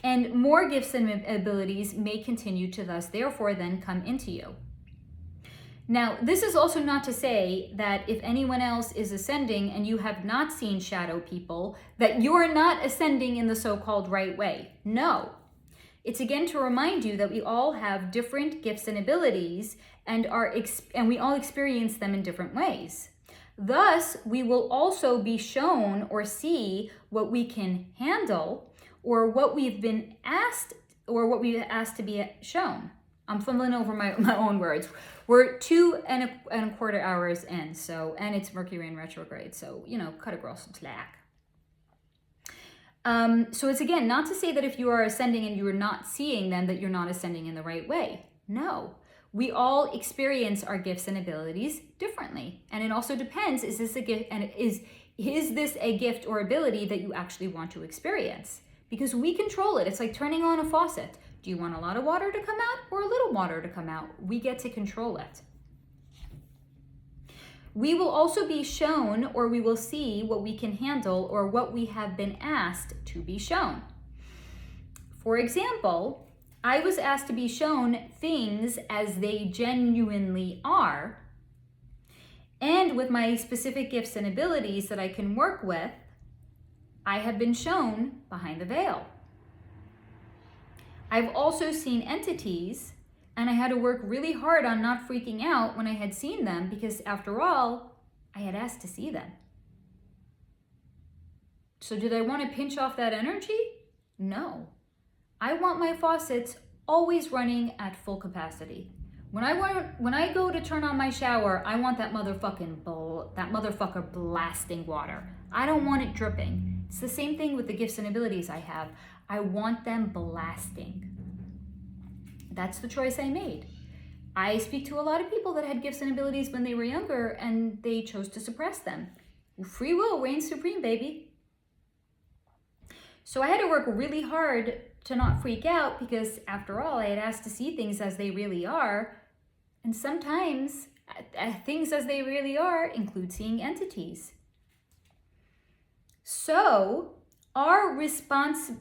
And more gifts and abilities may continue to thus, therefore, then come into you. Now, this is also not to say that if anyone else is ascending and you have not seen shadow people, that you're not ascending in the so-called right way. No. It's again to remind you that we all have different gifts and abilities and we all experience them in different ways. Thus, we will also be shown or see what we can handle or what we've been asked or what we've asked to be shown. I'm fumbling over my own words. We're 2.25 hours in, and it's Mercury in retrograde, so, cut a girl some slack. So it's again, not to say that if you are ascending and you are not seeing them, that you're not ascending in the right way. No, we all experience our gifts and abilities differently. And it also depends, is this a gift, and is this a gift or ability that you actually want to experience? Because we control it. It's like turning on a faucet. Do you want a lot of water to come out or a little water to come out? We get to control it. We will also be shown or we will see what we can handle or what we have been asked to be shown. For example, I was asked to be shown things as they genuinely are. And with my specific gifts and abilities that I can work with, I have been shown behind the veil. I've also seen entities, and I had to work really hard on not freaking out when I had seen them because, after all, I had asked to see them. So did I want to pinch off that energy? No. I want my faucets always running at full capacity. When I go to turn on my shower, I want that motherfucker blasting water. I don't want it dripping. It's the same thing with the gifts and abilities I have. I want them blasting. That's the choice I made. I speak to a lot of people that had gifts and abilities when they were younger and they chose to suppress them. Free will reigns supreme, baby. So I had to work really hard to not freak out because, after all, I had asked to see things as they really are. And sometimes things as they really are include seeing entities. So our response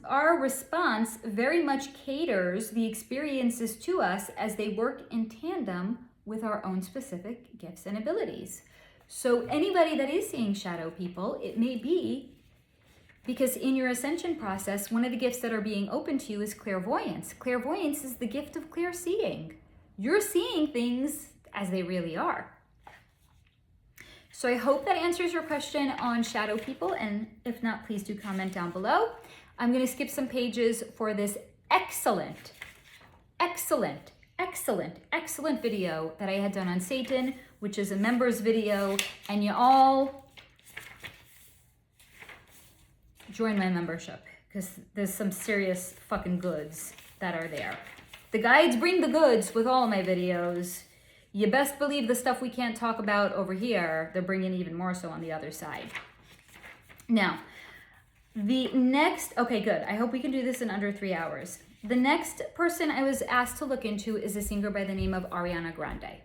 very much caters the experiences to us as they work in tandem with our own specific gifts and abilities. So anybody that is seeing shadow people, it may be because in your ascension process, one of the gifts that are being open to you is clairvoyance. Clairvoyance is the gift of clear seeing. You're seeing things as they really are. So I hope that answers your question on shadow people, and if not, please do comment down below. I'm going to skip some pages for this excellent video that I had done on Satan, which is a members video, and you all join my membership because there's some serious fucking goods that are there. The guides bring the goods with all my videos. You best believe the stuff we can't talk about over here, they're bringing even more so on the other side. Now, okay, good. I hope we can do this in under 3 hours. The next person I was asked to look into is a singer by the name of Ariana Grande.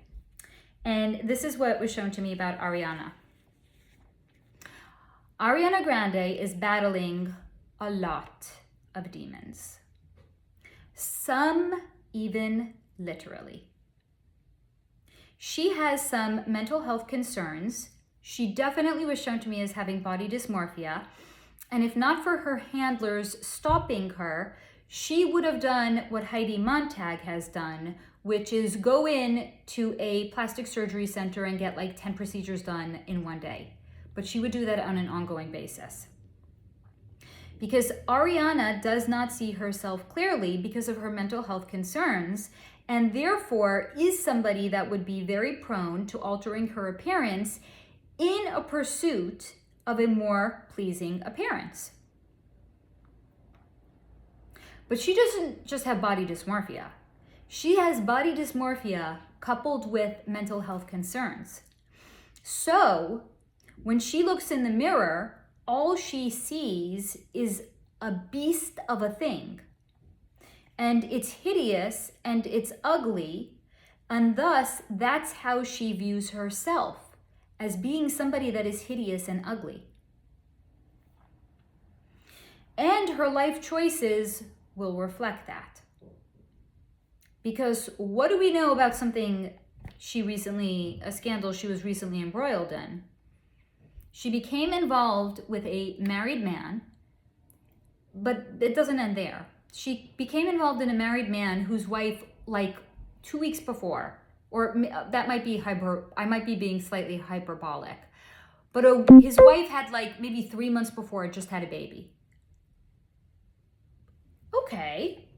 And this is what was shown to me about Ariana. Ariana Grande is battling a lot of demons. Some even literally. She has some mental health concerns. She definitely was shown to me as having body dysmorphia. And if not for her handlers stopping her, she would have done what Heidi Klum has done, which is go in to a plastic surgery center and get like 10 procedures done in one day. But she would do that on an ongoing basis. Because Ariana does not see herself clearly because of her mental health concerns, and therefore is somebody that would be very prone to altering her appearance in a pursuit of a more pleasing appearance. But she doesn't just have body dysmorphia. She has body dysmorphia coupled with mental health concerns. So when she looks in the mirror, all she sees is a beast of a thing. And it's hideous and it's ugly, and thus that's how she views herself, as being somebody that is hideous and ugly. And her life choices will reflect that. Because what do we know about something a scandal she was recently embroiled in? She became involved with a married man, but it doesn't end there. She became involved in a married man whose wife, like 2 weeks before, or that might be I might be being slightly hyperbolic, but his wife had like maybe 3 months before just had a baby. Okay.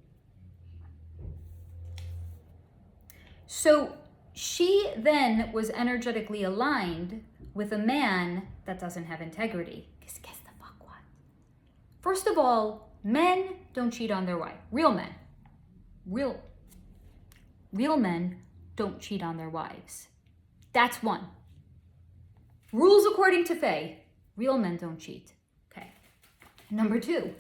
So she then was energetically aligned with a man that doesn't have integrity. Guess the fuck what? First of all, men don't cheat on their wife. Real men. Real men don't cheat on their wives. That's one. Rules according to Faye. Real men don't cheat. Okay. Number 2,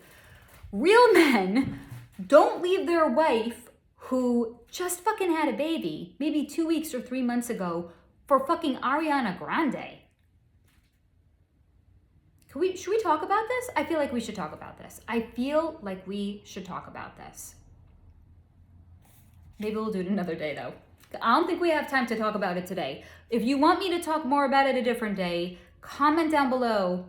real men don't leave their wife who just fucking had a baby, maybe 2 weeks or 3 months ago, for fucking Ariana Grande. Should we talk about this? I feel like we should talk about this. Maybe we'll do it another day though. I don't think we have time to talk about it today. If you want me to talk more about it a different day, comment down below.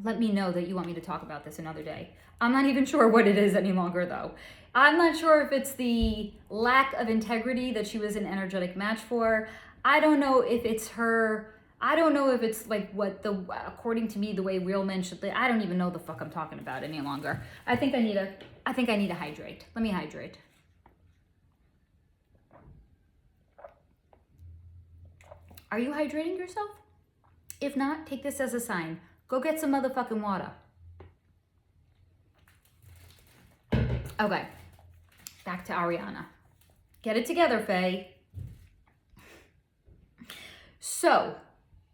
Let me know that you want me to talk about this another day. I'm not even sure what it is any longer though. I'm not sure if it's the lack of integrity that she was an energetic match for. I don't know if it's her. I don't know if it's like according to me, the way real men should live. I don't even know the fuck I'm talking about any longer. I think I need to hydrate. Let me hydrate. Are you hydrating yourself? If not, take this as a sign. Go get some motherfucking water. Okay, back to Ariana. Get it together, Faye. So,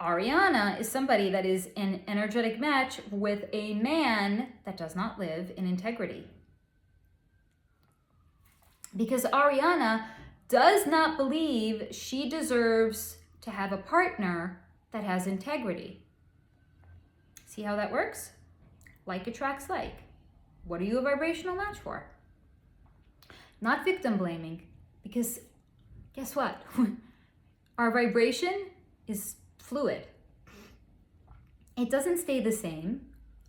Ariana is somebody that is an energetic match with a man that does not live in integrity. Because Ariana does not believe she deserves to have a partner that has integrity. See how that works? Like attracts like. What are you a vibrational match for? Not victim blaming, because guess what? Our vibration is fluid. It doesn't stay the same.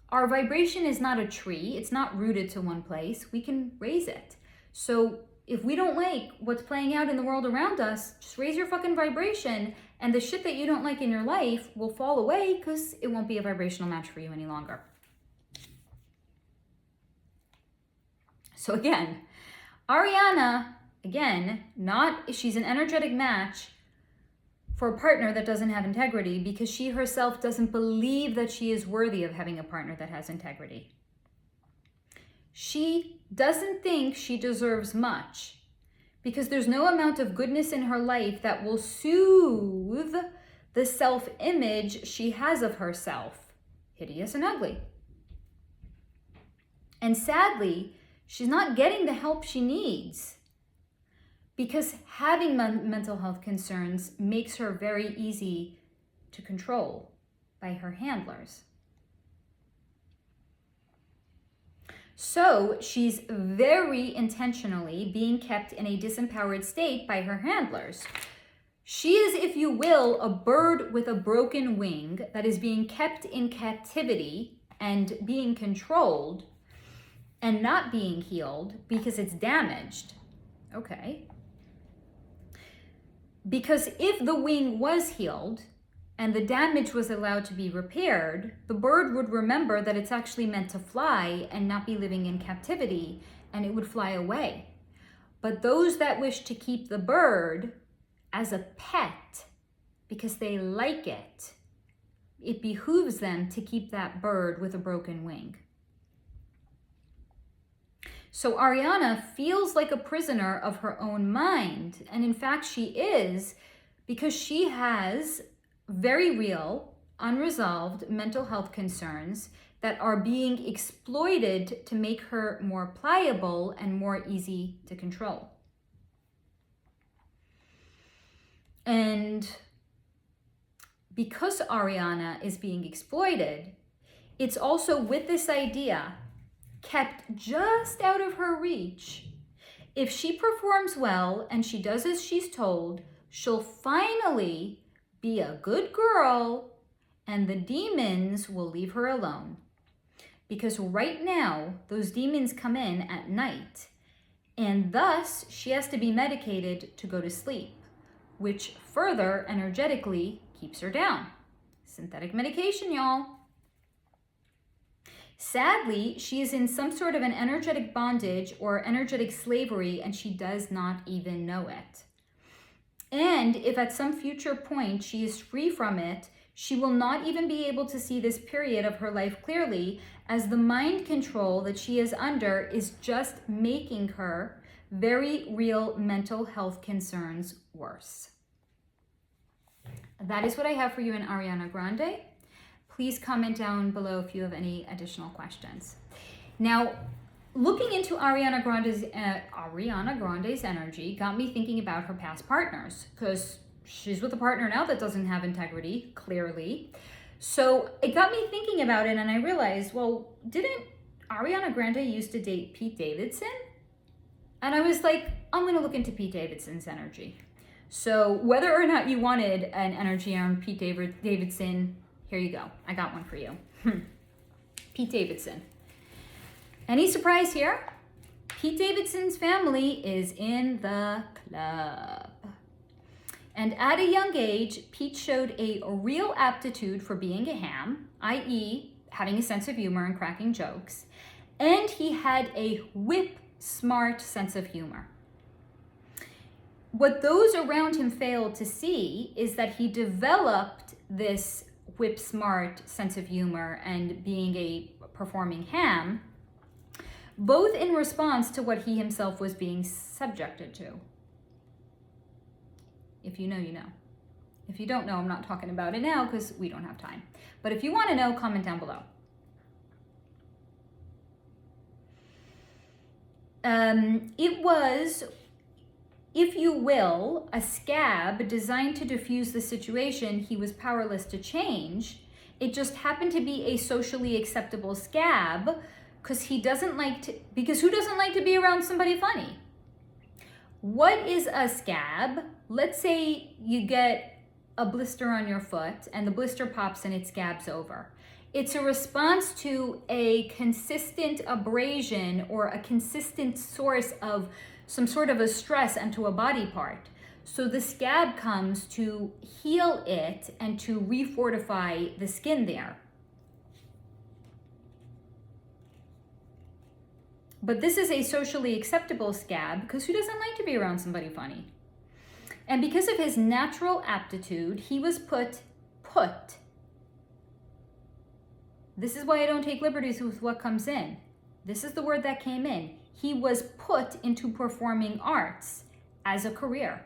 Our vibration is not a tree. It's not rooted to one place. We can raise it. So if we don't like what's playing out in the world around us, just raise your fucking vibration, and the shit that you don't like in your life will fall away because it won't be a vibrational match for you any longer. So again, Ariana, she's an energetic match for a partner that doesn't have integrity because she herself doesn't believe that she is worthy of having a partner that has integrity. She doesn't think she deserves much because there's no amount of goodness in her life that will soothe the self-image she has of herself, hideous and ugly. And sadly, she's not getting the help she needs because having mental health concerns makes her very easy to control by her handlers. So she's very intentionally being kept in a disempowered state by her handlers. She is, if you will, a bird with a broken wing that is being kept in captivity and being controlled and not being healed because it's damaged. Okay. Because if the wing was healed and the damage was allowed to be repaired, the bird would remember that it's actually meant to fly and not be living in captivity, and it would fly away. But those that wish to keep the bird as a pet because they like it, it behooves them to keep that bird with a broken wing. So Ariana feels like a prisoner of her own mind. And in fact, she is, because she has very real, unresolved mental health concerns that are being exploited to make her more pliable and more easy to control. And because Ariana is being exploited, it's also with this idea kept just out of her reach. If she performs well and she does as she's told, she'll finally be a good girl and the demons will leave her alone. Because right now, those demons come in at night, and thus she has to be medicated to go to sleep, which further energetically keeps her down. Synthetic medication, y'all. Sadly, she is in some sort of an energetic bondage or energetic slavery, and she does not even know it. And if at some future point she is free from it, she will not even be able to see this period of her life clearly, as the mind control that she is under is just making her very real mental health concerns worse. That is what I have for you in Ariana Grande. Please comment down below if you have any additional questions. Now, looking into Ariana Grande's energy got me thinking about her past partners, because she's with a partner now that doesn't have integrity, clearly. So it got me thinking about it, and I realized, well, didn't Ariana Grande used to date Pete Davidson? And I was like, I'm going to look into Pete Davidson's energy. So whether or not you wanted an energy on Pete Davidson, here you go. I got one for you. Pete Davidson. Any surprise here? Pete Davidson's family is in the club. And at a young age, Pete showed a real aptitude for being a ham, i.e. having a sense of humor and cracking jokes. And he had a whip-smart sense of humor. What those around him failed to see is that he developed this whip-smart sense of humor and being a performing ham, both in response to what he himself was being subjected to. If you know, you know. If you don't know, I'm not talking about it now because we don't have time. But if you want to know, comment down below. It was, if you will, a scab designed to diffuse the situation he was powerless to change. It just happened to be a socially acceptable scab because who doesn't like to be around somebody funny? What is a scab? Let's say you get a blister on your foot and the blister pops and it scabs over. It's a response to a consistent abrasion or a consistent source of some sort of a stress onto a body part. So the scab comes to heal it and to refortify the skin there. But this is a socially acceptable scab because who doesn't like to be around somebody funny? And because of his natural aptitude, he was put. This is why I don't take liberties with what comes in. This is the word that came in. He was put into performing arts as a career.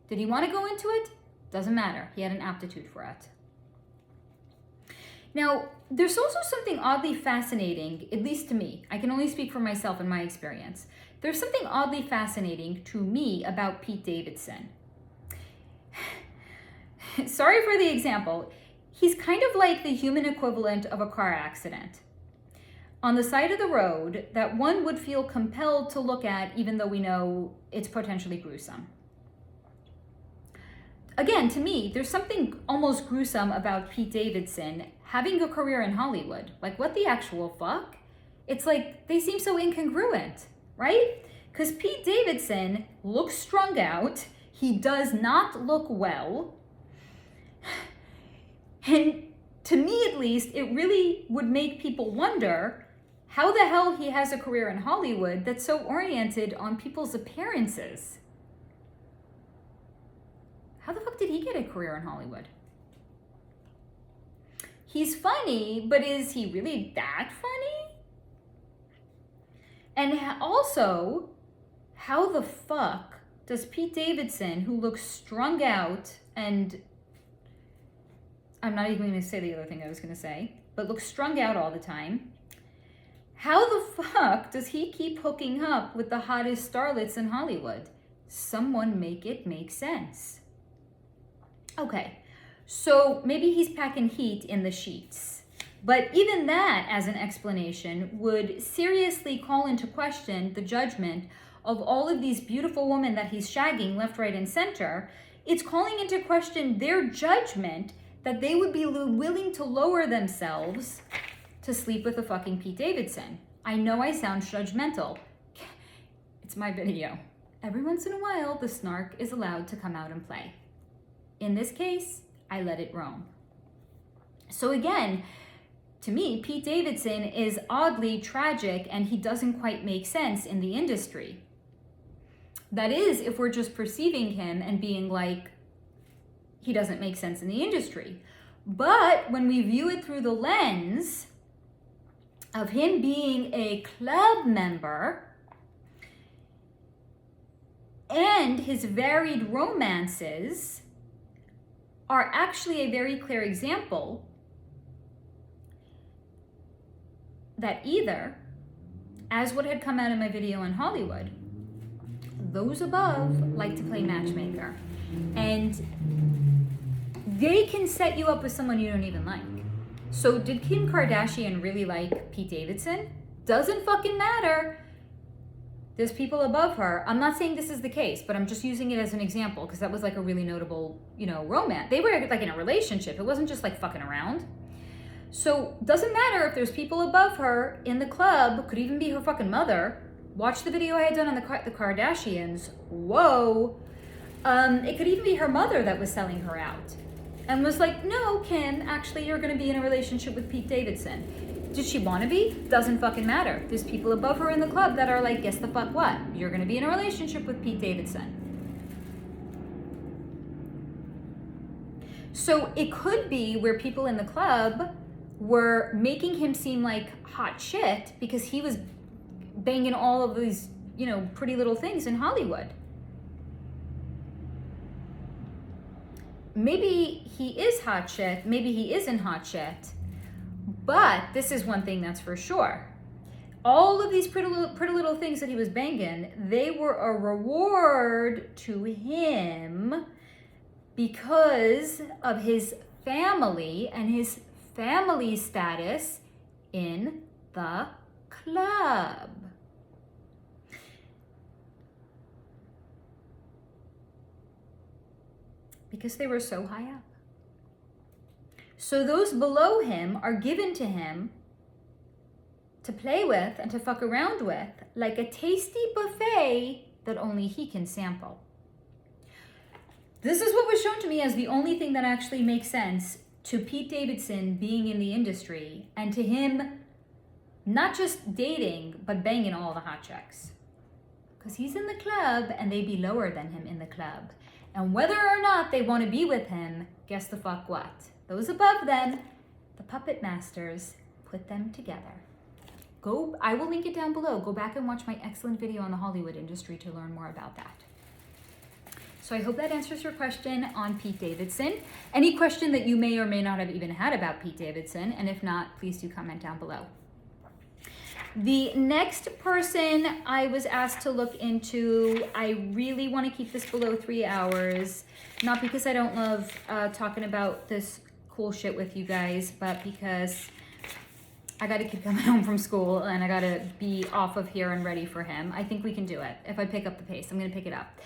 Did he want to go into it? Doesn't matter. He had an aptitude for it. Now, there's also something oddly fascinating, at least to me. I can only speak for myself and my experience. there's something oddly fascinating to me about Pete Davidson. Sorry for the example. He's kind of like the human equivalent of a car accident on the side of the road that one would feel compelled to look at, even though we know it's potentially gruesome. Again, to me, there's something almost gruesome about Pete Davidson having a career in Hollywood. Like, what the actual fuck? It's like, they seem so incongruent, right? Because Pete Davidson looks strung out. He does not look well. And to me, at least, it really would make people wonder how the hell he has a career in Hollywood that's so oriented on people's appearances. How the fuck did he get a career in Hollywood? He's funny, but is he really that funny? And also, how the fuck does Pete Davidson, who looks strung out and I'm not even going to say the other thing I was going to say, but looks strung out all the time, how the fuck does he keep hooking up with the hottest starlets in Hollywood? Someone make it make sense. Okay, so maybe he's packing heat in the sheets. But even that, as an explanation, would seriously call into question the judgment of all of these beautiful women that he's shagging left, right, and center. It's calling into question their judgment that they would be willing to lower themselves to sleep with a fucking Pete Davidson. I know I sound judgmental. It's my video. Every once in a while, the snark is allowed to come out and play. In this case, I let it roam. So again, to me, Pete Davidson is oddly tragic and he doesn't quite make sense in the industry. That is, if we're just perceiving him and being like, he doesn't make sense in the industry. But when we view it through the lens of him being a club member and his varied romances are actually a very clear example that either, as what had come out in my video on Hollywood, those above like to play matchmaker. And they can set you up with someone you don't even like. So did Kim Kardashian really like Pete Davidson? Doesn't fucking matter. There's people above her. I'm not saying this is the case, but I'm just using it as an example because that was like a really notable, romance. They were like in a relationship. It wasn't just like fucking around. So doesn't matter if there's people above her in the club, could even be her fucking mother. Watch the video I had done on the Kardashians. Whoa. It could even be her mother that was selling her out and was like, no, Kim, actually you're going to be in a relationship with Pete Davidson. Did she want to be? Doesn't fucking matter. There's people above her in the club that are like, guess the fuck what? You're going to be in a relationship with Pete Davidson. So it could be where people in the club were making him seem like hot shit because he was banging all of these, pretty little things in Hollywood. Maybe he is hot shit, maybe he isn't hot shit, but this is one thing that's for sure. All of these pretty little things that he was banging, they were a reward to him because of his family and his family status in the club. Because they were so high up. So those below him are given to him to play with and to fuck around with like a tasty buffet that only he can sample. This is what was shown to me as the only thing that actually makes sense to Pete Davidson being in the industry and to him not just dating, but banging all the hot chicks. Because he's in the club and they be lower than him in the club. And whether or not they want to be with him, guess the fuck what? Those above them, the puppet masters, put them together. I will link it down below. Go back and watch my excellent video on the Hollywood industry to learn more about that. So I hope that answers your question on Pete Davidson. Any question that you may or may not have even had about Pete Davidson, and if not, please do comment down below. The next person I was asked to look into, I really want to keep this below 3 hours. Not because I don't love talking about this cool shit with you guys, but because I got to keep coming home from school and I got to be off of here and ready for him. I think we can do it. If I pick up the pace, I'm going to pick it up.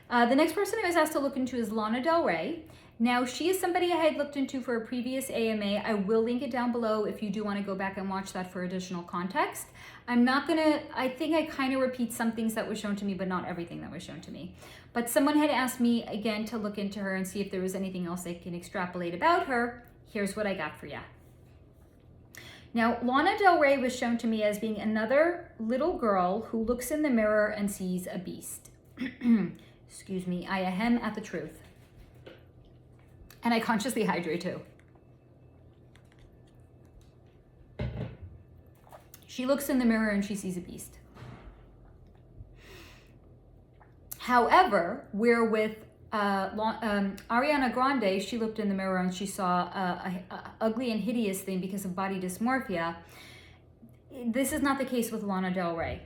The next person I was asked to look into is Lana Del Rey. Now, she is somebody I had looked into for a previous AMA. I will link it down below if you do want to go back and watch that for additional context. I'm not going to, I think I kind of repeat some things that was shown to me, but not everything that was shown to me. But someone had asked me again to look into her and see if there was anything else I can extrapolate about her. Here's what I got for you. Now, Lana Del Rey was shown to me as being another little girl who looks in the mirror and sees a beast. Excuse me, I ahem at the truth. And I consciously hydrate too. She looks in the mirror and she sees a beast. However, where with Ariana Grande, she looked in the mirror and she saw a ugly and hideous thing because of body dysmorphia. This is not the case with Lana Del Rey.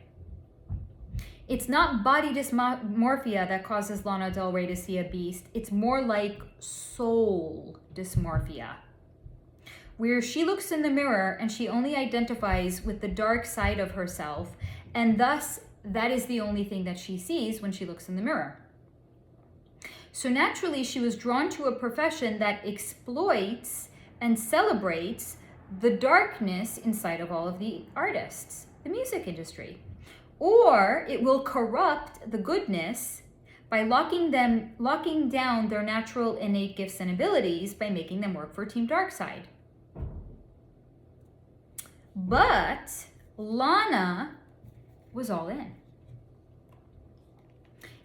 It's not body dysmorphia that causes Lana Del Rey to see a beast. It's more like soul dysmorphia, where she looks in the mirror and she only identifies with the dark side of herself, and thus that is the only thing that she sees when she looks in the mirror. So naturally, she was drawn to a profession that exploits and celebrates the darkness inside of all of the artists, the music industry. Or it will corrupt the goodness by locking down their natural innate gifts and abilities by making them work for Team Darkside. But Lana was all in.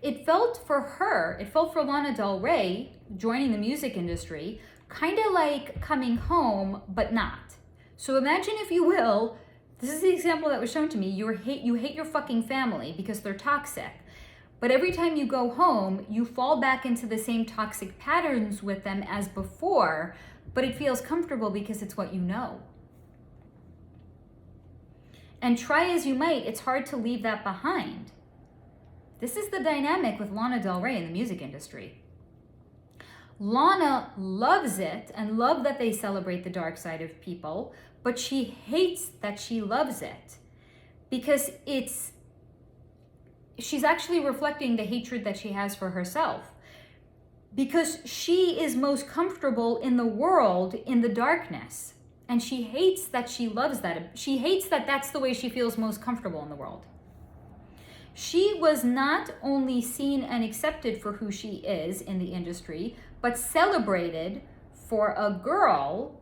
It felt for Lana Del Rey joining the music industry, kind of like coming home, but not. So imagine, if you will, this is the example that was shown to me. You hate your fucking family because they're toxic. But every time you go home, you fall back into the same toxic patterns with them as before, but it feels comfortable because it's what you know. And try as you might, it's hard to leave that behind. This is the dynamic with Lana Del Rey in the music industry. Lana loves it and loves that they celebrate the dark side of people, but she hates that she loves it because she's actually reflecting the hatred that she has for herself, because she is most comfortable in the world in the darkness, and she hates that she loves that. She hates that that's the way she feels most comfortable in the world. She was not only seen and accepted for who she is in the industry, but celebrated for a girl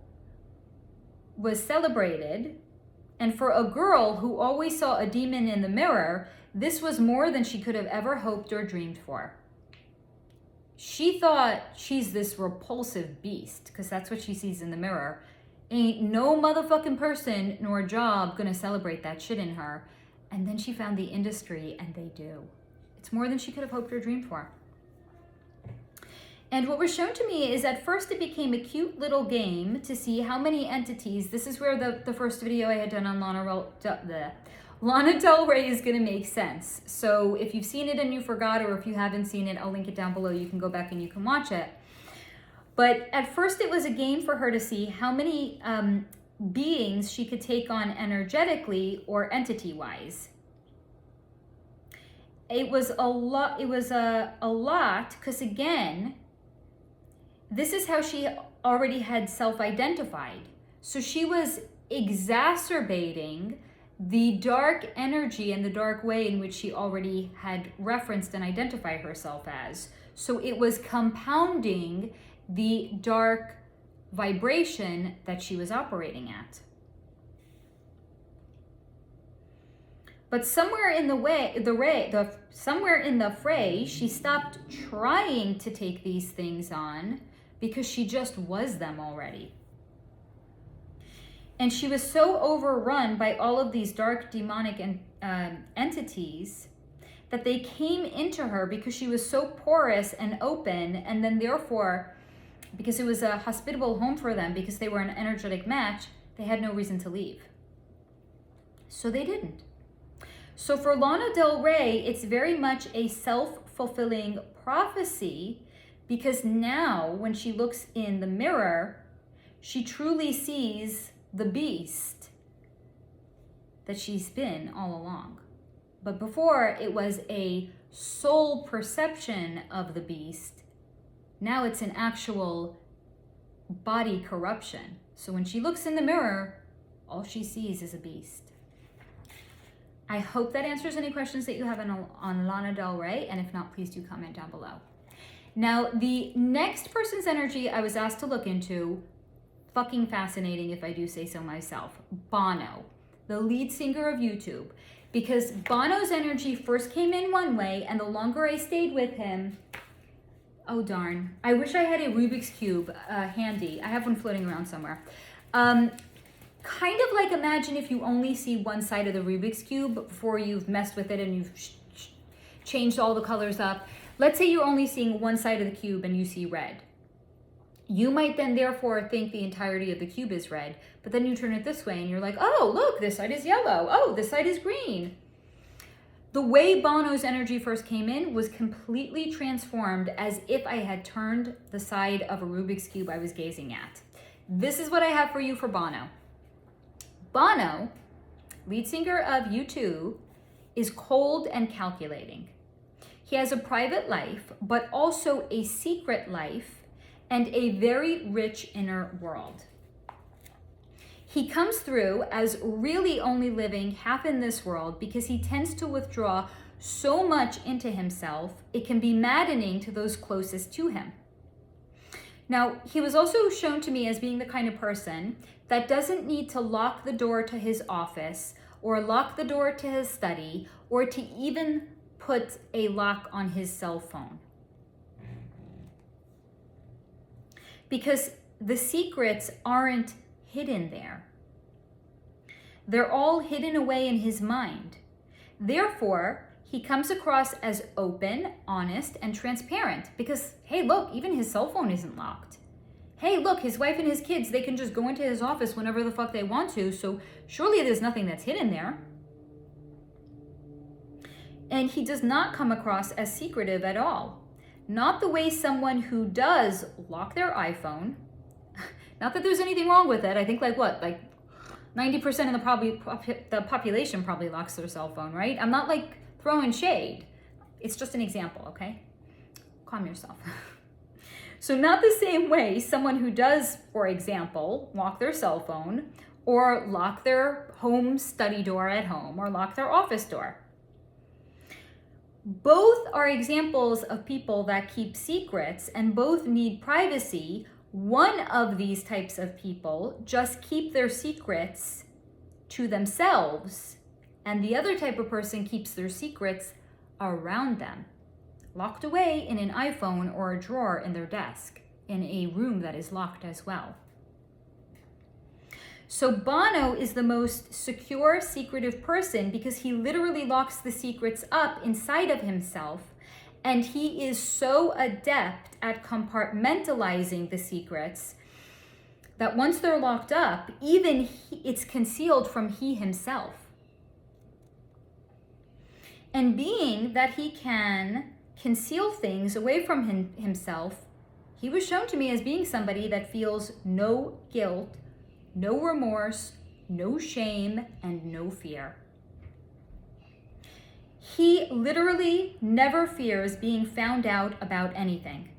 was celebrated. And for a girl who always saw a demon in the mirror, this was more than she could have ever hoped or dreamed for. She thought she's this repulsive beast because that's what she sees in the mirror. Ain't no motherfucking person nor job gonna celebrate that shit in her. And then she found the industry and they do. It's more than she could have hoped or dreamed for. And what was shown to me is at first it became a cute little game to see how many entities. This is where the first video I had done on Lana Del Rey is going to make sense. So if you've seen it and you forgot, or if you haven't seen it, I'll link it down below. You can go back and you can watch it. But at first it was a game for her to see how many beings she could take on energetically or entity-wise. It was a lot. It was a lot because, again, this is how she already had self-identified. So she was exacerbating the dark energy and the dark way in which she already had referenced and identified herself as. So it was compounding the dark vibration that she was operating at. But somewhere in the fray, she stopped trying to take these things on because she just was them already. And she was so overrun by all of these dark demonic entities that they came into her because she was so porous and open, and then therefore, because it was a hospitable home for them, because they were an energetic match, they had no reason to leave. So they didn't. So for Lana Del Rey, it's very much a self-fulfilling prophecy, because now when she looks in the mirror, she truly sees the beast that she's been all along. But before, it was a soul perception of the beast. Now it's an actual body corruption. So when she looks in the mirror, all she sees is a beast. I hope that answers any questions that you have on Lana Del Rey, and if not, please do comment down below. Now, the next person's energy I was asked to look into, fucking fascinating if I do say so myself, Bono, the lead singer of YouTube. Because Bono's energy first came in one way, and the longer I stayed with him, oh darn, I wish I had a Rubik's Cube handy. I have one floating around somewhere. Kind of like, imagine if you only see one side of the Rubik's Cube before you've messed with it and you've changed all the colors up. Let's say you're only seeing one side of the cube and you see red. You might then therefore think the entirety of the cube is red, but then you turn it this way and you're like, oh, look, this side is yellow. Oh, this side is green. The way Bono's energy first came in was completely transformed, as if I had turned the side of a Rubik's Cube I was gazing at. This is what I have for you for Bono. Bono, lead singer of U2, is cold and calculating. He has a private life, but also a secret life and a very rich inner world. He comes through as really only living half in this world because he tends to withdraw so much into himself, it can be maddening to those closest to him. Now, he was also shown to me as being the kind of person that doesn't need to lock the door to his office or lock the door to his study or to even put a lock on his cell phone. Because the secrets aren't hidden there. They're all hidden away in his mind. Therefore, he comes across as open, honest, and transparent because, hey, look, even his cell phone isn't locked. Hey, look, his wife and his kids, they can just go into his office whenever the fuck they want to, so surely there's nothing that's hidden there. And he does not come across as secretive at all. Not the way someone who does lock their iPhone, not that there's anything wrong with it, I think like 90% of the population probably locks their cell phone, right? I'm not like throwing shade. It's just an example, okay? Calm yourself. So not the same way someone who does, for example, lock their cell phone or lock their home study door at home or lock their office door. Both are examples of people that keep secrets and both need privacy. One of these types of people just keep their secrets to themselves, and the other type of person keeps their secrets around them, locked away in an iPhone or a drawer in their desk, in a room that is locked as well. So Bono is the most secure, secretive person because he literally locks the secrets up inside of himself, and he is so adept at compartmentalizing the secrets that once they're locked up, it's concealed from he himself. And being that he can conceal things away from himself, he was shown to me as being somebody that feels no guilt, no remorse, no shame, and no fear. He literally never fears being found out about anything.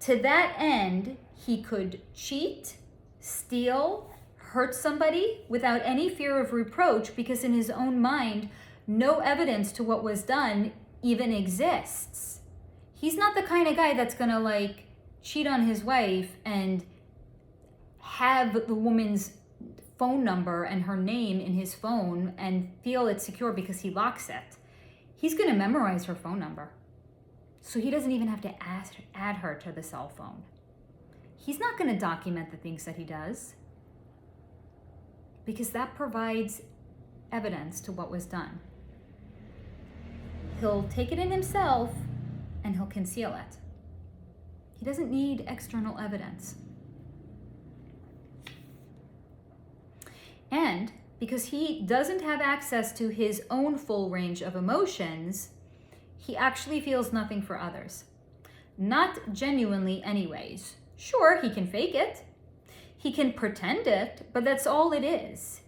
To that end, he could cheat, steal, hurt somebody without any fear of reproach because in his own mind, no evidence to what was done even exists. He's not the kind of guy that's gonna cheat on his wife and have the woman's phone number and her name in his phone and feel it's secure because he locks it. He's gonna memorize her phone number. So he doesn't even have to add her to the cell phone. He's not gonna document the things that he does because that provides evidence to what was done. He'll take it in himself and he'll conceal it. He doesn't need external evidence. And because he doesn't have access to his own full range of emotions, he actually feels nothing for others. Not genuinely anyways. Sure, he can fake it. He can pretend it, but that's all it is.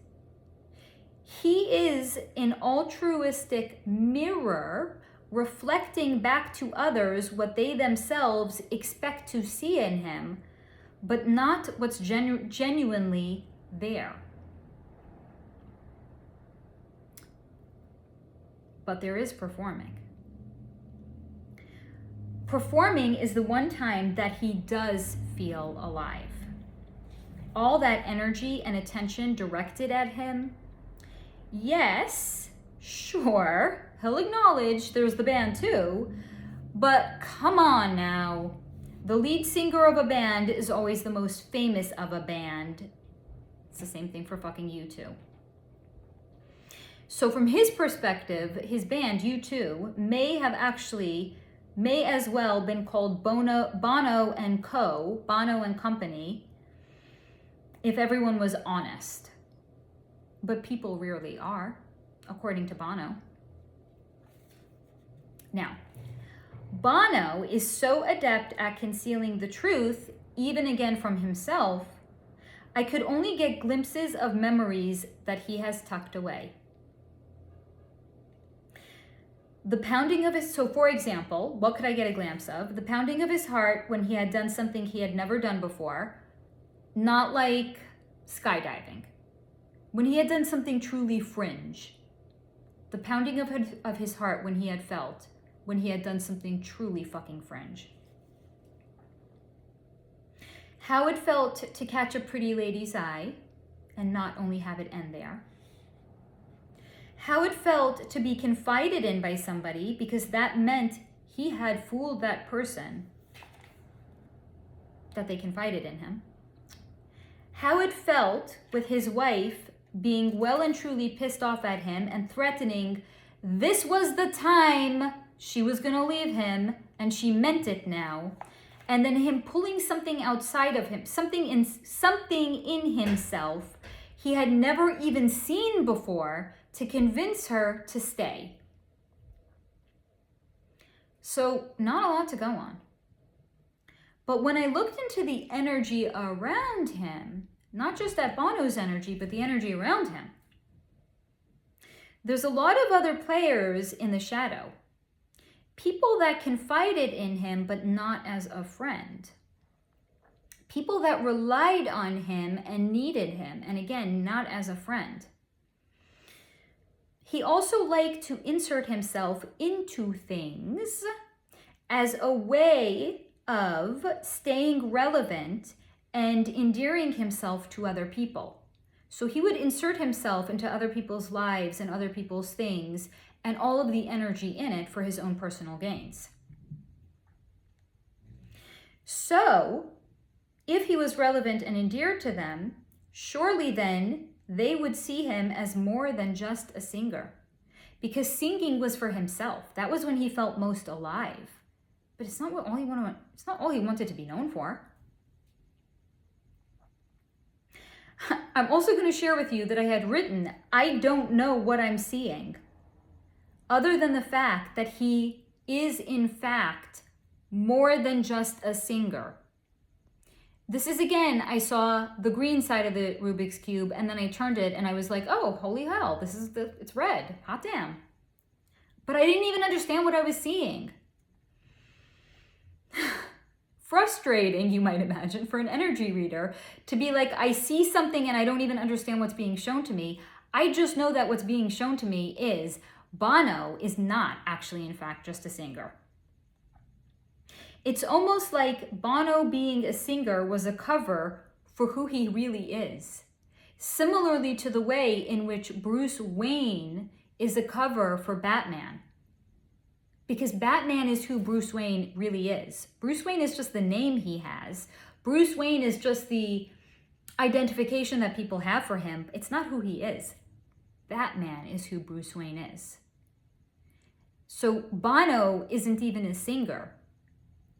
He is an altruistic mirror reflecting back to others what they themselves expect to see in him, but not what's genuinely there. But there is performing. Performing is the one time that he does feel alive. All that energy and attention directed at him, yes, sure, he'll acknowledge there's the band too, but come on now. The lead singer of a band is always the most famous of a band. It's the same thing for fucking U2. So from his perspective, his band, U2, may as well been called Bono and Company, if everyone was honest. But people rarely are, according to Bono. Now, Bono is so adept at concealing the truth, even again from himself, I could only get glimpses of memories that he has tucked away. The pounding of his, so for example, what could I get a glimpse of? The pounding of his heart when he had done something he had never done before, not like skydiving. When he had done something truly fringe. The pounding of his heart when he had felt, when he had done something truly fucking fringe. How it felt to catch a pretty lady's eye and not only have it end there. How it felt to be confided in by somebody because that meant he had fooled that person that they confided in him. How it felt with his wife being well and truly pissed off at him and threatening this was the time she was going to leave him and she meant it now. And then him pulling something outside of him, something in himself he had never even seen before to convince her to stay. So not a lot to go on. But when I looked into the energy around him, not just that Bono's energy, but the energy around him, there's a lot of other players in the shadow. People that confided in him, but not as a friend. People that relied on him and needed him, and again, not as a friend. He also liked to insert himself into things as a way of staying relevant and endearing himself to other people. So he would insert himself into other people's lives and other people's things and all of the energy in it for his own personal gains. So, if he was relevant and endeared to them, surely then they would see him as more than just a singer. Because singing was for himself. That was when he felt most alive. But it's not all he wanted to be known for. I'm also going to share with you that I had written, I don't know what I'm seeing. Other than the fact that he is in fact more than just a singer. This is again, I saw the green side of the Rubik's Cube and then I turned it and I was like, oh, holy hell, it's red, hot damn. But I didn't even understand what I was seeing. Frustrating, you might imagine, for an energy reader to be like, I see something and I don't even understand what's being shown to me. I just know that what's being shown to me is Bono is not actually, in fact, just a singer. It's almost like Bono being a singer was a cover for who he really is. Similarly to the way in which Bruce Wayne is a cover for Batman. Because Batman is who Bruce Wayne really is. Bruce Wayne is just the name he has. Bruce Wayne is just the identification that people have for him. It's not who he is. Batman is who Bruce Wayne is. So Bono isn't even a singer.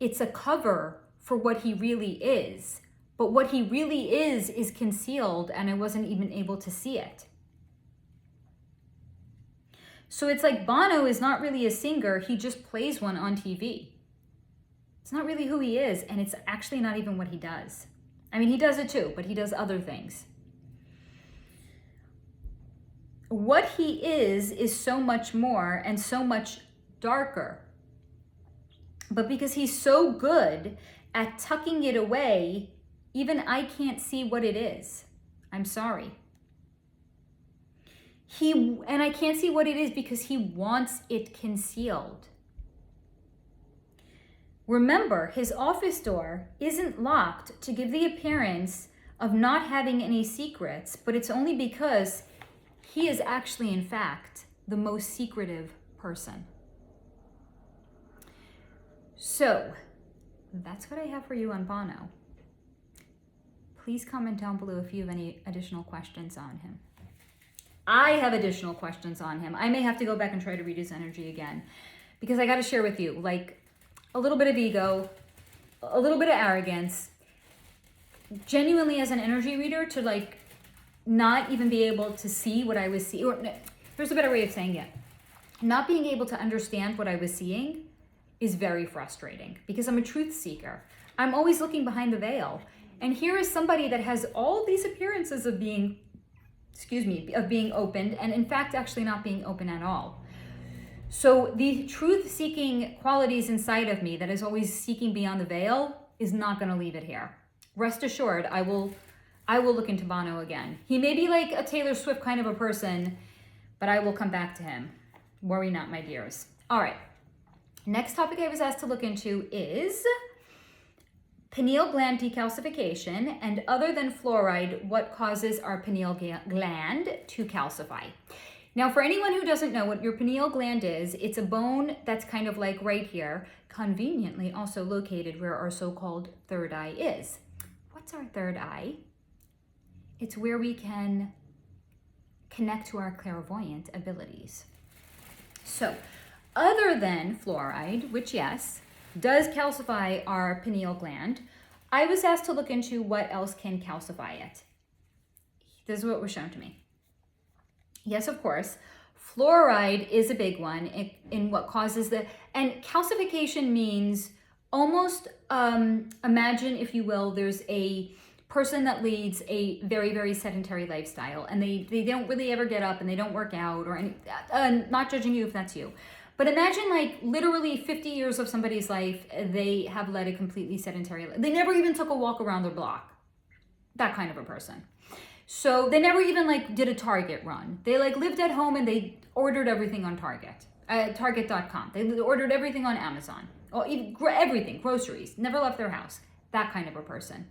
It's a cover for what he really is. But what he really is concealed and I wasn't even able to see it. So it's like Bono is not really a singer, he just plays one on TV. It's not really who he is, and it's actually not even what he does. I mean, he does it too, but he does other things. What he is so much more and so much darker. But because he's so good at tucking it away, even I can't see what it is. I'm sorry. And I can't see what it is because he wants it concealed. Remember, his office door isn't locked to give the appearance of not having any secrets, but it's only because he is actually, in fact, the most secretive person. So, that's what I have for you on Bono. Please comment down below if you have any additional questions on him. I have additional questions on him. I may have to go back and try to read his energy again because I got to share with you, like, a little bit of ego, a little bit of arrogance, genuinely as an energy reader to like not even be able to see what I was seeing, or there's a better way of saying it. Not being able to understand what I was seeing is very frustrating because I'm a truth seeker. I'm always looking behind the veil. And here is somebody that has all these appearances of being, of being opened, and in fact, actually not being open at all. So the truth-seeking qualities inside of me that is always seeking beyond the veil is not going to leave it here. Rest assured, I will look into Bono again. He may be like a Taylor Swift kind of a person, but I will come back to him. Worry not, my dears. All right. Next topic I was asked to look into is pineal gland decalcification, and other than fluoride, what causes our pineal gland to calcify? Now, for anyone who doesn't know what your pineal gland is, it's a bone that's kind of like right here, conveniently also located where our so-called third eye is. What's our third eye? It's where we can connect to our clairvoyant abilities. So, other than fluoride, which yes, does calcify our pineal gland, I was asked to look into what else can calcify it. This is what was shown to me. Yes, of course, fluoride is a big one in what causes and calcification means almost, imagine, if you will, there's a person that leads a very, very sedentary lifestyle and they don't really ever get up and they don't work out or any, not judging you if that's you. But imagine like literally 50 years of somebody's life, they have led a completely sedentary life. They never even took a walk around their block. That kind of a person. So they never even like did a Target run. They like lived at home and they ordered everything on Target, Target.com. They ordered everything on Amazon, or even everything, groceries, never left their house. That kind of a person.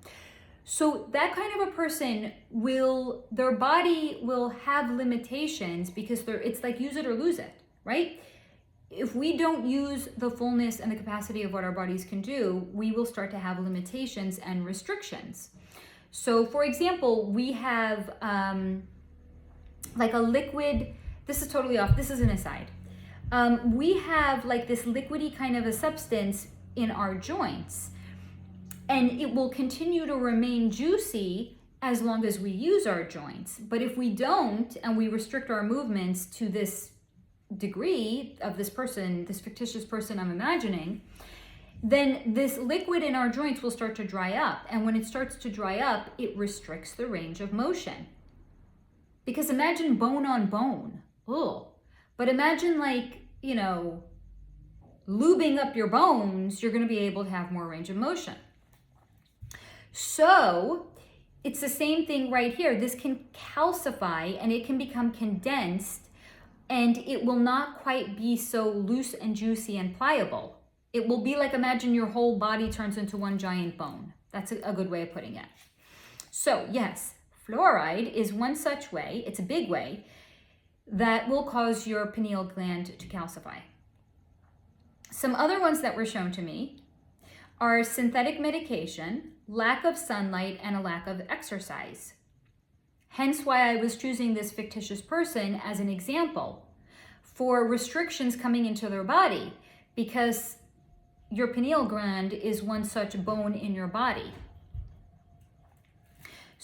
So that kind of a person their body will have limitations because it's like use it or lose it, right? If we don't use the fullness and the capacity of what our bodies can do, we will start to have limitations and restrictions. So for example, we have like a liquid, this is totally off, this is an aside. We have like this liquidy kind of a substance in our joints, and it will continue to remain juicy as long as we use our joints. But if we don't, and we restrict our movements to this degree of this person, this fictitious person I'm imagining, then this liquid in our joints will start to dry up. And when it starts to dry up, it restricts the range of motion. Because imagine bone on bone. Ugh. But imagine like, lubing up your bones, you're going to be able to have more range of motion. So it's the same thing right here. This can calcify and it can become condensed, and it will not quite be so loose and juicy and pliable. It will be like, imagine your whole body turns into one giant bone. That's a good way of putting it. So yes, fluoride is one such way, it's a big way, that will cause your pineal gland to calcify. Some other ones that were shown to me are synthetic medication, lack of sunlight, and a lack of exercise. Hence why I was choosing this fictitious person as an example for restrictions coming into their body, because your pineal gland is one such bone in your body.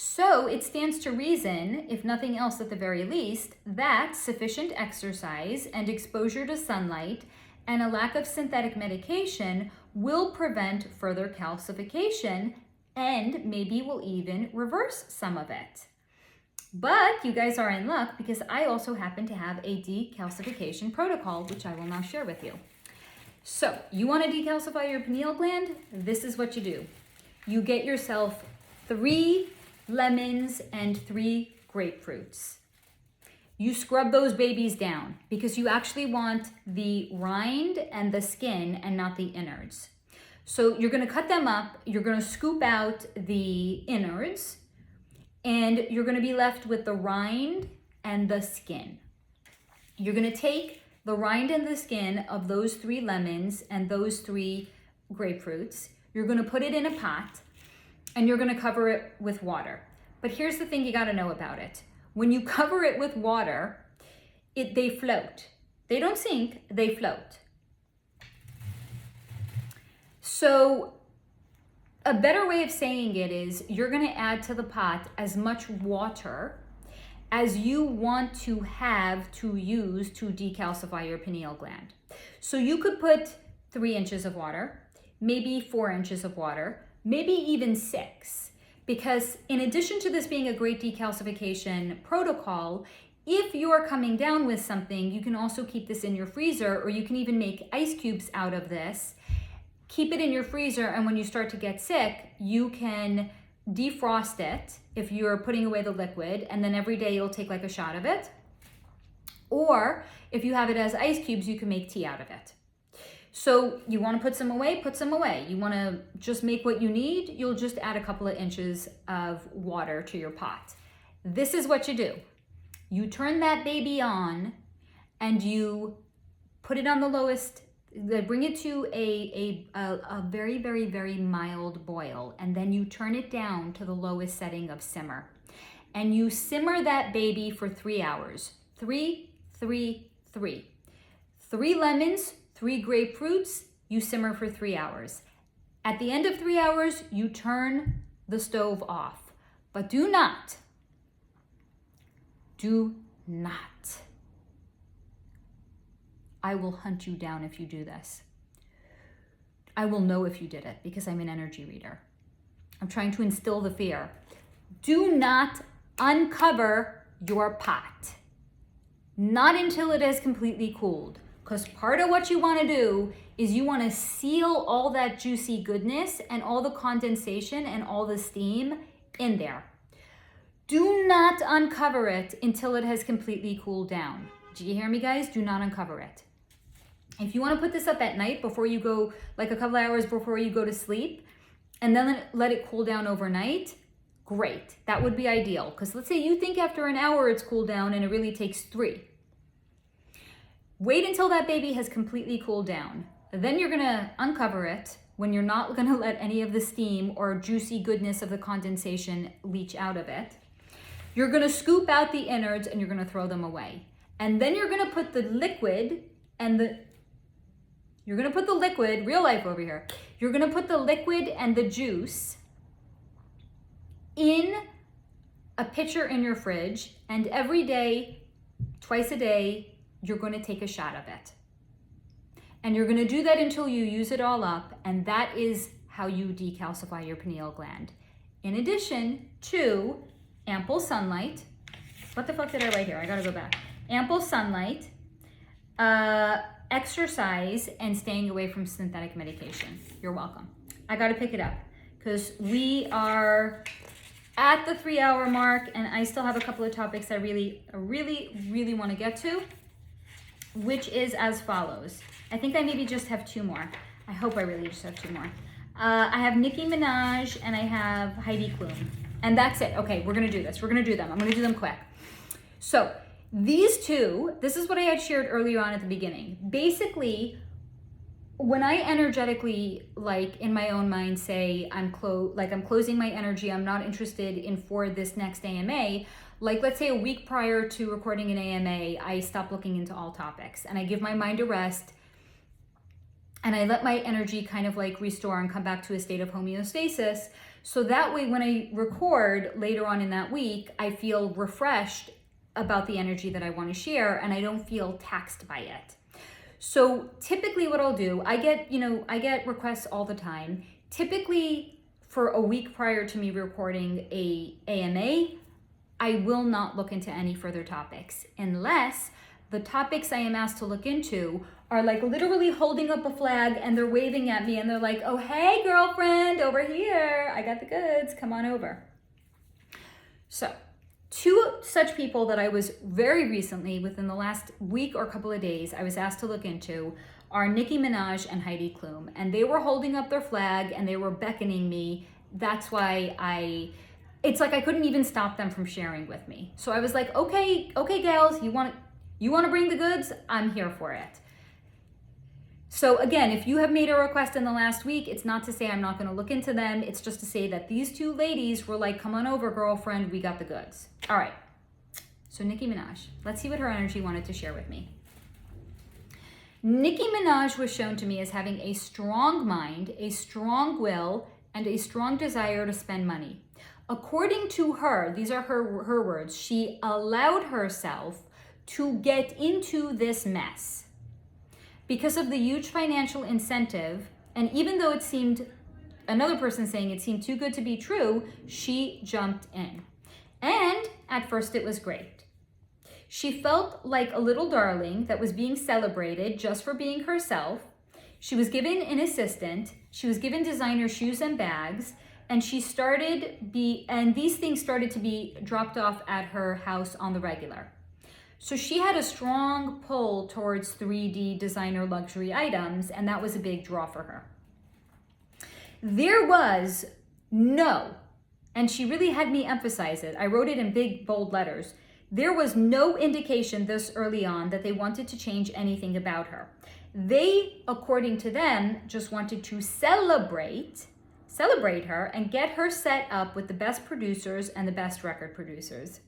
So it stands to reason, if nothing else at the very least, that sufficient exercise and exposure to sunlight and a lack of synthetic medication will prevent further calcification and maybe will even reverse some of it. But you guys are in luck because I also happen to have a decalcification protocol, which I will now share with you. So you want to decalcify your pineal gland? This is what you do. You get yourself 3 lemons and 3 grapefruits. You scrub those babies down because you actually want the rind and the skin and not the innards. So you're going to cut them up, you're going to scoop out the innards, and you're going to be left with the rind and the skin. You're going to take the rind and the skin of those 3 lemons and those 3 grapefruits. You're going to put it in a pot and you're going to cover it with water. But here's the thing you got to know about it. When you cover it with water, they float. They don't sink, they float. So a better way of saying it is you're going to add to the pot as much water as you want to have to use to decalcify your pineal gland. So you could put 3 inches of water, maybe 4 inches of water, maybe even 6. Because in addition to this being a great decalcification protocol, if you're coming down with something, you can also keep this in your freezer, or you can even make ice cubes out of this. Keep it in your freezer, and when you start to get sick, you can defrost it if you're putting away the liquid, and then every day you'll take like a shot of it. Or if you have it as ice cubes, you can make tea out of it. So you want to put some away, put some away. You want to just make what you need, you'll just add a couple of inches of water to your pot. This is what you do. You turn that baby on and you put it on the lowest, bring it to a very, very, very mild boil, and then you turn it down to the lowest setting of simmer. And you simmer that baby for 3 hours. 3, 3, 3. 3 lemons, 3 grapefruits, you simmer for 3 hours. At the end of 3 hours, you turn the stove off. But do not, I will hunt you down if you do this. I will know if you did it because I'm an energy reader. I'm trying to instill the fear. Do not uncover your pot. Not until it has completely cooled. Because part of what you want to do is you want to seal all that juicy goodness and all the condensation and all the steam in there. Do not uncover it until it has completely cooled down. Do you hear me, guys? Do not uncover it. If you want to put this up at night before you go, like a couple hours before you go to sleep, and then let it cool down overnight, great. That would be ideal. Because let's say you think after an hour it's cooled down and it really takes 3. Wait until that baby has completely cooled down. Then you're going to uncover it when you're not going to let any of the steam or juicy goodness of the condensation leach out of it. You're going to scoop out the innards and you're going to throw them away. And then you're going to put the liquid real life over here. You're going to put the liquid and the juice in a pitcher in your fridge, and every day, twice a day, you're going to take a shot of it. And you're going to do that until you use it all up, and that is how you decalcify your pineal gland. In addition to ample sunlight. What the fuck did I write here? I gotta go back. Ample sunlight, exercise, and staying away from synthetic medication. You're welcome. I gotta pick it up because we are at the 3-hour mark, and I still have a couple of topics I really want to get to, which is as follows. I think I maybe just have 2 more. I hope I really just have 2 more. I have Niki Manaj and I have Heidi Klum. And that's it. Okay, we're gonna do this. We're gonna do them. I'm gonna do them quick. So these 2, this is what I had shared earlier on at the beginning. Basically, when I energetically, like in my own mind, say I'm closing my energy, I'm not interested in for this next AMA, like let's say a week prior to recording an AMA, I stop looking into all topics and I give my mind a rest and I let my energy kind of like restore and come back to a state of homeostasis So that way, when I record later on in that week, I feel refreshed about the energy that I want to share, and I don't feel taxed by it. So typically what I'll do, I get requests all the time. Typically for a week prior to me recording a AMA, I will not look into any further topics unless the topics I am asked to look into are like literally holding up a flag and they're waving at me and they're like, oh, hey girlfriend, over here, I got the goods, come on over. So 2 such people that I was very recently, within the last week or couple of days, I was asked to look into are Niki Manaj and Heidi Klum. And they were holding up their flag and they were beckoning me. That's why it's like I couldn't even stop them from sharing with me. So I was like, okay gals, you want to bring the goods? I'm here for it. So again, if you have made a request in the last week, it's not to say I'm not going to look into them. It's just to say that these 2 ladies were like, come on over, girlfriend, we got the goods. All right. So Niki Manaj, let's see what her energy wanted to share with me. Niki Manaj was shown to me as having a strong mind, a strong will, and a strong desire to spend money. According to her, these are her words, she allowed herself to get into this mess. Because of the huge financial incentive, and even though it seemed, another person saying it seemed too good to be true, she jumped in. And at first it was great. She felt like a little darling that was being celebrated just for being herself. She was given an assistant, she was given designer shoes and bags, and these things started to be dropped off at her house on the regular. So she had a strong pull towards 3D designer luxury items, and that was a big draw for her. There was no, and she really had me emphasize it, I wrote it in big, bold letters, there was no indication this early on that they wanted to change anything about her. They, according to them, just wanted to celebrate her and get her set up with the best producers and the best record producers.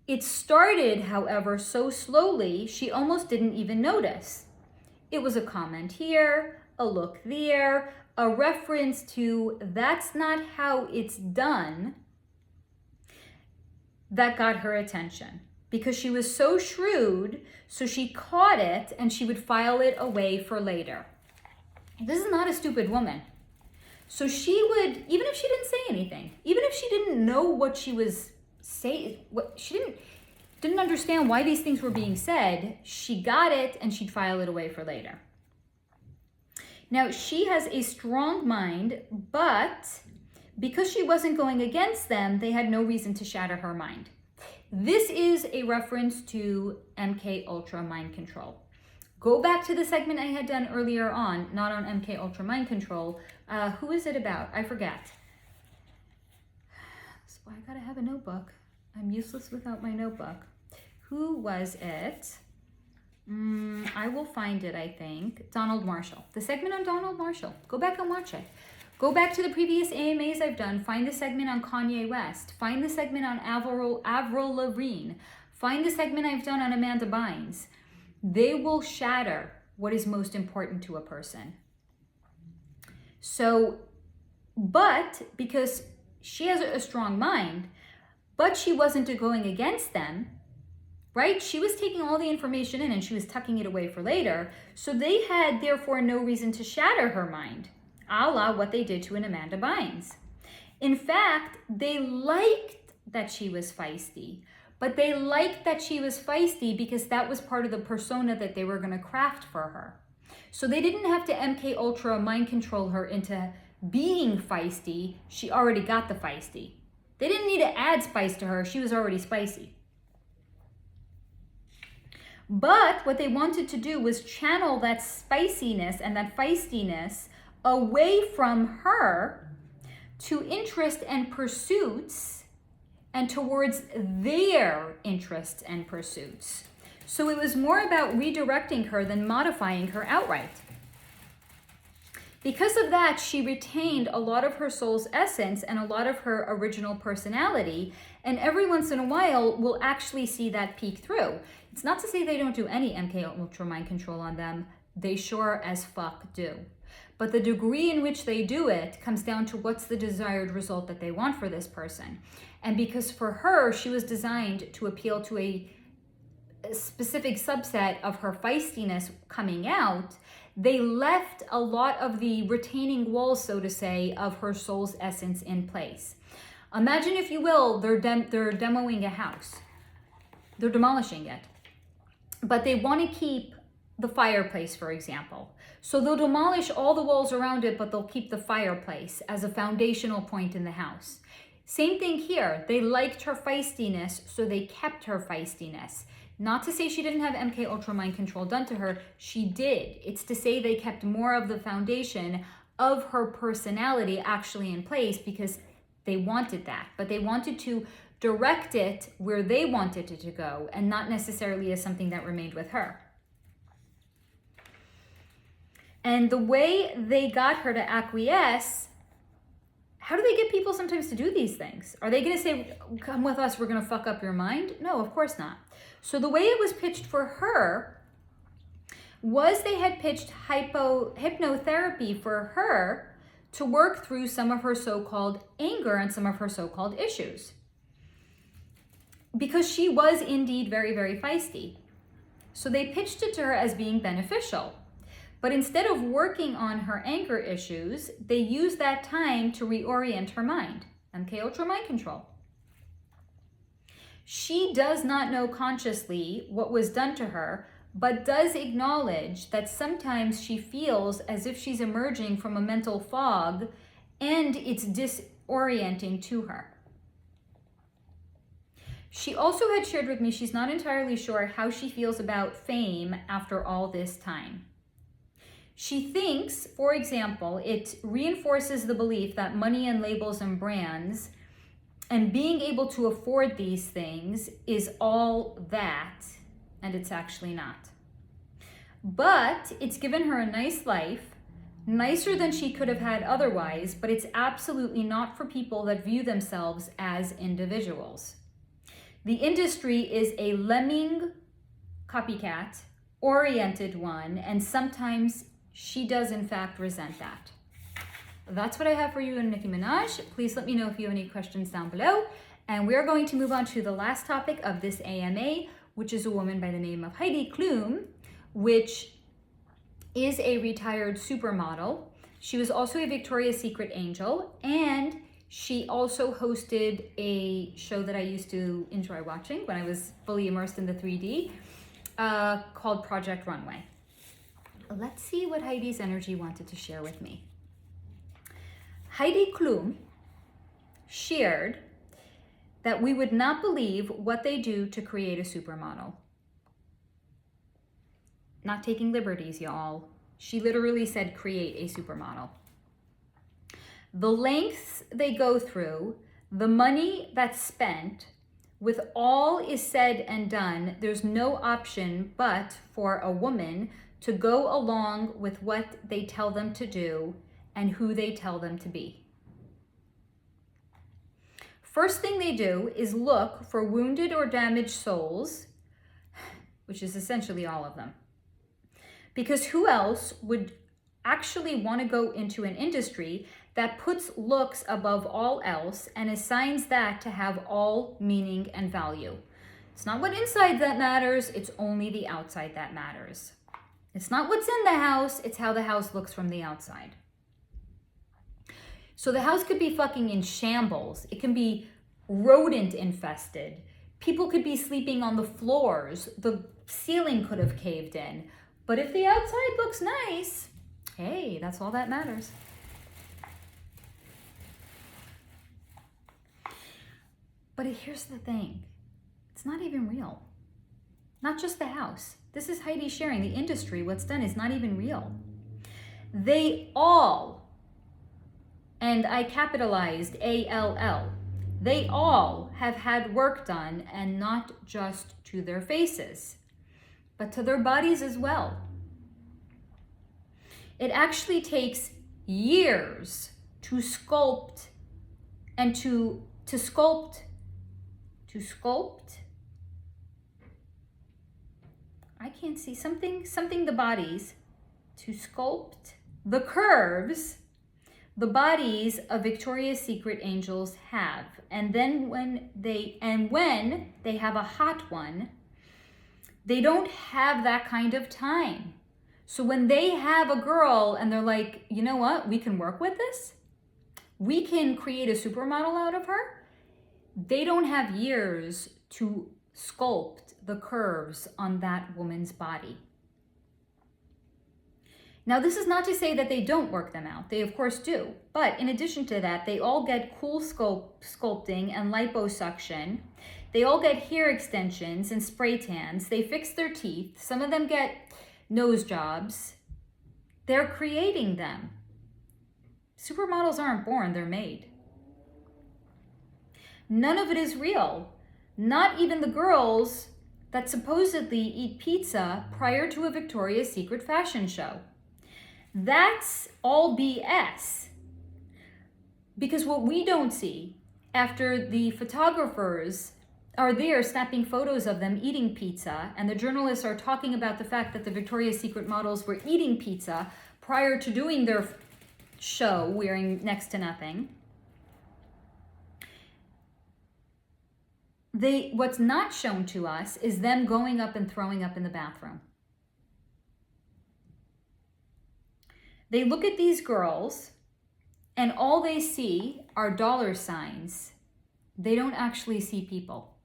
It started, however, so slowly, she almost didn't even notice. It was a comment here, a look there, a reference to that's not how it's done that got her attention. Because she was so shrewd, so she caught it and she would file it away for later. This is not a stupid woman. So she would, even if she didn't say anything, even if she didn't know what she was saying, she didn't understand why these things were being said, she got it and she'd file it away for later. Now, she has a strong mind, but because she wasn't going against them, they had no reason to shatter her mind. This is a reference to MK Ultra mind control. Go back to the segment I had done earlier on, not on MK Ultra mind control. Who is it about? I forget. So I gotta have a notebook. I'm useless without my notebook. Who was it? I will find it, I think. Donald Marshall. The segment on Donald Marshall. Go back and watch it. Go back to the previous AMAs I've done. Find the segment on Kanye West. Find the segment on Avril Lavigne. Find the segment I've done on Amanda Bynes. They will shatter what is most important to a person. So, but because she has a strong mind, but she wasn't going against them, right? She was taking all the information in and she was tucking it away for later. So they had therefore no reason to shatter her mind, a la what they did to an Amanda Bynes. In fact, they liked that she was feisty, but they liked that she was feisty because that was part of the persona that they were going to craft for her. So they didn't have to MK Ultra mind control her into being feisty. She already got the feisty. They didn't need to add spice to her. She was already spicy. But what they wanted to do was channel that spiciness and that feistiness away from her to interest and pursuits and towards their interests and pursuits. So it was more about redirecting her than modifying her outright. Because of that, she retained a lot of her soul's essence and a lot of her original personality, and every once in a while, we'll actually see that peek through. It's not to say they don't do any MK Ultra mind control on them. They sure as fuck do. But the degree in which they do it comes down to what's the desired result that they want for this person. And because for her, she was designed to appeal to a specific subset of her feistiness coming out, they left a lot of the retaining walls, so to say, of her soul's essence in place. Imagine, if you will, they're demoing a house. They're demolishing it. But they want to keep the fireplace, for example. So they'll demolish all the walls around it, but they'll keep the fireplace as a foundational point in the house. Same thing here. They liked her feistiness, so they kept her feistiness. Not to say she didn't have MK Ultra mind control done to her. She did. It's to say they kept more of the foundation of her personality actually in place because they wanted that. But they wanted to direct it where they wanted it to go and not necessarily as something that remained with her. And the way they got her to acquiesce, how do they get people sometimes to do these things? Are they going to say, come with us, we're going to fuck up your mind? No, of course not. So the way it was pitched for her was they had pitched hypnotherapy for her to work through some of her so-called anger and some of her so-called issues. Because she was indeed very, very feisty. So they pitched it to her as being beneficial. But instead of working on her anger issues, they used that time to reorient her mind. MK Ultra mind control. She does not know consciously what was done to her, but does acknowledge that sometimes she feels as if she's emerging from a mental fog and it's disorienting to her. She also had shared with me she's not entirely sure how she feels about fame after all this time. She thinks, for example, it reinforces the belief that money and labels and brands and being able to afford these things is all that, and it's actually not. But it's given her a nice life, nicer than she could have had otherwise, but it's absolutely not for people that view themselves as individuals. The industry is a lemming copycat oriented one, and sometimes she does in fact resent that. That's what I have for you in Niki Manaj. Please let me know if you have any questions down below. And we're going to move on to the last topic of this AMA, which is a woman by the name of Heidi Klum, which is a retired supermodel. She was also a Victoria's Secret angel, and she also hosted a show that I used to enjoy watching when I was fully immersed in the 3D called Project Runway. Let's see what Heidi's energy wanted to share with me. Heidi Klum shared that we would not believe what they do to create a supermodel. Not taking liberties, y'all. She literally said create a supermodel. The lengths they go through, the money that's spent, with all is said and done, there's no option but for a woman to go along with what they tell them to do and who they tell them to be. First thing they do is look for wounded or damaged souls, which is essentially all of them. Because who else would actually want to go into an industry that puts looks above all else and assigns that to have all meaning and value? It's not what inside that matters, it's only the outside that matters. It's not what's in the house, it's how the house looks from the outside. So the house could be fucking in shambles. It can be rodent infested. People could be sleeping on the floors. The ceiling could have caved in. But if the outside looks nice, hey, that's all that matters. But here's the thing. It's not even real. Not just the house. This is Heidi sharing. The industry, what's done is not even real. They all, and I capitalized ALL, they all have had work done, and not just to their faces, but to their bodies as well. It actually takes years to sculpt and to sculpt. I can't see something the bodies to sculpt the curves the bodies of Victoria's Secret angels have. And then when they have a hot one, they don't have that kind of time. So when they have a girl and they're like, you know what, we can work with this, we can create a supermodel out of her, they don't have years to sculpt the curves on that woman's body. Now, this is not to say that they don't work them out. They, of course, do. But in addition to that, they all get cool sculpting and liposuction. They all get hair extensions and spray tans. They fix their teeth. Some of them get nose jobs. They're creating them. Supermodels aren't born, they're made. None of it is real. Not even the girls that supposedly eat pizza prior to a Victoria's Secret fashion show. That's all BS. Because what we don't see after the photographers are there snapping photos of them eating pizza, and the journalists are talking about the fact that the Victoria's Secret models were eating pizza prior to doing their show wearing next to nothing. What's not shown to us is them going up and throwing up in the bathroom. They look at these girls and all they see are dollar signs. They don't actually see people.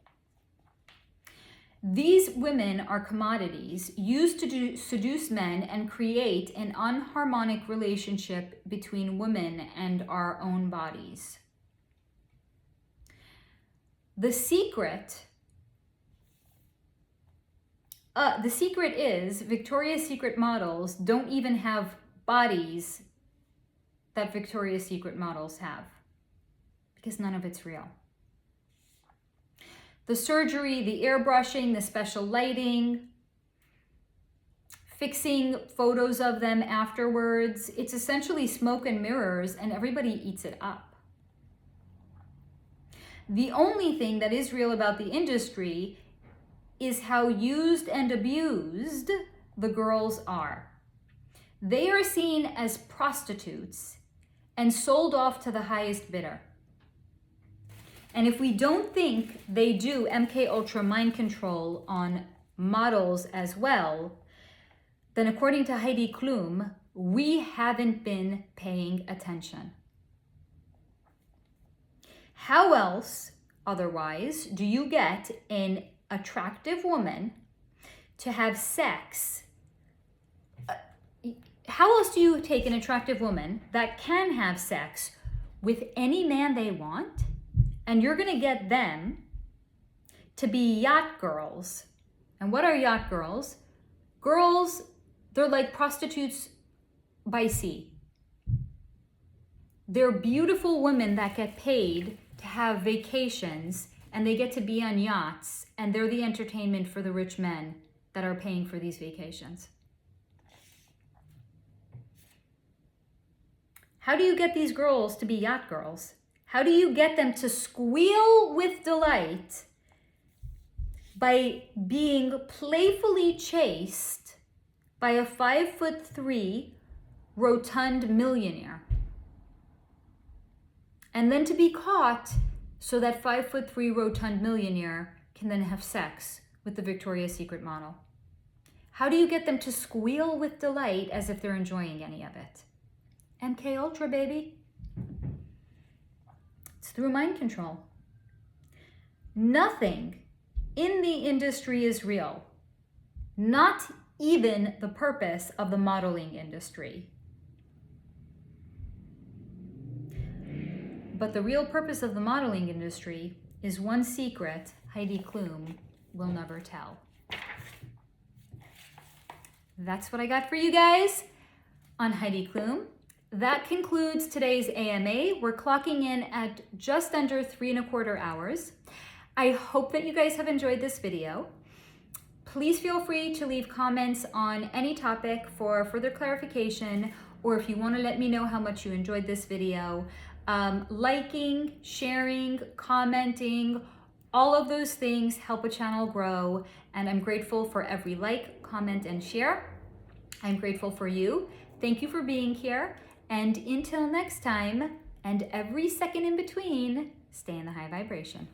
These women are commodities used to seduce men and create an unharmonic relationship between women and our own bodies. The secret is Victoria's Secret models don't even have bodies that Victoria's Secret models have, because none of it's real. The surgery, the airbrushing, the special lighting, fixing photos of them afterwards, it's essentially smoke and mirrors, and everybody eats it up. The only thing that is real about the industry is how used and abused the girls are. They are seen as prostitutes and sold off to the highest bidder. And if we don't think they do MK Ultra mind control on models as well, then according to Heidi Klum, we haven't been paying attention. How else, otherwise, do you get an attractive woman to have sex? How else do you take an attractive woman that can have sex with any man they want, and you're going to get them to be yacht girls? And what are yacht girls? Girls, they're like prostitutes by sea. They're beautiful women that get paid to have vacations, and they get to be on yachts, and they're the entertainment for the rich men that are paying for these vacations. How do you get these girls to be yacht girls? How do you get them to squeal with delight by being playfully chased by a 5'3" rotund millionaire? And then to be caught so that 5'3" rotund millionaire can then have sex with the Victoria's Secret model. How do you get them to squeal with delight as if they're enjoying any of it? MK Ultra, baby. It's through mind control. Nothing in the industry is real. Not even the purpose of the modeling industry. But the real purpose of the modeling industry is one secret Heidi Klum will never tell. That's what I got for you guys on Heidi Klum. That concludes today's AMA. We're clocking in at just under 3¼ hours. I hope that you guys have enjoyed this video. Please feel free to leave comments on any topic for further clarification, or if you want to let me know how much you enjoyed this video. Liking, sharing, commenting, all of those things help a channel grow, and I'm grateful for every like, comment, and share. I'm grateful for you. Thank you for being here. And until next time, and every second in between, stay in the high vibration.